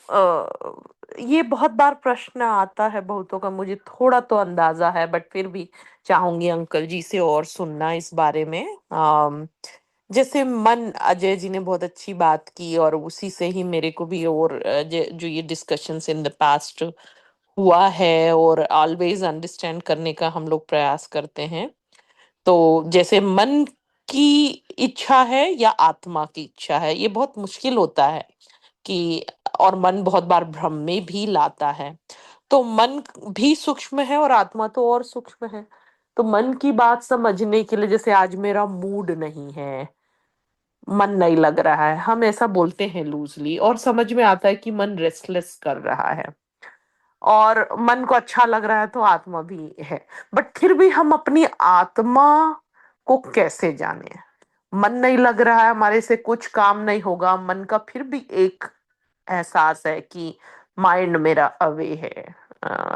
ये बहुत बार प्रश्न आता है बहुतों का, मुझे थोड़ा तो अंदाजा है, बट फिर भी चाहूंगी अंकल जी से और सुनना इस बारे में। जैसे मन, अजय जी ने बहुत अच्छी बात की और उसी से ही मेरे को भी, और जो ये डिस्कशंस इन द पास्ट हुआ है और ऑलवेज अंडरस्टैंड करने का हम लोग प्रयास करते हैं। तो जैसे मन की इच्छा है या आत्मा की इच्छा है, ये बहुत मुश्किल होता है कि, और मन बहुत बार भ्रम में भी लाता है। तो मन भी सूक्ष्म है और आत्मा तो और सूक्ष्म है। तो मन की बात समझने के लिए, जैसे आज मेरा मूड नहीं है, मन नहीं लग रहा है, हम ऐसा बोलते हैं लूजली, और समझ में आता है कि मन रेस्टलेस कर रहा है, और मन को अच्छा लग रहा है तो आत्मा भी है। बट फिर भी हम अपनी आत्मा को कैसे जाने? मन नहीं लग रहा है, हमारे से कुछ काम नहीं होगा, मन का फिर भी एक एहसास है कि माइंड मेरा अवे है,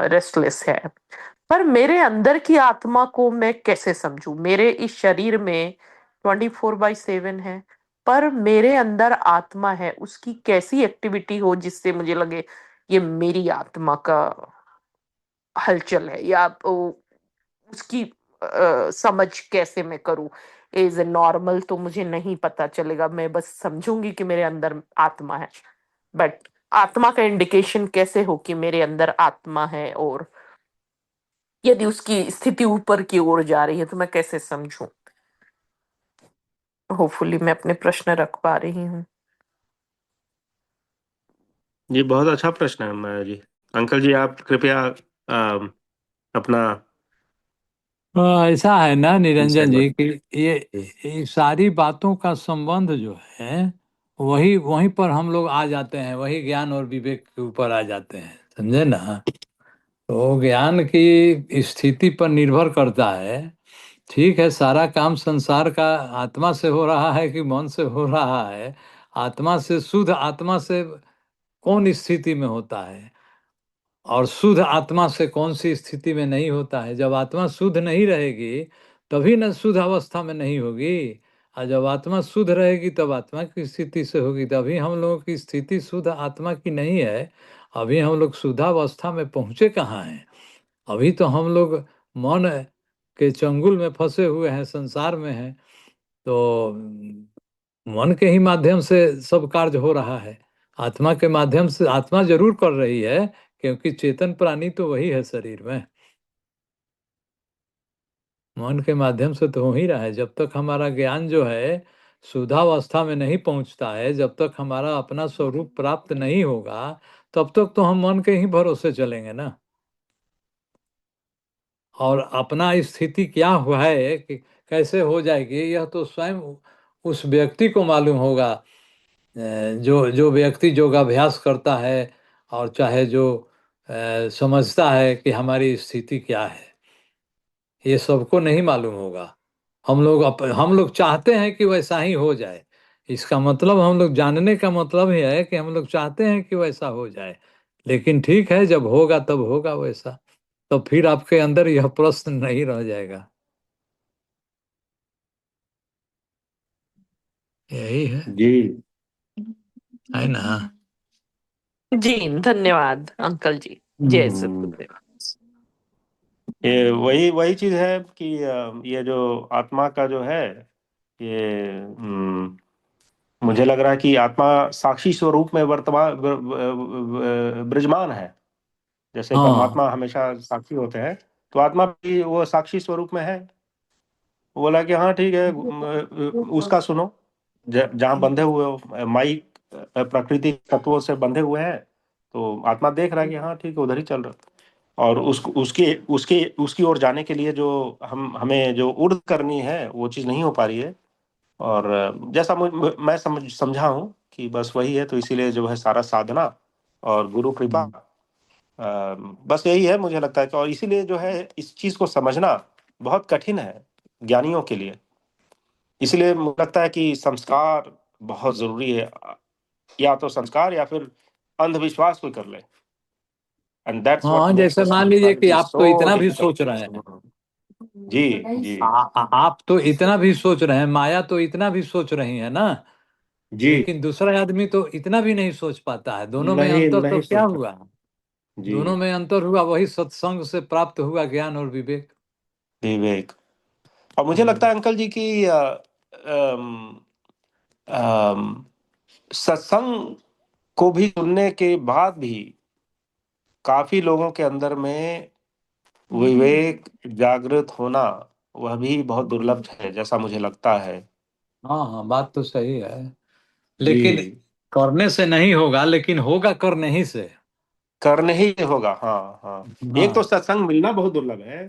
रेस्टलेस है। पर मेरे अंदर की आत्मा को मैं कैसे समझूं? मेरे इस शरीर में 24/7 है, पर मेरे अंदर आत्मा है, उसकी कैसी एक्टिविटी हो जिससे मुझे लगे ये मेरी आत्मा का हलचल है, या उसकी समझ कैसे मैं करूं? एज ए नॉर्मल तो मुझे नहीं पता चलेगा, मैं बस समझूंगी कि मेरे अंदर आत्मा है, बट आत्मा का इंडिकेशन कैसे हो कि मेरे अंदर आत्मा है, और यदि उसकी स्थिति ऊपर की ओर जा रही है तो मैं कैसे समझूं? होपफुली मैं अपने प्रश्न रख पा रही हूँ। ये बहुत अच्छा प्रश्न है माया जी। अंकल जी, आप कृपया अपना ऐसा है ना निरंजन insight जी बताएं। कि ये सारी बातों का संबंध जो है वही वहीं पर हम लोग आ जाते हैं, वही ज्ञान और विवेक के ऊपर आ जाते हैं, समझे ना। तो ज्ञान की स्थिति पर निर्भर करता है। ठीक है, सारा काम संसार का आत्मा से हो रहा है कि मन से हो रहा है। आत्मा से, शुद्ध आत्मा से कौन स्थिति में होता है और शुद्ध आत्मा से कौन सी स्थिति में नहीं होता है। जब आत्मा शुद्ध नहीं रहेगी तभी न शुद्ध अवस्था में नहीं होगी, और जब आत्मा शुद्ध रहेगी तब आत्मा की स्थिति से होगी। तभी हम लोगों की स्थिति शुद्ध आत्मा की नहीं है। अभी हम लोग शुद्धावस्था में पहुँचे कहाँ हैं? अभी तो हम लोग मन के चंगुल में फंसे हुए हैं, संसार में हैं। तो मन के ही माध्यम से सब कार्य हो रहा है। आत्मा के माध्यम से आत्मा जरूर कर रही है, क्योंकि चेतन प्राणी तो वही है शरीर में। मन के माध्यम से तो हो ही रहा है। जब तक हमारा ज्ञान जो है शुद्धावस्था में नहीं पहुंचता है, जब तक हमारा अपना स्वरूप प्राप्त नहीं होगा, तब तक तो हम मन के ही भरोसे चलेंगे ना। और अपना स्थिति क्या हुआ है कि कैसे हो जाएगी, यह तो स्वयं उस व्यक्ति को मालूम होगा। जो जो व्यक्ति योगाभ्यास करता है और चाहे जो समझता है कि हमारी स्थिति क्या है, ये सबको नहीं मालूम होगा। हम लोग चाहते हैं कि वैसा ही हो जाए। इसका मतलब, हम लोग जानने का मतलब ही है कि हम लोग चाहते हैं कि वैसा हो जाए। लेकिन ठीक है, जब होगा तब होगा वैसा, तो फिर आपके अंदर यह प्रश्न नहीं रह जाएगा। यही जी है ना। जी धन्यवाद अंकल जी। जय हम्म, सतगुरुदेव। ये वही वही चीज है कि ये जो आत्मा का जो है, ये मुझे लग रहा है कि आत्मा साक्षी स्वरूप में वर्तमान विराजमान है। जैसे हाँ परमात्मा हमेशा साक्षी होते हैं, तो आत्मा भी वो साक्षी स्वरूप में है। वो बोला कि हाँ ठीक है, उसका सुनो। जहाँ बंधे हुए हो, माई प्रकृति तत्वों से बंधे हुए हैं, तो आत्मा देख रहा है कि हाँ ठीक है, उधर ही चल रहा है। और उसकी उसकी उसकी ओर जाने के लिए जो हमें जो उड़ करनी है, वो चीज़ नहीं हो पा रही है। और जैसा मैं समझा हूँ कि बस वही है, तो इसीलिए जो है सारा साधना और गुरु कृपा, बस यही है मुझे लगता है कि, और इसीलिए जो है इस चीज को समझना बहुत कठिन है ज्ञानियों के लिए। इसलिए मुझे लगता है कि संस्कार बहुत जरूरी है। या तो संस्कार या फिर अंधविश्वास कोई कर ले, एंड दैट्स व्हाट हाँ, मेक्स जैसे द मान लीजिए कि स्पिरिचुअलिटी आप तो सो इतना भी सोच रहे हैं, डिफिकल्ट। जी जी आप तो इतना भी सोच रहे हैं, माया तो इतना भी सोच रही है ना। जी। लेकिन दूसरा आदमी तो इतना भी नहीं सोच पाता है। दोनों में नहीं अंतर तो नहीं क्या सोच हुआ? सकते। जी। दोनों में अंतर हुआ वही सत्संग से प्राप्त हुआ ज्ञान और विवेक। विवेक। और मुझे लगता हम्म। है अंकल जी की अम, अम, सत्संग को भी सुनने के बाद भी काफी लोगों के अंदर में विवेक जागृत होना, वह भी बहुत दुर्लभ है, जैसा मुझे लगता है। हाँ हाँ, बात तो सही है। लेकिन जी। करने से नहीं होगा, लेकिन होगा करने ही से। करने ही होगा, हाँ हाँ। एक तो हाँ सत्संग मिलना बहुत दुर्लभ है,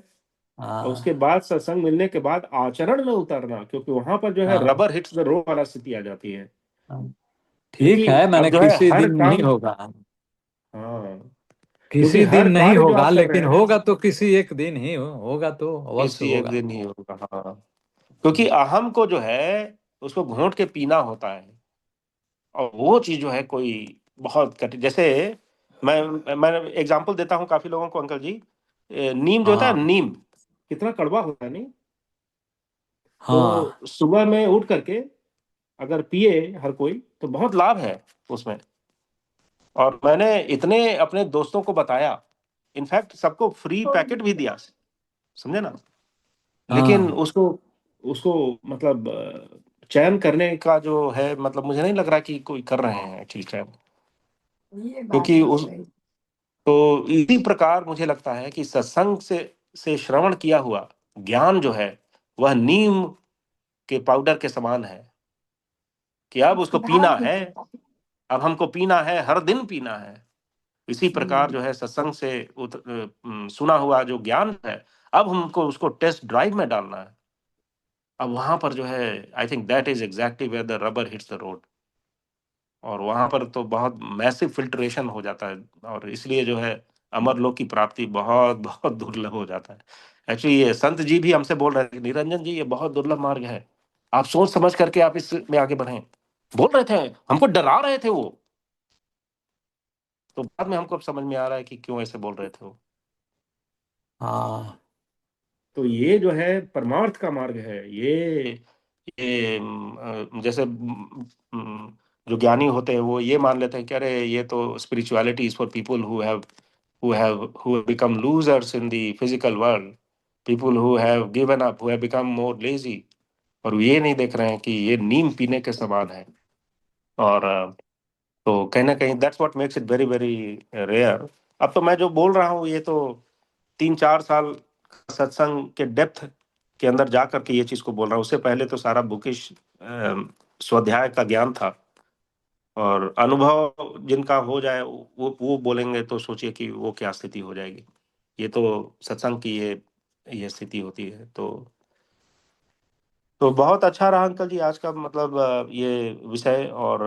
और उसके हाँ बाद सत्संग मिलने के बाद आचरण में उतरना, क्योंकि वहां पर जो है हाँ रबर हिट्स द रोड वाला स्थिति आ जाती है। हाँ। ठीक क्योंकि है, अब मैंने जो है किसी हर दिन नहीं काम, होगा। हाँ, क्योंकि किसी दिन हर नहीं कार्य जो होगा, आप कर रहे लेकिन हैं होगा तो किसी एक दिन ही होगा, तो अवश्य किसी एक होगा। दिन ही होगा। हाँ, क्योंकि अहम को जो है उसको घोंट के पीना होता है, और वो चीज जो है कोई बहुत कठिन। जैसे मैं एग्जांपल देता हूँ काफी लोगों को अंकल जी। नीम जो होता है, हाँ नीम कितना कड़वा होता है, नहीं? हाँ तो सुबह में उठ करके अगर पिए हर कोई, तो बहुत लाभ है उसमें। और मैंने इतने अपने दोस्तों को बताया, इनफैक्ट सबको फ्री पैकेट भी दिया, समझे ना। लेकिन हाँ उसको उसको मतलब चयन करने का जो है, मतलब मुझे नहीं लग रहा कि कोई कर रहे हैं एक्चुअली चयन, ये बात क्योंकि तो उस सही। तो इसी प्रकार मुझे लगता है कि सत्संग से श्रवण किया हुआ ज्ञान जो है वह नीम के पाउडर के समान है, कि अब उसको पीना सुधार भी है, अब हमको पीना है, हर दिन पीना है। इसी प्रकार जो है सत्संग से सुना हुआ जो ज्ञान है, अब हमको उसको टेस्ट ड्राइव में डालना है। अब वहां पर जो है, I think that is exactly where the rubber hits the road, और वहां पर तो बहुत मैसिव फिल्ट्रेशन हो जाता है, और इसलिए जो है अमर लोक की प्राप्ति बहुत बहुत दुर्लभ हो जाता है। एक्चुअली ये संत जी भी हमसे बोल रहे थे, निरंजन जी ये बहुत दुर्लभ मार्ग है, आप सोच समझ करके आप इसमें आगे बढ़ें, बोल रहे थे, हमको डरा रहे थे वो। तो बाद में हमको अब समझ में आ रहा है कि क्यों ऐसे बोल रहे थे वो। हाँ तो ये जो है परमार्थ का मार्ग है, ये जैसे जो ज्ञानी होते हैं वो ये मान लेते हैं कि अरे ये तो spirituality is for people who have become losers in the physical world, people who have given up, who have become more lazy, और ये नहीं देख रहे हैं कि ये नीम पीने के समान है। और तो कहीं ना कहीं that's what makes it very very rare. अब तो मैं जो बोल रहा हूँ ये तो 3-4 साल सत्संग के डेप्थ के अंदर जा करके ये चीज को बोल रहा हूँ, उससे पहले तो सारा बुकिश स्वाध्याय का ज्ञान था। और अनुभव जिनका हो जाए वो बोलेंगे तो सोचिए कि वो क्या स्थिति हो जाएगी। ये तो सत्संग की ये स्थिति होती है। तो बहुत अच्छा रहा अंकल जी आज का मतलब ये विषय, और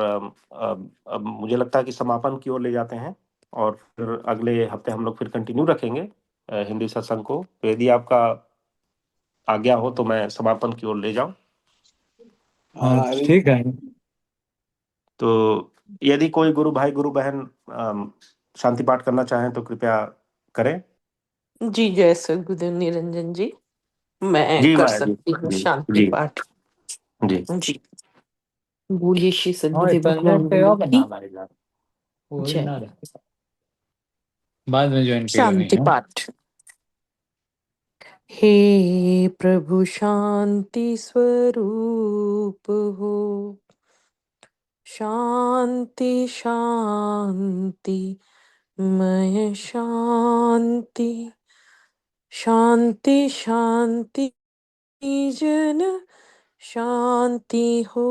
अब मुझे लगता है कि समापन की ओर ले जाते हैं, और फिर अगले हफ्ते हम लोग फिर कंटिन्यू रखेंगे हिंदी सत्संग को। तो यदि आपका आज्ञा हो तो मैं समापन की ओर ले जाऊं। ठीक है। तो यदि कोई गुरु भाई गुरु बहन शांति पाठ करना चाहें तो कृपया करें। जी जय सद्गुरुदेव निरंजन जी, मैं जी कर माया जी। सकती हूँ जी शांति जी पाठ। जी। जी बोलिए श्री और सद्गुरुदेव पंद्रह भगवान पे और की बना भाई, वही जय। ना रहे, बाद में ज्वाइन शांति करेंगे। पाठ। हे प्रभु शांति स्वरूप हो, शांति शांति मय शांति, शांति शांति जन शांति हो,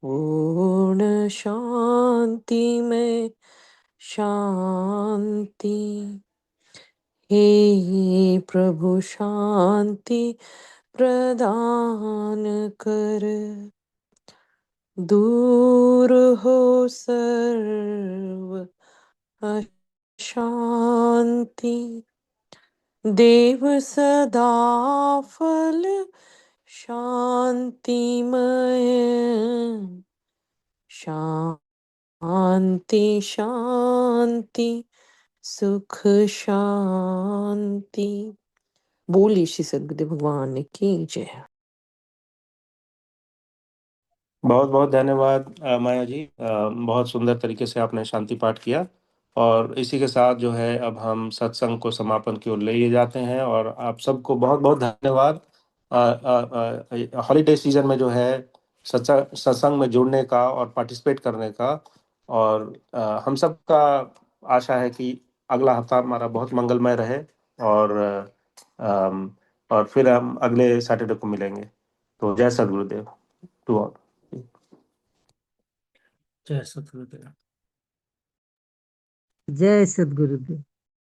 पूर्ण शांति में शांति। हे प्रभु शांति प्रदान कर, दूर हो सर्व अशांति, देव सदा फल शांतिमय, शांति शांति सुख शांति। बोलिए श्री सद्गुरुदेव भगवान की जय। बहुत बहुत धन्यवाद माया जी, बहुत सुंदर तरीके से आपने शांति पाठ किया। और इसी के साथ जो है अब हम सत्संग को समापन की ओर ले जाते हैं, और आप सबको बहुत बहुत धन्यवाद हॉलीडे सीजन में जो है सत्संग में जुड़ने का और पार्टिसिपेट करने का। और हम सब का आशा है कि अगला हफ्ता हमारा बहुत मंगलमय रहे, और और फिर हम अगले सैटरडे को मिलेंगे। तो जय सद्गुरुदेव टू ऑल। जय सतगुरुदेव। जय सद्गुरुदेव।